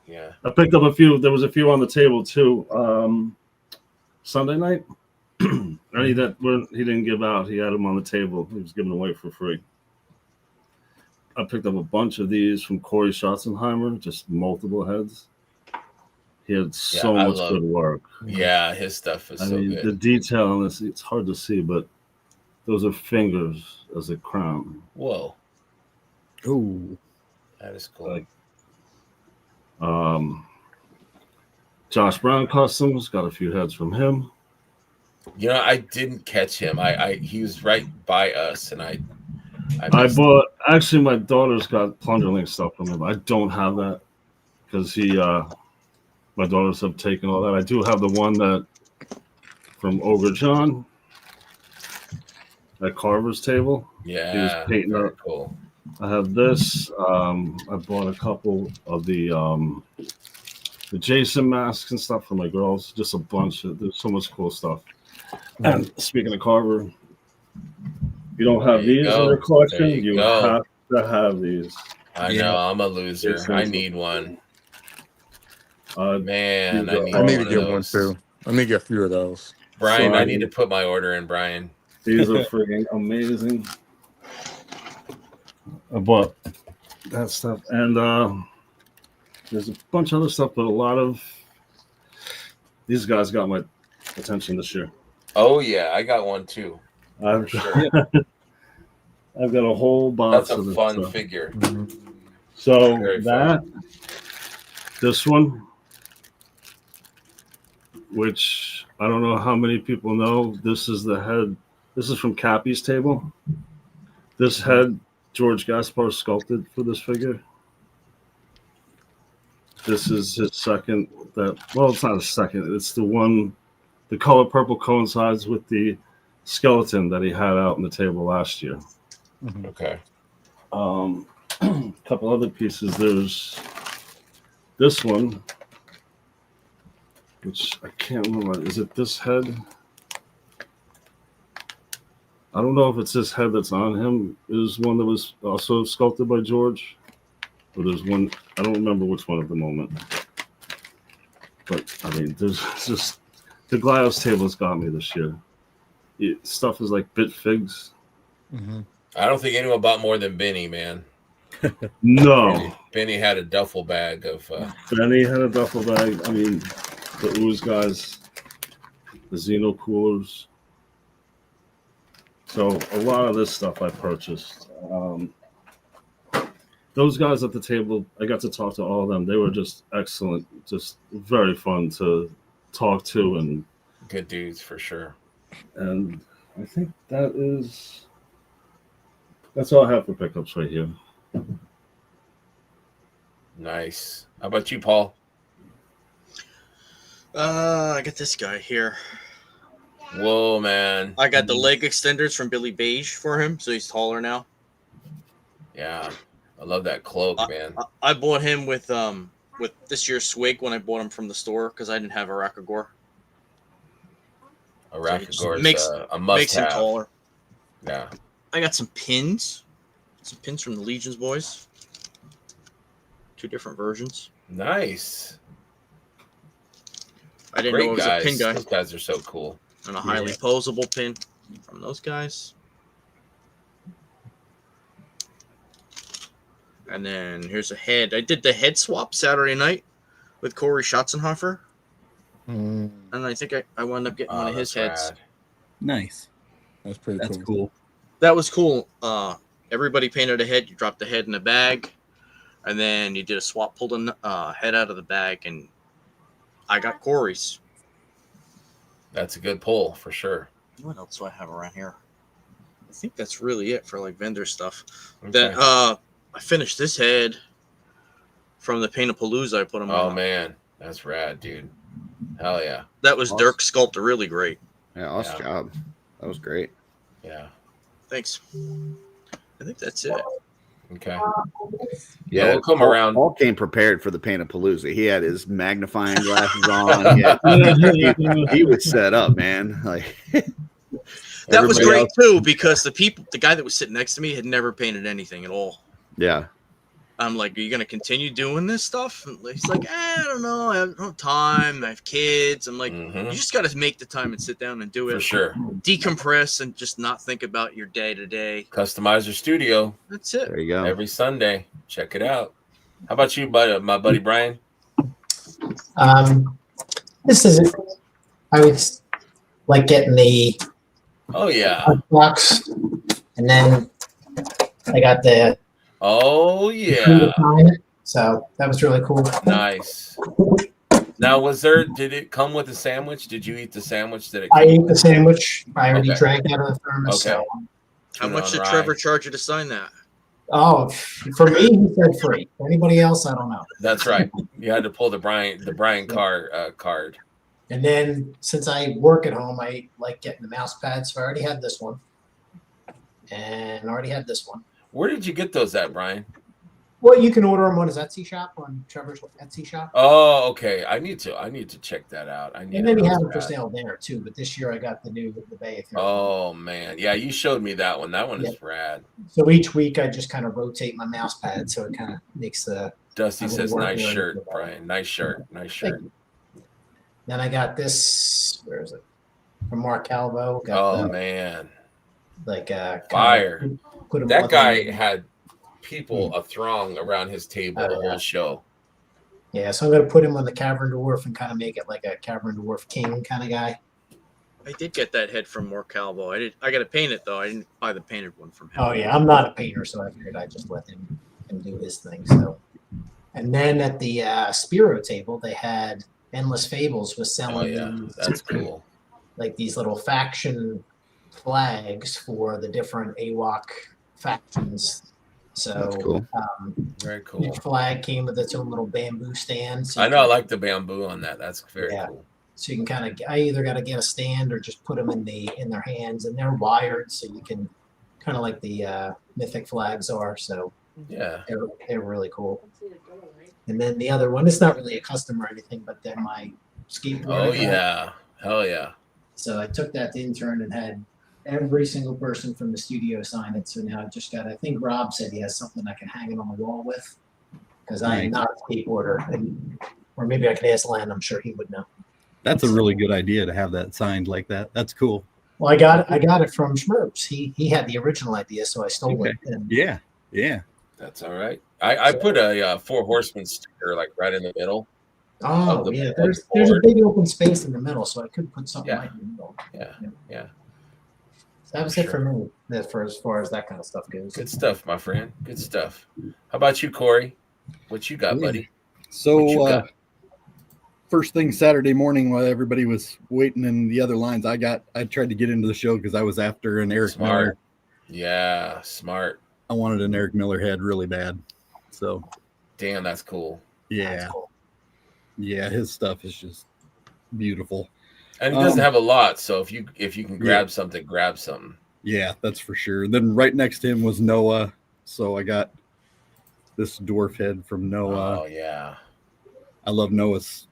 Yeah. I picked up a few. There was a few on the table too. Sunday night, and he didn't give out. He had them on the table. He was giving away for free. I picked up a bunch of these from Corey Schotzenheimer, just multiple heads. He had so much good work. Yeah, his stuff is good. The detail on this, it's hard to see, but those are fingers as a crown. Whoa. Ooh. That is cool. Josh Brown Customs, got a few heads from him. You know, I didn't catch him. He was right by us, and I bought. Actually, my daughter's got Plunderling stuff from him. I don't have that because my daughters have taken all that. I do have the one that from Ogre John at Carver's table. Yeah, he was painting up. Cool. I have this. I bought a couple of the Jason masks and stuff for my girls. Just a bunch. There's so much cool stuff. And speaking of Carver, if you don't have these in your collection, you have to have these. I know. I'm a loser. I need one. Man, I need to get one too. I need to get a few of those. Brian, I need to put my order in, Brian. These are freaking amazing. I bought that stuff. And there's a bunch of other stuff, but a lot of these guys got my attention this year. Oh, yeah. I got one too. I've got a whole box of this. That's a fun stuff. figure. So this one, which I don't know how many people know, this is the head. This is from Cappy's table. This head, George Gaspar sculpted for this figure. This is his second. It's not a second. It's the one. The color purple coincides with the skeleton that he had out on the table last year. Okay. A couple other pieces. There's this one, which I can't remember. Is it this head? I don't know if it's this head that's on him. Is one that was also sculpted by George. But there's one. I don't remember which one at the moment. But I mean, there's just the Glios tables got me this year. Stuff is like bit figs. Mm-hmm. I don't think anyone bought more than Benny, man. No. Benny had a duffel bag of. Benny had a duffel bag. I mean, the Ooze guys, the Xeno coolers. So a lot of this stuff I purchased. Those guys at the table, I got to talk to all of them. They were just excellent, just very fun to talk to, and good dudes for sure. And I think that's all I have for pickups right here. Nice. How about you, Paul? I got this guy here. Whoa, man. I got the leg extenders from Billy Beige for him, so he's taller now. Yeah. I love that cloak, man. I bought him with this year's swig when I bought him from the store because I didn't have a Rakagor. A Rakagor is a must-have. Makes him taller. Yeah. I got some pins. Some pins from the Legions boys. 2 different versions. Nice. I didn't know it was a pin guy. Those guys are so cool. And a highly posable pin from those guys. And then here's a head. I did the head swap Saturday night with Corey Schotzenhofer. And I think I wound up getting one of his heads. Rad. Nice. That's pretty cool. That was cool. Everybody painted a head. You dropped the head in a bag. And then you did a swap, pulled a head out of the bag. And I got Corey's. That's a good pull for sure. What else do I have around here? I think that's really it for like vendor stuff. Okay. I finished this head from the Paint-A-Palooza. I put him on. Oh, man. That's rad, dude. Hell yeah. That was awesome. Dirk sculpted really great. Yeah, awesome job. That was great. Yeah. Thanks. I think that's it. Okay. Yeah, we'll come around. Paul came prepared for the Paint-A-Palooza. He had his magnifying glasses on. He was set up, man. Like That was Everybody great else- too, because the guy that was sitting next to me had never painted anything at all. Yeah. I'm like, are you going to continue doing this stuff? And he's like, I don't know. I don't have time. I have kids. I'm like, you just got to make the time and sit down and do it. For sure. Decompress and just not think about your day to day. Customizer Studio. That's it. There you go. Every Sunday. Check it out. How about you, my buddy Brian? This is it. I would like getting the Oh yeah. box, and then I got the Oh yeah. so that was really cool. Nice. Now, did it come with a sandwich? Did you eat the sandwich? I ate the sandwich. I already Okay. drank out of the thermos. Okay. So. How much did Trevor charge you to sign that? Oh, for me, he said free. For anybody else, I don't know. That's right. You had to pull the Brian card. And then since I work at home, I like getting the mouse pad. So I already had this one. And already had this one. Where did you get those at, Brian? Well, you can order them on his Etsy shop, on Trevor's Etsy shop. Oh, okay. I need to check that out. And then he had them for sale there too. But this year I got the Bay. Oh man, yeah, you showed me that one. That one is rad. So each week I just kind of rotate my mouse pad, so it kind of makes the. Dusty says, "Nice shirt, Brian. Nice shirt. Nice shirt." Then I got this. Where is it? From Mark Calvo. Man, like fire! Put that guy had people a throng around his table the whole show. Yeah, so I'm gonna put him on the Cavern Dwarf and kind of make it like a Cavern Dwarf King kind of guy. I did get that head from Mark Calvo. I got to paint it though. I didn't buy the painted one from him. Oh yeah, I'm not a painter, so I figured I'd just let him do his thing. So, and then at the Spiro table, they had Endless Fables was selling. Oh yeah, that's cool. Like these little faction flags for the different AWOC factions. So that's cool. Very cool. Each flag came with its own little bamboo stand. So I know. I like the bamboo on that. That's very cool. So you can kind of, I either got to get a stand or just put them in their hands, and they're wired, so you can kind of like the mythic flags are. So yeah, they're really cool. And then the other one, it's not really a custom or anything, but they're my skateboard. Oh yeah, hell yeah. So I took that to intern and had every single person from the studio sign it. So now I just got, I think Rob said he has something I can hang it on the wall with, because I am not a skateboarder, or maybe I could ask Len. I'm sure he would know. That's a really good idea to have that signed like that. That's cool. Well, I got it from Schmerps. He had the original idea, so I stole it. And yeah. That's all right. I put a Four Horsemen sticker like right in the middle. Oh yeah, there's a big open space in the middle, so I could put something right in the middle. Yeah. So that was it for me, for as far as that kind of stuff goes. Good stuff, my friend. Good stuff. How about you, Corey? What you got, buddy? So first thing Saturday morning while everybody was waiting in the other lines, I tried to get into the show because I was after an Eric Miller. Yeah, smart. I wanted an Eric Miller head really bad. So damn, that's cool. Yeah. That's cool. Yeah, his stuff is just beautiful. And he doesn't have a lot, so if you can grab something, grab something. Yeah, that's for sure. Then right next to him was Noah, so I got this dwarf head from Noah. Oh yeah, I love Noah's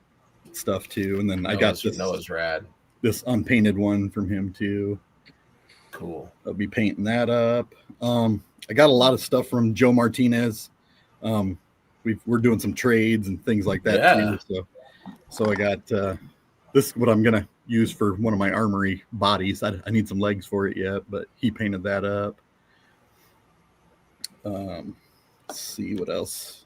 stuff too. And then I got Noah's rad. This unpainted one from him too. Cool. I'll be painting that up. I got a lot of stuff from Joe Martinez. We're doing some trades and things like that too. So I got this is what I'm gonna use for one of my armory bodies. I need some legs for it yet, but he painted that up. Let's see what else.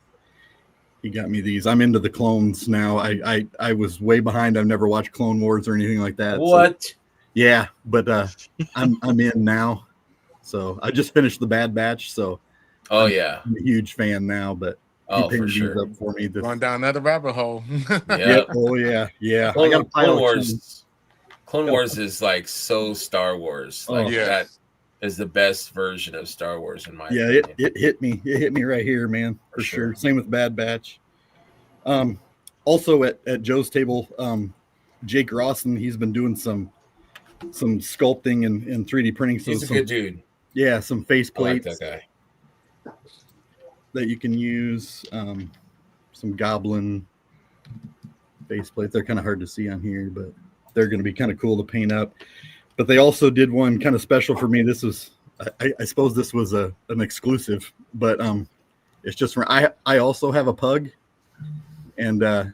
He got me these. I'm into the clones now. I was way behind. I've never watched Clone Wars or anything like that. What? So, yeah, but I'm in now. So I just finished the Bad Batch. So I'm a huge fan now. But he painted these up for me. Going down another rabbit hole. Yeah. Oh yeah. I got a Clone Wars. Clone Wars is like so Star Wars. Like that is the best version of Star Wars in my opinion. It hit me. It hit me right here, man, for sure. Same with Bad Batch. Also at Joe's table, Jake Rawson, he's been doing some sculpting and 3D printing. So he's a good dude. Yeah, some face plates. I like that guy. That you can use. Some goblin face plates. They're kind of hard to see on here, but they're going to be kind of cool to paint up. But they also did one kind of special for me. This was, I suppose this was an exclusive, but it's just for I also have a pug, and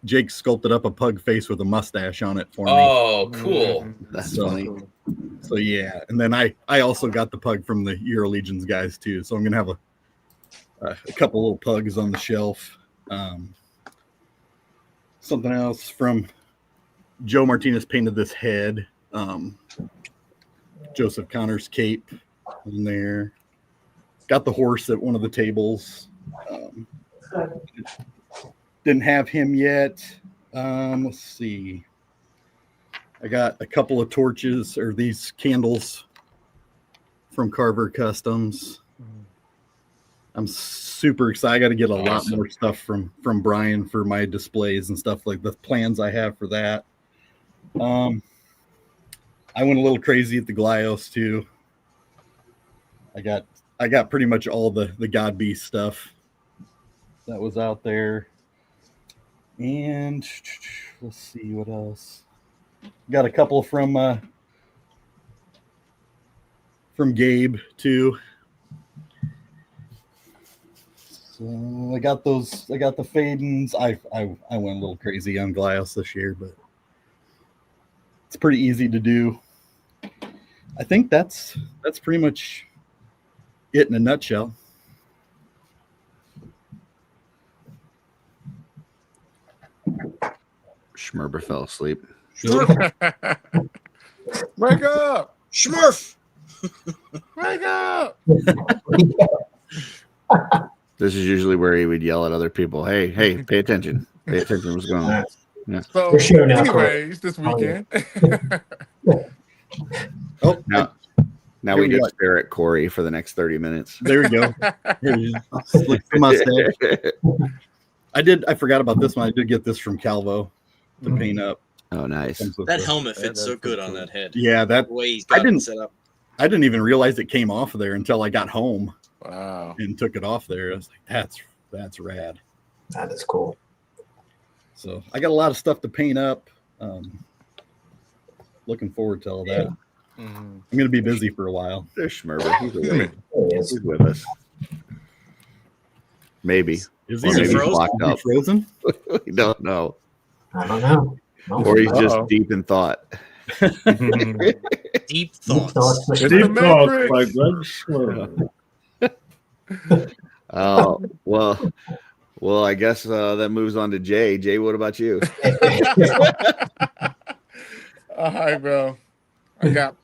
Jake sculpted up a pug face with a mustache on it for me. Oh, cool. That's funny. So yeah, and then I also got the pug from the Euro Legions guys too. So I'm gonna have a couple little pugs on the shelf. Something else from Joe Martinez painted this head. Joseph Connor's cape in there. Got the horse at one of the tables. Didn't have him yet. Let's see. I got a couple of torches or these candles from Carver Customs. I'm super excited. I got to get a lot more stuff from Brian for my displays and stuff, like the plans I have for that. I went a little crazy at the Glyos too. I got pretty much all the God Beast stuff that was out there. And let's see what else. Got a couple from Gabe too. So I got those. I got the Fadens. I went a little crazy on Glyos this year, but it's pretty easy to do. I think that's pretty much it in a nutshell. Schmerber fell asleep. Wake up! Smurf. Wake up! This is usually where he would yell at other people, hey, pay attention. Pay attention to what's going on. Yeah. So, You're sure now, anyways, this weekend. Now we just stare at Corey for the next 30 minutes. There we go. Slick the mustache. I forgot about this one. I did get this from Calvo to paint up. Oh, nice. That helmet fits so good on that head. Yeah, The way he's got it set up. I didn't even realize it came off of there until I got home. Wow. And took it off there. I was like, that's rad. That is cool. So I got a lot of stuff to paint up. Looking forward to all that. Mm-hmm. I'm going to be busy for a while. There's Schmerber. He's awake. He's with us. Maybe. Is Or he maybe frozen? blocked up. Frozen? We don't know. I don't know. Or he's just deep in thought. Deep thoughts. for sure. Deep thoughts Matrix. by Greg Schmerber. Well, I guess that moves on to Jay. Jay, what about you? All right, bro. I got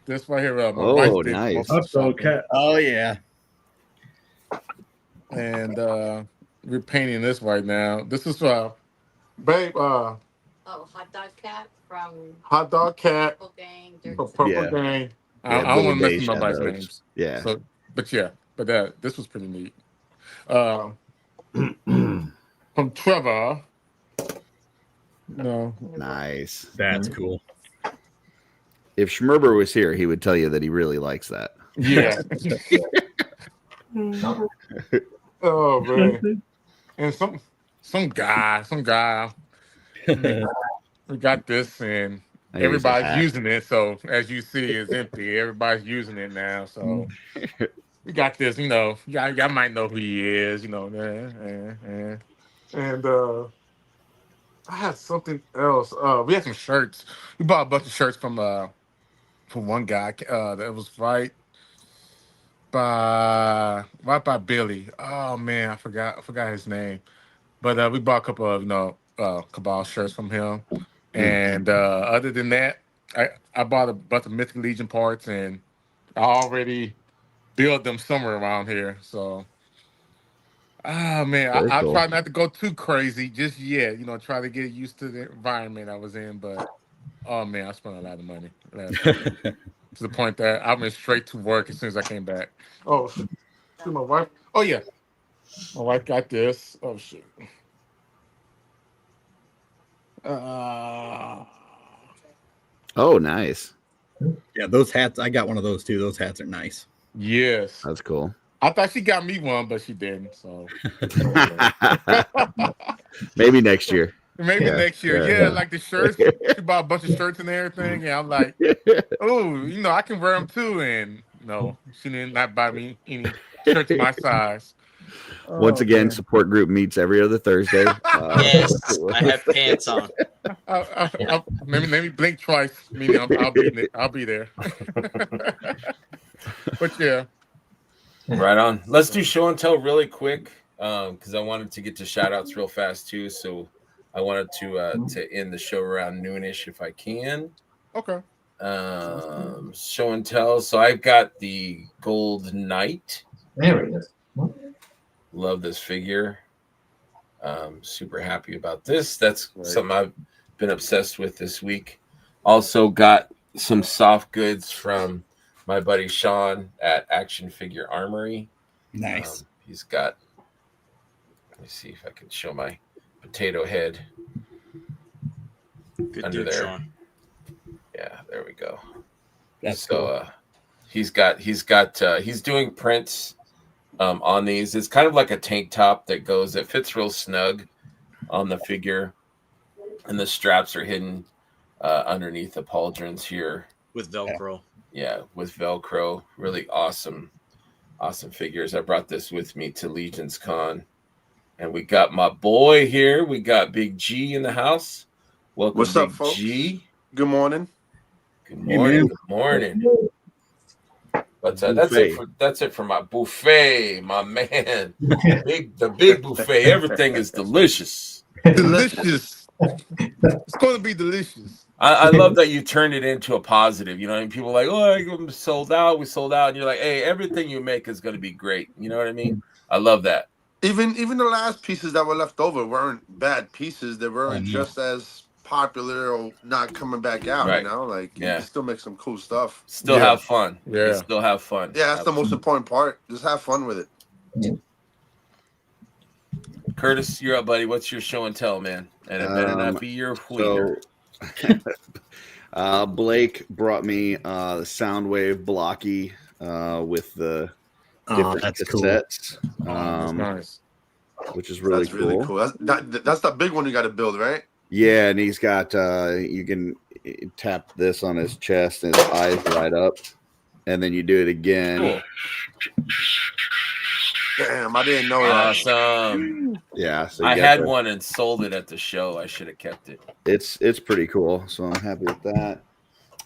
this right here. My Oh, wife did nice. most of the Upside shopping. cat. Oh, yeah. And we're painting this right now. This is babe, Hot Dog Cat from Hot Dog Cat Purple Gang. for Purple Yeah. Gang. Yeah, I don't want to Billy mess Day with nobody's shadows. names. Yeah. So, but this was pretty neat. From Trevor. No. Nice. That's cool. If Schmerber was here, he would tell you that he really likes that. Yeah. Oh man. And some guy. We got this, and I use a everybody's hat. using it. So as you see, it's empty. Everybody's using it now. So we got this. Y'all might know who he is. And I had something else. We had some shirts. We bought a bunch of shirts from one guy. That was right by Billy. Oh man, I forgot his name. But we bought a couple of Cabal shirts from him. And other than that, I bought a bunch of Mythic Legion parts, and I already build them somewhere around here. So, man, I cool. try not to go too crazy just yet. Try to get used to the environment I was in. But oh man, I spent a lot of money to the point that I went straight to work as soon as I came back. Oh, see my wife. Oh yeah, my wife got this. Oh shit. Oh, nice. Yeah, those hats. I got one of those too. Those hats are nice. Yes. That's cool. I thought she got me one, but she didn't. So Maybe next year. Maybe next year. Yeah, like the shirts. She bought a bunch of shirts and everything. Yeah, I'm like, oh, I can wear them too. And no, she did not buy me any shirts my size. Once again, support group meets every other Thursday. Yes, I have pants on. Maybe blink twice. Meaning I'll be there. But yeah. Right on. Let's do show and tell really quick, because I wanted to get to shout outs real fast too. So I wanted to end the show around noonish if I can. Okay. Show and tell. So I've got the Gold Knight. There it is. Love this figure. Super happy about this. That's something I've been obsessed with this week. Also got some soft goods from my buddy Sean at Action Figure Armory. Nice. He's got, let me see if I can show my potato head. Good under dude, there. Sean. Yeah, there we go. That's so cool. He's doing prints on these. It's kind of like a tank top that fits real snug on the figure, and the straps are hidden underneath the pauldrons here with Velcro. Yeah, with Velcro. Really awesome figures. I brought this with me to LEGIONSCON, and we got my boy here. We got Big G in the house. Welcome, What's Big up, folks? G. Good morning. Good morning. Good morning. But that's it for my buffet, my man. The big buffet. Everything is delicious. Delicious. It's going to be delicious. I love that you turned it into a positive. You know what I mean? People are like, oh, I'm sold out. We sold out. And you're like, hey, everything you make is going to be great. You know what I mean? I love that. Even the last pieces that were left over weren't bad pieces. They weren't just as popular or not coming back out. Right. Like you can still make some cool stuff. Still have fun. Yeah. Still have fun. Yeah, that's the most important part. Just have fun with it. Curtis, you're up, buddy. What's your show and tell, man? And it better not be your wiener. Blake brought me the Soundwave blocky with the different cassettes. Cool. That's nice. Which is really cool. That's the big one you got to build, right? Yeah, and he's got you can tap this on his chest and his eyes light up, and then you do it again. Cool. Damn, I didn't know that. Awesome. Yeah, so I had one and sold it at the show. I should have kept it. It's pretty cool, so I'm happy with that.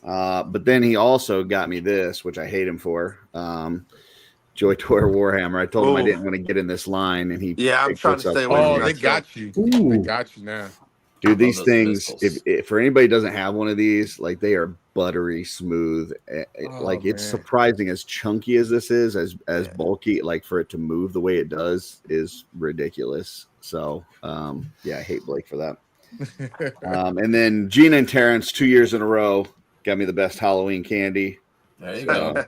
But then he also got me this, which I hate him for. Joy Toy Warhammer. I told him I didn't want to get in this line, and he I'm trying to stay away. Oh, they got you. Ooh. They got you now. Dude, these things, if for anybody doesn't have one of these, like they are buttery smooth. It's surprising as chunky as this is, as bulky, like for it to move the way it does is ridiculous. So, I hate Blake for that. And then Gina and Terrence, 2 years in a row, got me the best Halloween candy. There you go.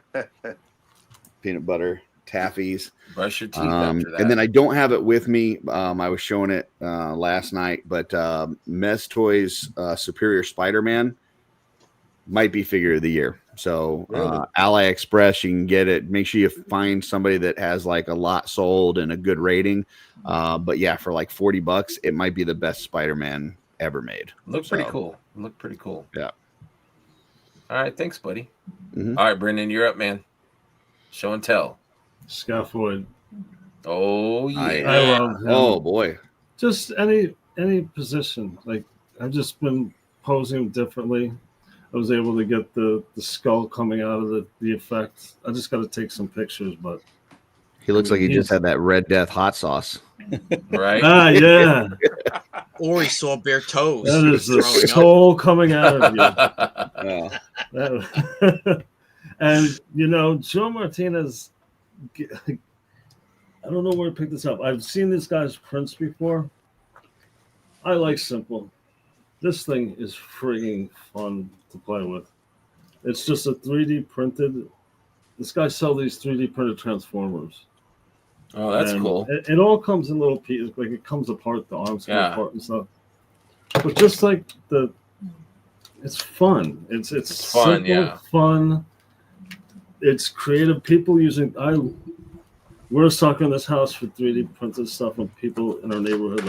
Peanut butter taffies. Brush your teeth after that. And then I don't have it with me. I was showing it last night, but Mez Toys Superior Spider-Man might be figure of the year. So Ally Express, you can get it. Make sure you find somebody that has like a lot sold and a good rating. But yeah, for like $40, it might be the best Spider-Man ever made. Look pretty cool. Yeah. All right, thanks, buddy. Mm-hmm. All right, Brendan, you're up, man. Show and tell. Scaffold. Oh yeah. I love him. Oh boy. Just any position. Like I've just been posing differently. I was able to get the skull coming out of the effect. I just got to take some pictures, but he looks like he just had that Red Death hot sauce. Right? Yeah. Or he saw bare toes. That is the soul coming out of you. And Joe Martinez, I don't know where to pick this up. I've seen this guy's prints before. I like simple. This thing is frigging fun to play with. It's just a 3D printed. This guy sells these 3D printed Transformers. Oh, that's cool. It all comes in little pieces. Like it comes apart, the arms come apart and stuff. But just like it's fun. It's fun, simple, fun. It's creative. People using we're stuck in this house for 3D printed stuff, and people in our neighborhood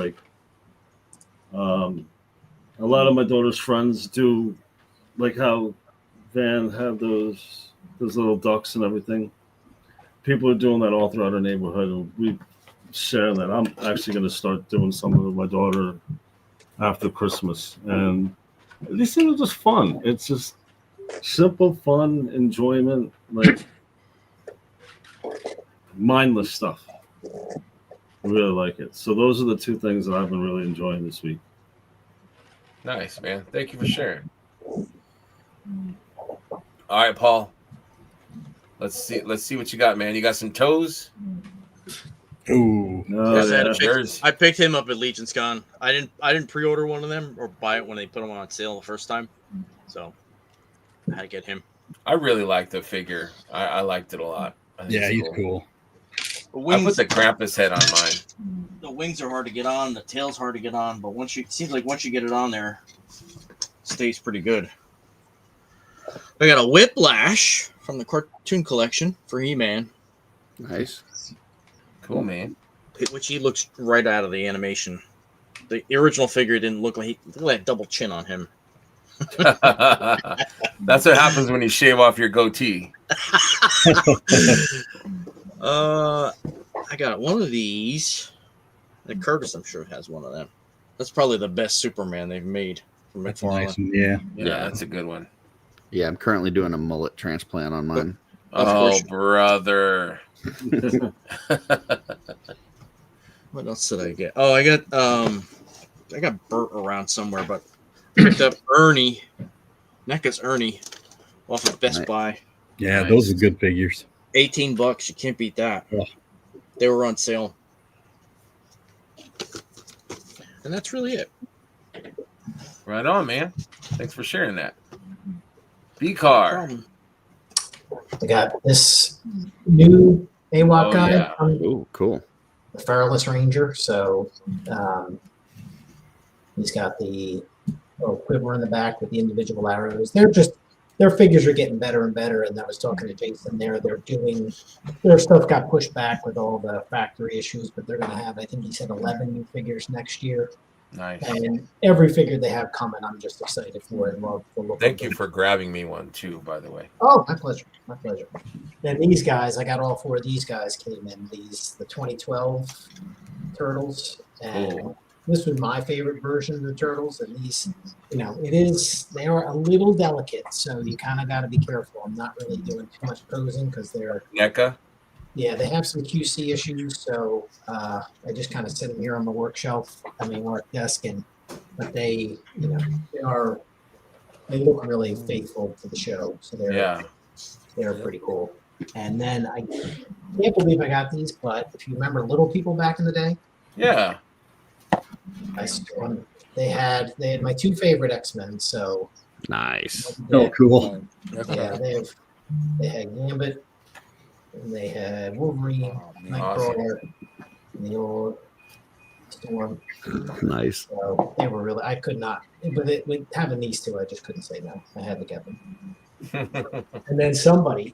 A lot of my daughter's friends do, like how Van had those little ducks and everything. People are doing that all throughout our neighborhood, and we share that. I'm actually going to start doing some with my daughter after Christmas, and these things are just fun. It's just simple, fun, enjoyment, like mindless stuff. I really like it. So those are the two things that I've been really enjoying this week. Nice, man. Thank you for sharing. All right, Paul. Let's see what you got, man. You got some toes? Ooh. I picked him up at LEGIONSCON. I didn't pre-order one of them or buy it when they put them on sale the first time. So I had to get him. I really like the figure. I liked it a lot. Yeah, he's cool. I put the Krampus head on mine. The wings are hard to get on. The tail's hard to get on. But once you get it on there, it stays pretty good. I got a Whiplash from the cartoon collection for He-Man. Nice. Cool, man. Which he looks right out of the animation. The original figure didn't look like that double chin on him. That's what happens when you shave off your goatee. I got one of these. And Curtis, I'm sure, has one of them. That's probably the best Superman they've made from McFarlane. Nice. Yeah, that's a good one. Yeah, I'm currently doing a mullet transplant on mine. Oh, brother. What else did I get? Oh, I got Bert around somewhere, but picked up Ernie, NECA's Ernie, off of Best Buy. Yeah, those are good figures. $18, you can't beat that. Oh. They were on sale, and that's really it. Right on, man. Thanks for sharing that. B-Car. I got this new AWOC guy. Yeah. Oh, cool. The Feralus Ranger. So he's got the quiver in the back with the individual arrows. Their figures are getting better and better. And I was talking to Jason there. Their stuff got pushed back with all the factory issues, but they're going to have, I think he said 11 new figures next year. Nice. And every figure they have coming, I'm just excited for it. Thank you for grabbing me one too, by the way. Oh, my pleasure. My pleasure. And these guys, I got all four of these guys came in. The 2012 Turtles. And this was my favorite version of the Turtles. And these, they are a little delicate. So you kind of got to be careful. I'm not really doing too much posing because they're NECA? Yeah, they have some QC issues, so I just kind of sit them here on the work desk, but they look really faithful to the show, so they're pretty cool. And then I can't believe I got these, but if you remember Little People back in the day, yeah, they had my two favorite X-Men, so nice. Cool. Yeah, they had Gambit. And they had Wolverine, Nightcrawler, and the old Storm. Nice. So they were really, I could not, but with having these two, I just couldn't say no. I had to get them. And then somebody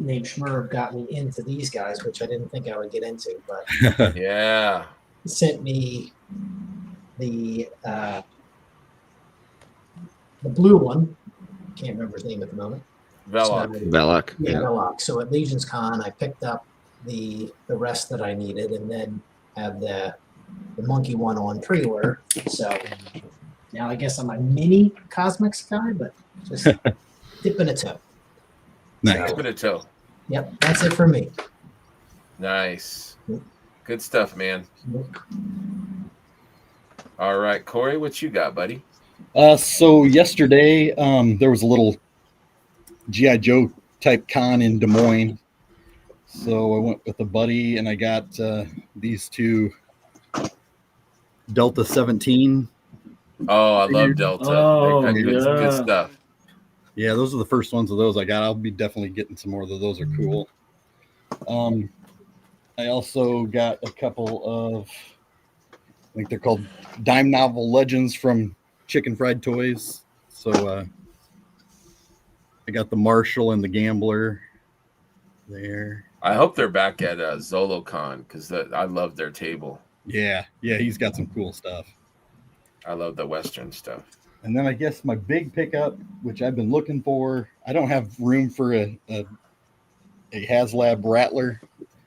named Schmerb got me into these guys, which I didn't think I would get into, but yeah, sent me the blue one. Can't remember his name at the moment. Velok. Yeah, Velok. So at LEGIONSCON, I picked up the rest that I needed, and then have the monkey one on pre-order. So now I guess I'm a mini Cosmics guy, but just dipping a toe. Nice. Dipping a toe. Yep, that's it for me. Nice. Good stuff, man. All right, Corey, what you got, buddy? So yesterday, there was a little G.I. Joe type con in Des Moines. So I went with a buddy and I got these two Delta 17. Oh, I love Delta. Oh, good stuff. Yeah, those are the first ones of those I got. I'll be definitely getting some more of those. Those are cool. I also got a couple of, I think they're called Dime Novel Legends from Chicken Fried Toys. So I got the Marshall and the Gambler there. I hope they're back at ZoloCon because I love their table. Yeah, he's got some cool stuff. I love the Western stuff. And then I guess my big pickup, which I've been looking for, I don't have room for a HasLab Rattler,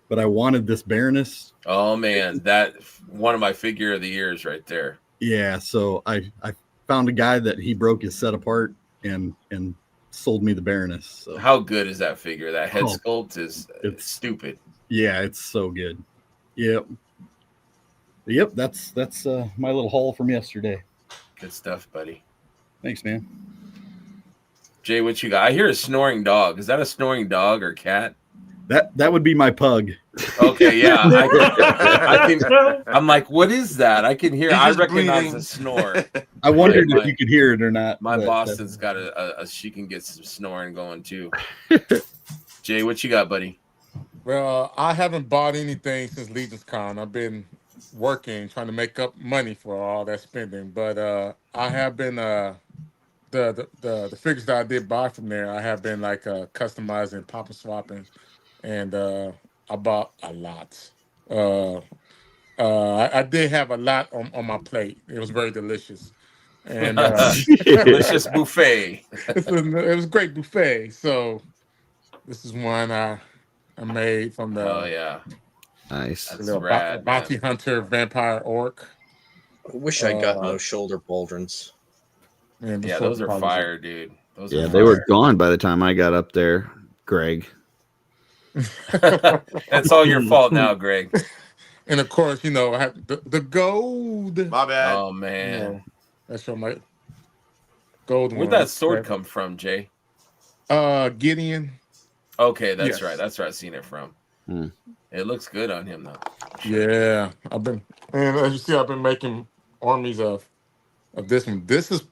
but I wanted this Baroness. Oh man, that one of my figure of the years right there. Yeah, so I found a guy that he broke his set apart and sold me the Baroness. So. How good is that figure? That head sculpt is it's stupid. Yeah, it's so good. Yep. That's my little haul from yesterday. Good stuff, buddy. Thanks, man. Jay, what you got? I hear a snoring dog. Is that a snoring dog or cat? That would be my pug. Okay, yeah. I'm like, what is that? I can hear. I recognize the snore. I wondered if you could hear it or not. My Boston's got she can get some snoring going too. Jay, what you got, buddy? Well, I haven't bought anything since LegionsCon. I've been working, trying to make up money for all that spending. But I have been the figures that I did buy from there. I have been like customizing, popping, swapping, and I bought a lot. I did have a lot on my plate. It was very delicious, and delicious buffet. It was a great buffet. So this is one I made from the. Oh yeah. Nice. That's rad, bounty hunter vampire orc. I wish I'd gotten those shoulder pauldrons. Yeah, those are fire, dude. They were gone by the time I got up there, Greg. That's all your fault now, Greg. And of course, I have the gold. My bad. Oh man, that's from my gold. Where'd that sword come from, Jay? Gideon. Okay, that's right. That's where I've seen it from. It looks good on him though. Sure. Yeah, and as you see, I've been making armies of this one. This is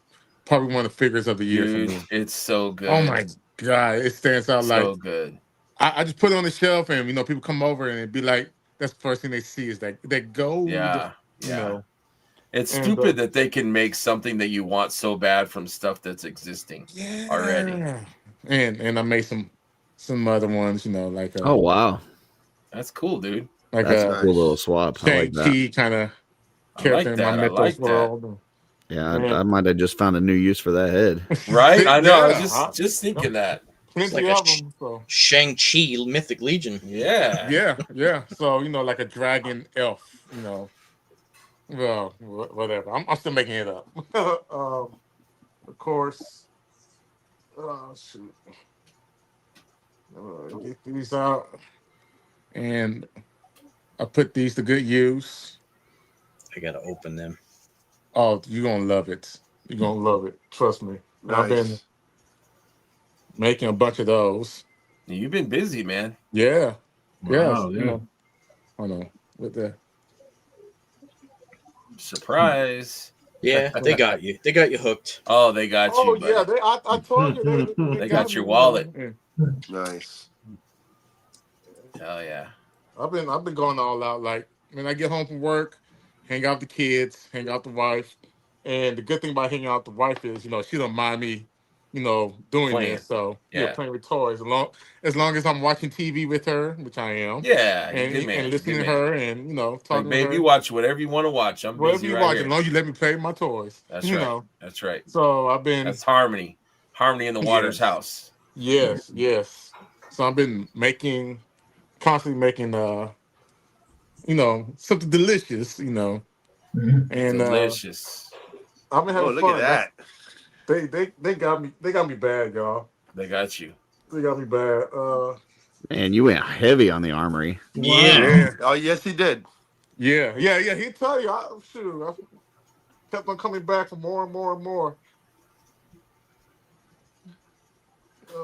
probably one of the figures of the year for me. It's so good. Oh my god, it stands out so good. I just put it on the shelf, and people come over and it'd be like, that's the first thing they see is that gold. Yeah, yeah. It's stupid that they can make something that you want so bad from stuff that's existing already. And I made some other ones, like oh wow, that's cool, dude. Like that's a cool little swap. I like that. Kind of character in my Mythos world. Yeah, I might have just found a new use for that head. Right? I know. I was just thinking that. It's like Shang-Chi Mythic Legion. Yeah. Yeah. So, like a dragon elf, Well, whatever. I'm still making it up. Of course. Oh, shoot. Get these out. And I put these to good use. I got to open them. Oh, you're going to love it. You're going to love it. Trust me. Nice. I've been making a bunch of those. You've been busy, man. Yeah. Wow, yeah. Hold on. With the surprise. Yeah, they got you. They got you hooked. Oh, they got you. Oh, yeah. I told you. They got your wallet. Nice. Hell yeah. I've been going all out. Like, when I get home from work, hang out with the kids, hang out with the wife. And the good thing about hanging out with the wife is, she don't mind me, doing this. So, playing with toys. As long as I'm watching TV with her, which I am. Yeah. And listening to her and, talking to her. Baby, watch whatever you want to watch. I'm whatever busy you right watch, here. as long as you let me play with my toys. That's right. That's right. So, I've been. That's harmony. Harmony in the Waters house. Yes. So, I've been constantly making, something delicious, and delicious. I've been having look fun. at that. They got me bad, y'all. They got you. They got me bad. Man, you went heavy on the armory. Yeah. Oh yes, he did. Yeah. He'd tell you. I kept on coming back for more and more and more.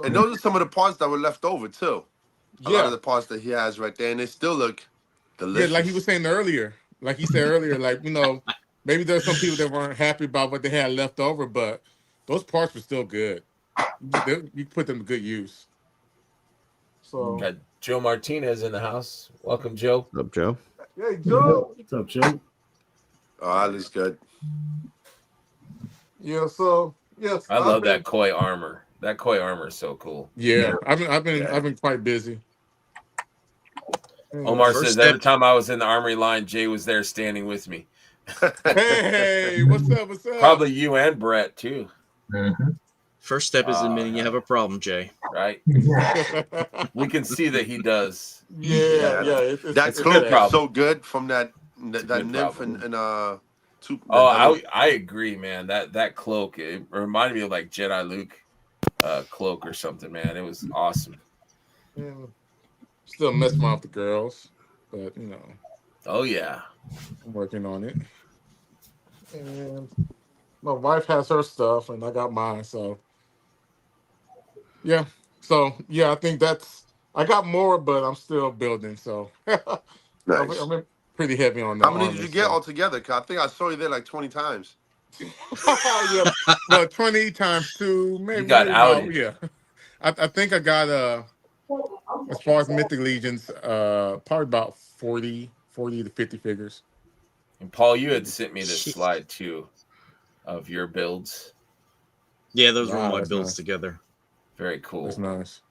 And those are some of the parts that were left over too. A lot of the parts that he has right there, and they still look delicious. Yeah, like he was saying earlier. Like he said earlier, like, maybe there's some people that weren't happy about what they had left over, but those parts were still good. You put them to good use. So got Joe Martinez in the house. Welcome, Joe. What's up, Joe? Hey, Joe. What's up, Joe? Oh, that looks good. Yeah. So yes, I love that koi armor. That koi armor is so cool. Yeah, I've been quite busy. Omar says every time I was in the armory line, Jay was there standing with me. Hey, what's up? What's up? Probably you and Brett too. Mm-hmm. First step is admitting you have a problem, Jay. Right? We can see that he does. Yeah. That It's cloak is sad. so good from that a that good nymph problem. and I agree, man. That cloak, it reminded me of like Jedi Luke cloak or something, man. It was awesome. Yeah. Still miss my the girls, but Oh yeah. I'm working on it. And my wife has her stuff, and I got mine. So yeah. I think I got more, but I'm still building. So nice. I'm pretty heavy on the How many did armor you get stuff. altogether? 'Cause I think I saw you there like 20 times. Yeah, well, 20 times 2, You maybe got about outed. yeah. I think I got as far as Mythic Legions, probably about 40 to 50 figures. And Paul, you had sent me this slide too of your builds. Yeah, those were Wow, my that's builds nice. together. Very cool. That's nice.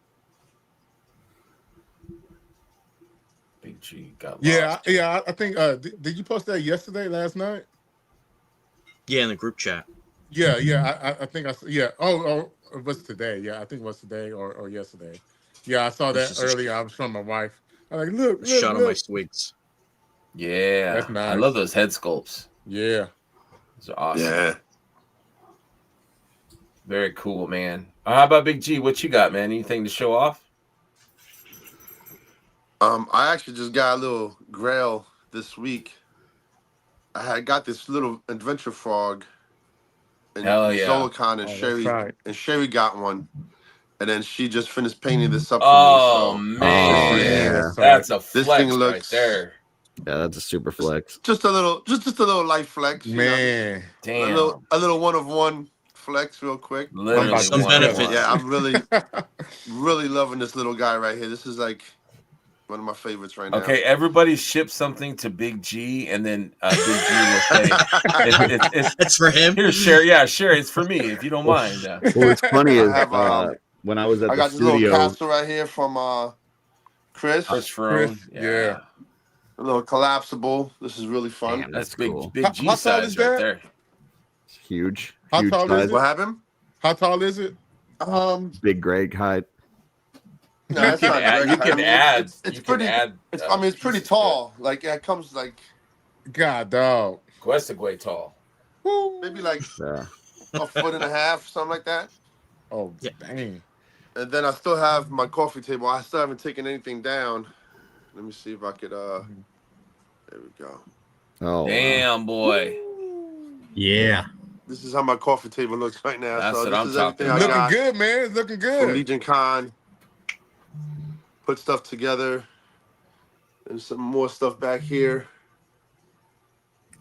Big G got Yeah, lost. I think did you post that last night? Yeah, in the group chat. Yeah, I think yeah. Oh, it was today. Yeah, I think it was today or yesterday. Yeah, I saw This that is a earlier. I was showing my wife. I'm like, look, shot of my look. swigs. Yeah. That's nice. I love those head sculpts. Yeah. Those are awesome. Yeah. Very cool, man. How about Big G? What you got, man? Anything to show off? I actually just got a little grail this week. I had got this little adventure frog, and Hell yeah. Zolokon and Oh, Sherry that's right. and Sherry got one, and then she just finished painting this up for Oh me. So man, this Oh, that's a this flex thing right looks there. Yeah, that's a super flex. just a little light flex, Man. Damn. a little one of one flex, real quick. Literally Some one on benefit. one. Yeah, I'm really loving this little guy right here. This is like one of my favorites right now. Okay, everybody ship something to Big G, and then Big G will say, "It's for him." Here, share. Yeah, sure. It's for me if you don't mind. Well, what's funny is I have, when I was at I the got this little studio, castle right here from Chris. Chris Ferone. Yeah. A little collapsible. This is really fun. Damn, That's that's big, cool. big G How tall size is right that? there. It's huge. How huge tall is size. it? What happened? How tall is it? Big Greg height. No, You it's can not add. direct You height. can I mean, add. it's You pretty. can add. It's pretty pieces to it. tall. Like it comes like God, dog. Guestagway tall. maybe like Yeah. a foot and a half, something like that. Oh, Yeah. dang. And then I still have my coffee table. I still haven't taken anything down. Let me see if I could. There we go. Oh, wow. Damn, boy. Yeah. This is how my coffee table looks right now. That's so what this I'm is talking everything I Looking got good, man. It's looking from good. Legion Con. Put stuff together. And some more stuff back here.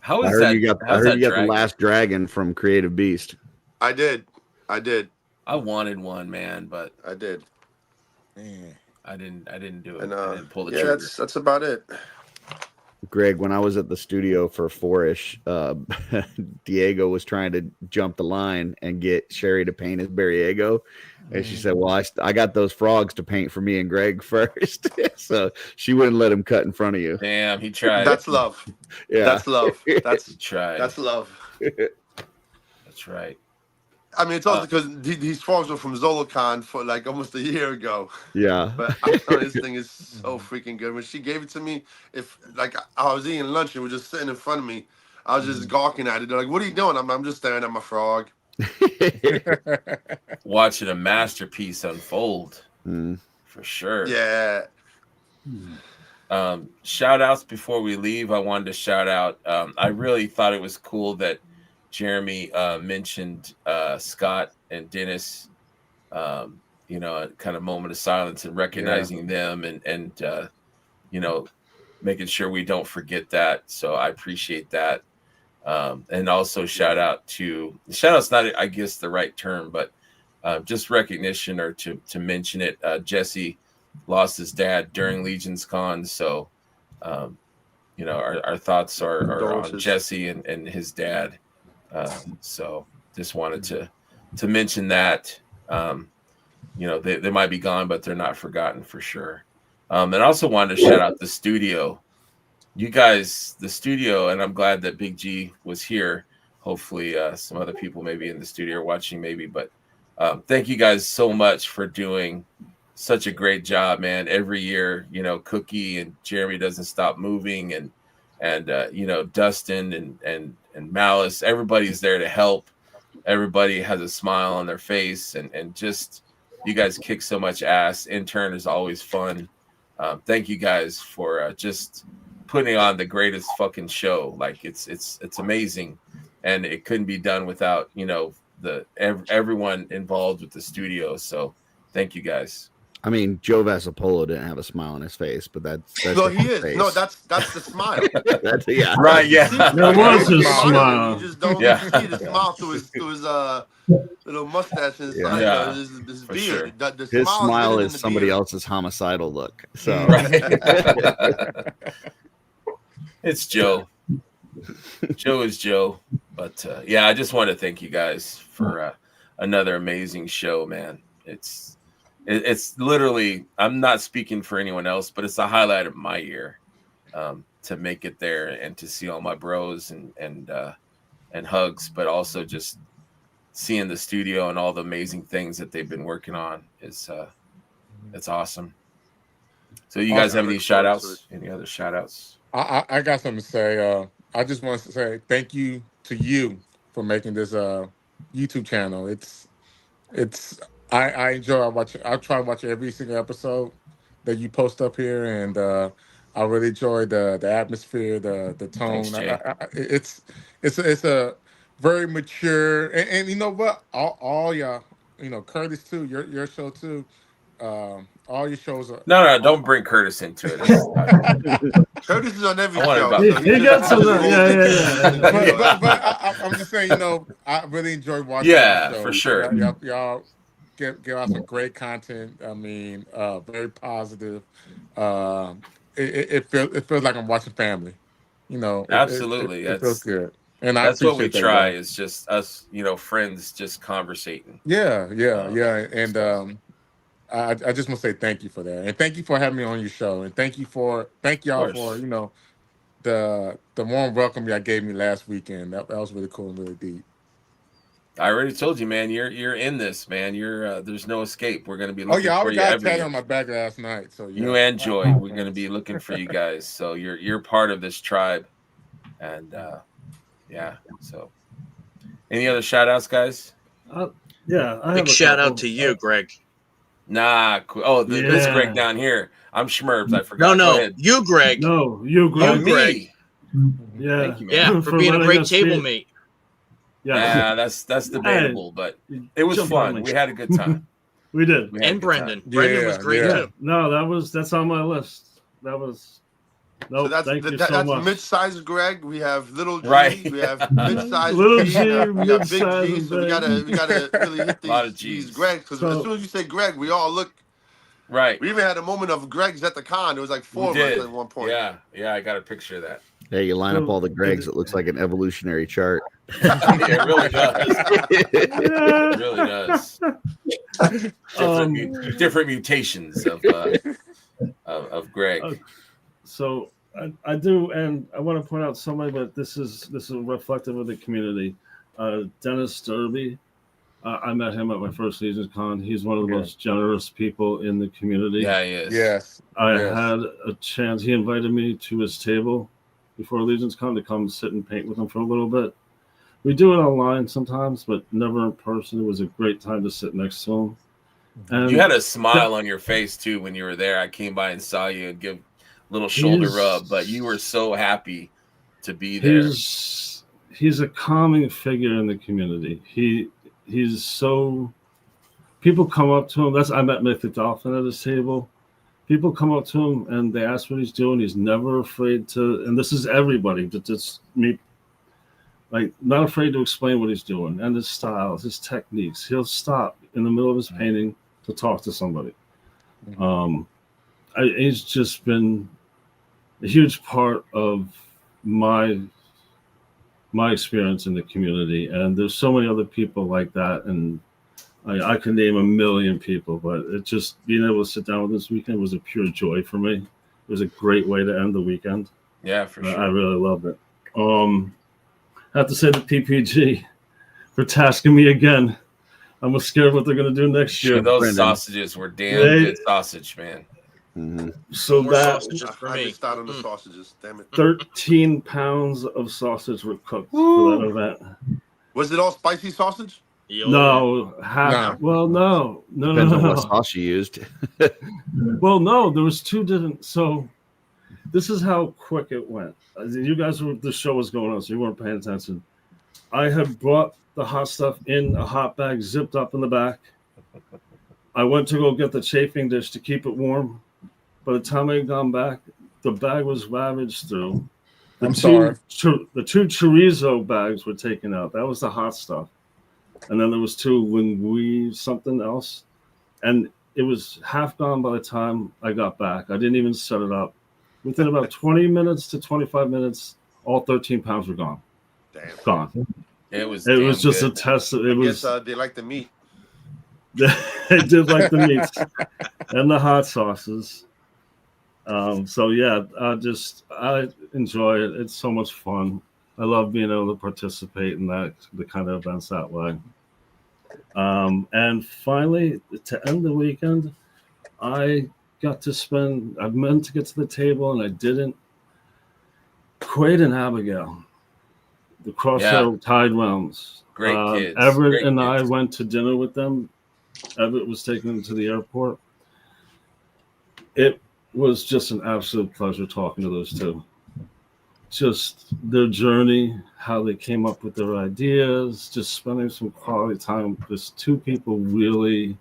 How I is heard that? you got. I how's heard that you got the dragon? last dragon from Creative Beast. I did. I wanted one, man, but I did. Man. I didn't do it. And I didn't pull the yeah, trigger. that's about it. Greg, when I was at the studio for Fourish, Diego was trying to jump the line and get Sherry to paint his Barriego. And she said, well, I got those frogs to paint for me and Greg first. So she wouldn't let him cut in front of you. Damn, he tried. That's love. Yeah. That's love. He That's tried. that's love. That's right. I mean, it's also because these frogs were from Zolokon for like almost a year ago. Yeah. But I'm telling you, this thing is so freaking good. When she gave it to me, if like I was eating lunch and it was just sitting in front of me, I was just gawking at it. They're like, "What are you doing?" I'm just staring at my frog. Watching a masterpiece unfold for sure. Yeah. Shout outs before we leave. I wanted to shout out. I really thought it was cool that Jeremy mentioned Scott and Dennis. You know, a kind of moment of silence and recognizing them and you know, making sure we don't forget that. So I appreciate that. And also shout out's not, I guess, the right term, but just recognition or to mention it. Jesse lost his dad during LEGIONSCON. So, you know, our thoughts are on Jesse and his dad. So just wanted to mention that. You know, they might be gone, but they're not forgotten for sure. And I also wanted to shout out the studio. you guys, the studio, and I'm glad that Big G was here. Hopefully, some other people maybe in the studio are watching, maybe. But thank you guys so much for doing such a great job, man. Every year, Cookie and Jeremy doesn't stop moving, and Dustin and Malice, everybody's there to help. Everybody has a smile on their face, and just you guys kick so much ass. Intern is always fun. Thank you guys for just putting on the greatest fucking show. Like it's amazing, and it couldn't be done without everyone involved with the studio. So thank you guys. I mean, Joe Vasapolo didn't have a smile on his face, but that's no, he is. face. No, that's the smile. Yeah, right. Yeah, there was his smile. You just don't see the smile through his little mustache inside. Yeah. His beard. Sure. His smile is somebody else's homicidal look. So it's Joe. Joe is Joe. But I just want to thank you guys for another amazing show, man. It's literally, I'm not speaking for anyone else, but it's the highlight of my year to make it there and to see all my bros and Hugs, but also just seeing the studio and all the amazing things that they've been working on is it's awesome. So you guys have any shout outs? Any other shout outs? I got something to say. I just want to say thank you to you for making this YouTube channel. I enjoy watching. I try to watch every single episode that you post up here, and I really enjoy the atmosphere, the tone. Thanks, it's a very mature, and you know what? All y'all, Curtis too, your show too. All your shows are no, don't bring Curtis into it. Curtis is on every I want show. about- He got some. Yeah. But I'm just saying, I really enjoy watching. Yeah, the show. for sure. Y'all give out some great content. I mean, very positive. It feels like I'm watching family. Absolutely. It feels good. And that's what we appreciate try that. is just us, friends just conversating. Yeah. And I just want to say thank you for that, and thank you for having me on your show, and thank y'all for the warm welcome y'all gave me last weekend. That was really cool and really deep. I already told you, man. You're in this, man. You're there's no escape. We're gonna be Oh looking yeah, I for you got a every tattoo year. on my back last night. So yeah. You and Joy, we're gonna be looking for you guys. So you're part of this tribe, and So, any other shout outs, guys? Yeah, I have Big a shout couple. out to you, Greg. Nah. Oh, this Yeah. Greg down here. I'm Schmerbs. I forgot. No, Go ahead. you, Greg. No, you, Oh, Greg. Greg. Yeah, Thank you, man. Yeah, for being a letting great us table be- mate. Yeah, that's debatable, but it was Jump fun. on me. We had a good time. we did. We had a And good Brendan. time. Brendan was great Yeah. too. No, that's on my list. That was. No, So thank you so that's much. mid-sized Greg. We have little G. Right. We have mid-sized Little G. G, We got big mid-sized G. and So we big. gotta really hit A lot of these Gs. Gregs, because as soon as you say Greg, we all look. Right. We even had a moment of Greg's at the con. There was like four We of us did. at one point. Yeah. I got a picture of that. yeah, you line up all the Gregs, it looks like an evolutionary chart. Yeah, it really does. It really does. Different mutations of Greg. So I do, and I want to point out somebody, but this is reflective of the community. Dennis Derby. I met him at my first LegionsCon. He's one of the most generous people in the community. Yeah, he is. Yes. I had a chance. He invited me to his table before LegionsCon to come sit and paint with him for a little bit. We do it online sometimes, but never in person. It was a great time to sit next to him. And You had a smile on your face too when you were there. I came by and saw you and give a little shoulder rub, but you were so happy to be there. He's a calming figure in the community. He's so. People come up to him. I met Mythic Dolphin at his table. People come up to him and they ask what he's doing. He's never afraid to, and this is everybody, but it's me, like not afraid to explain what he's doing and his styles, his techniques. He'll stop in the middle of his painting to talk to somebody. He's just been a huge part of my experience in the community, and there's so many other people like that, and I can name a million people, but it just being able to sit down with this weekend was a pure joy for me. It was a great way to end the weekend. Yeah, for sure. I really loved it. I have to say the PPG for tasking me again. I'm scared what they're going to do next year. Dude, those sausages were damn good sausage, man. Mm-hmm. So more that sausages for I me. missed out on the sausages. Damn it. 13 pounds of sausage were cooked for that event. Was it all spicy sausage? No, half. No. Well, no. Depends on what sauce you used. Well, no, there was two different. So this is how quick it went. You guys were, the show was going on, so you weren't paying attention. I had brought the hot stuff in a hot bag, zipped up in the back. I went to go get the chafing dish to keep it warm. By the time I had gone back, the bag was ravaged through. The two chorizo bags were taken out. That was the hot stuff. And then there was two linguine, something else. And it was half gone by the time I got back. I didn't even set it up. Within about 20 minutes to 25 minutes, all 13 pounds were gone. Damn. Gone. It was just good. a test. I guess they like the meat. They did like the meats and the hot sauces. So yeah, I enjoy it. It's so much fun. I love being able to participate in the kind of events that way. And finally, to end the weekend, I got to spend. I meant to get to the table and I didn't. Quaid and Abigail, the Crosshair Tide Realms. Great kids. Everett Great and kids. I went to dinner with them. Everett was taking them to the airport. It was just an absolute pleasure talking to those two. Just their journey, how they came up with their ideas, just spending some quality time with just two people really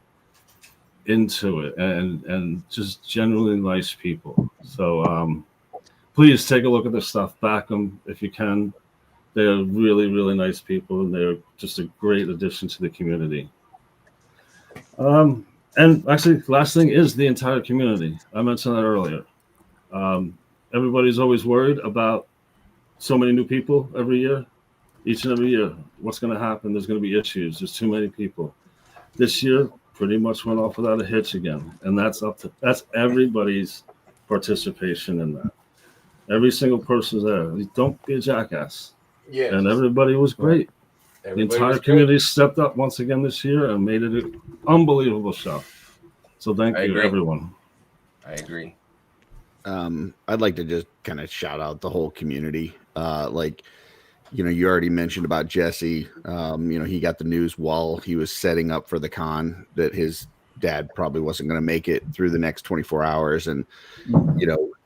into it and just generally nice people. So please take a look at their stuff, back them if you can. They're really, really nice people, and they're just a great addition to the community. And actually, last thing is the entire community. I mentioned that earlier. Everybody's always worried about so many new people every year, each and every year. What's going to happen? There's going to be issues. There's too many people. This year, pretty much went off without a hitch again, and that's everybody's participation in that. Every single person's there. Don't be a jackass. Yeah. And everybody was great. The entire community stepped up once again this year and made it an unbelievable show. So thank you, everyone. I agree. I'd like to just kind of shout out the whole community. You already mentioned about Jesse. He got the news while he was setting up for the con that his dad probably wasn't going to make it through the next 24 hours. And,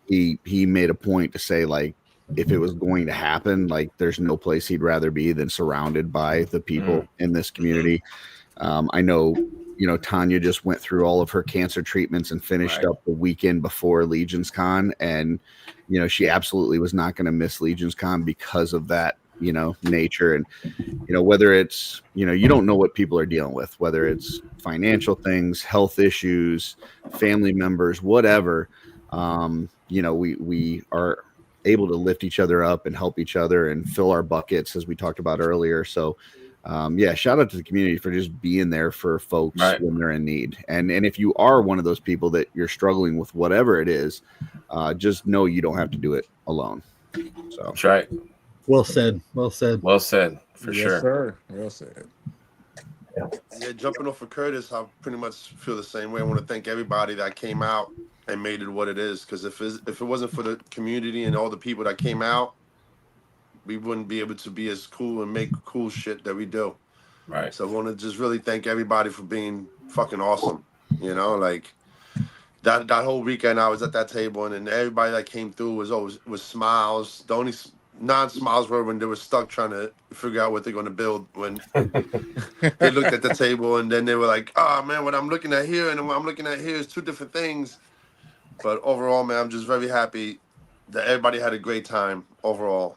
he made a point to say, like, if it was going to happen, like, there's no place he'd rather be than surrounded by the people in this community. I know, Tanya just went through all of her cancer treatments and finished up the weekend before LEGIONSCON. And, she absolutely was not going to miss LEGIONSCON because of that, nature. And, whether it's, you don't know what people are dealing with, whether it's financial things, health issues, family members, whatever, we are able to lift each other up and help each other and fill our buckets, as we talked about earlier. So, shout out to the community for just being there for folks when they're in need. And if you are one of those people that you're struggling with whatever it is, just know you don't have to do it alone. So that's right. Well said. Well said. Well said. For Yes, sure. Sir. Well said. Yeah, jumping off of Curtis, I pretty much feel the same way. I want to thank everybody that came out and made it what it is. Because if it wasn't for the community and all the people that came out, we wouldn't be able to be as cool and make cool shit that we do. Right. So I want to just really thank everybody for being fucking awesome. Like that whole weekend I was at that table, and then everybody that came through was smiles. The only non-smiles were when they were stuck trying to figure out what they're going to build, when they looked at the table and then they were like, oh man, what I'm looking at here and what I'm looking at here is two different things. But overall, man, I'm just very happy that everybody had a great time overall.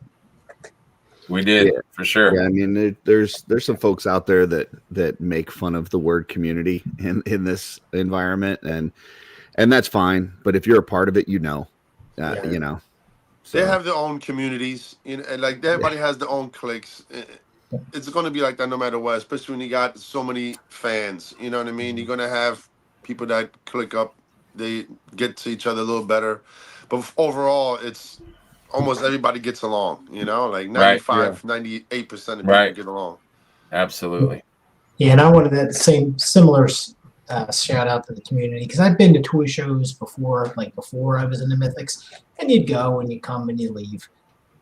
We did, for sure. Yeah, I mean, there's some folks out there that make fun of the word community in this environment, and that's fine. But if you're a part of it, So. They have their own communities, and like everybody has their own cliques. It's going to be like that no matter what, especially when you got so many fans. You know what I mean? You're going to have people that click up, they get to each other a little better. But overall, it's almost everybody gets along. You know, like Right. 95, 98% of people Right. get along. Absolutely. Yeah, and I wanted that similar shout out to the community, because I've been to toy shows before, like before I was in the Mythics, and you'd go and you come and you leave.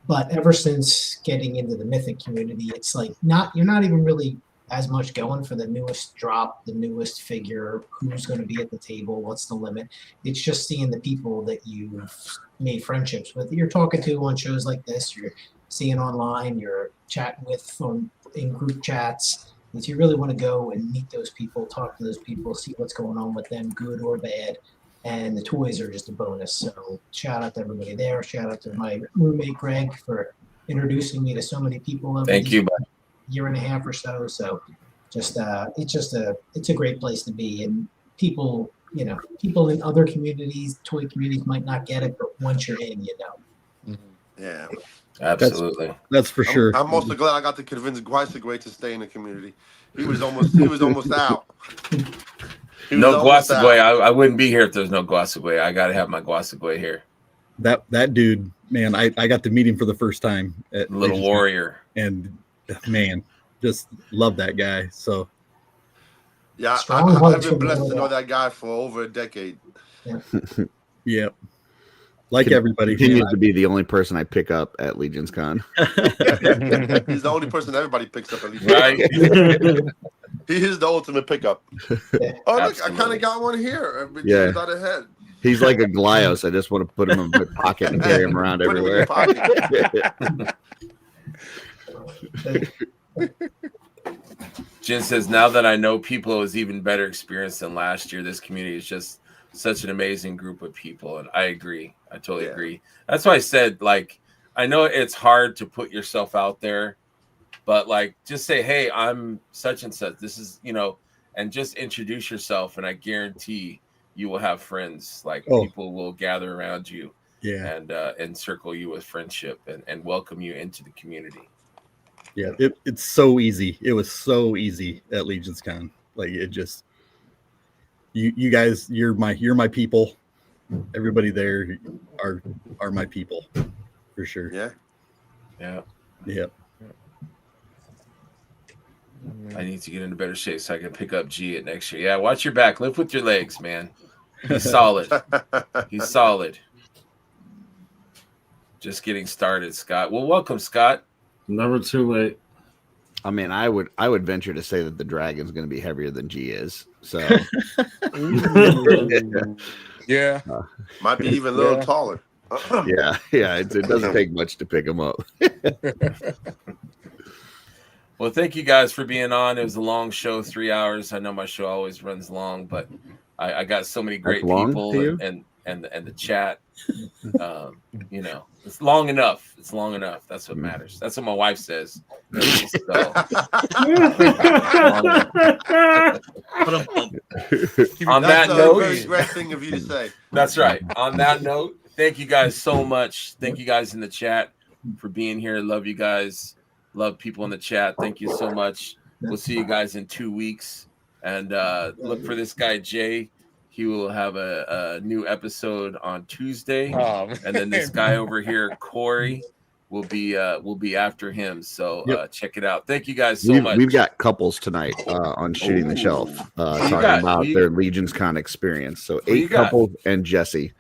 But ever since getting into the Mythic community, it's like you're not even really as much going for the newest drop, the newest figure, who's going to be at the table, what's the limit. It's just seeing the people that you've made friendships with, you're talking to on shows like this, you're seeing online, you're chatting with in group chats. If you really want to go and meet those people, talk to those people, see what's going on with them, good or bad. And the toys are just a bonus. So shout out to everybody there. Shout out to my roommate Greg for introducing me to so many people over Thank you. year and a half or so. So it's a great place to be. And people in other communities, toy communities might not get it, but once you're in, you know. Yeah. Absolutely. That's for sure. I'm also glad I got to convince Guaisagway to stay in the community. He was almost out. No Guaisagway. I wouldn't be here if there's no Guaisagway. I got to have my Guaisagway here. That dude, man, I got to meet him for the first time at Little Warrior. And man, just love that guy. So yeah, I've been blessed to know that guy for over a decade. Yeah. Like everybody continues to be the only person I pick up at LegionsCon. He's the only person everybody picks up at LegionsCon. Right. He is the ultimate pickup. Oh, look, I kind of got one here. Yeah. Out ahead. He's like a Glios. I just want to put him in my pocket and carry him around everywhere. Jen says, now that I know people, it was even better experience than last year. This community is just such an amazing group of people. And I agree. I totally agree. That's why I said, like, I know it's hard to put yourself out there, but like, just say, hey, I'm such and such. This is, and just introduce yourself. And I guarantee you will have friends. Like people will gather around you and encircle you with friendship and welcome you into the community. Yeah, it's so easy. It was so easy at LegionsCon. Like it just, you guys, you're my people. Everybody there are my people for sure. Yeah. I need to get into better shape so I can pick up G at next year. Yeah, watch your back. Lift with your legs, man. He's solid. He's solid. Just getting started, Scott. Well, welcome, Scott. Never too late. I mean, I would venture to say that the dragon's going to be heavier than G is. So, yeah, might be even a little taller. Yeah. It doesn't take much to pick him up. Well, thank you guys for being on. It was a long show, 3 hours. I know my show always runs long, but I got so many great people and the chat. It's long enough. It's long enough. That's what matters. That's what my wife says. On that note, very great thing of you to say. That's right. On that note, thank you guys so much. Thank you guys in the chat for being here. Love you guys. Love people in the chat. Thank you so much. We'll see you guys in 2 weeks. And look for this guy, Jay. He will have a new episode on Tuesday. And then this guy over here, Corey, will be after him. So check it out. Thank you guys so much. We've got couples tonight on Shooting the Shelf talking about their LegionsCon experience. So 8 couples and Jesse.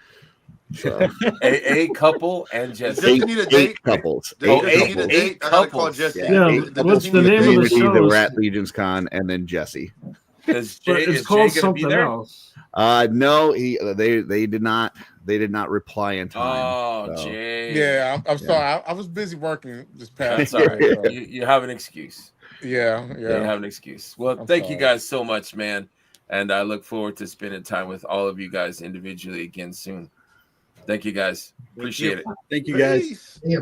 So a couple and Jesse. Eight couples. Eight couples. Yeah, what's the name of the show? That were at LegionsCon and then Jesse. It's called something else. No, they did not reply in time. Oh, so. Jay. Yeah, I'm sorry. I was busy working this past. That's all right. You have an excuse. Yeah. You have an excuse. Well, thank you guys so much, man. And I look forward to spending time with all of you guys individually again soon. Thank you guys. Appreciate it. Thank you guys. Yeah.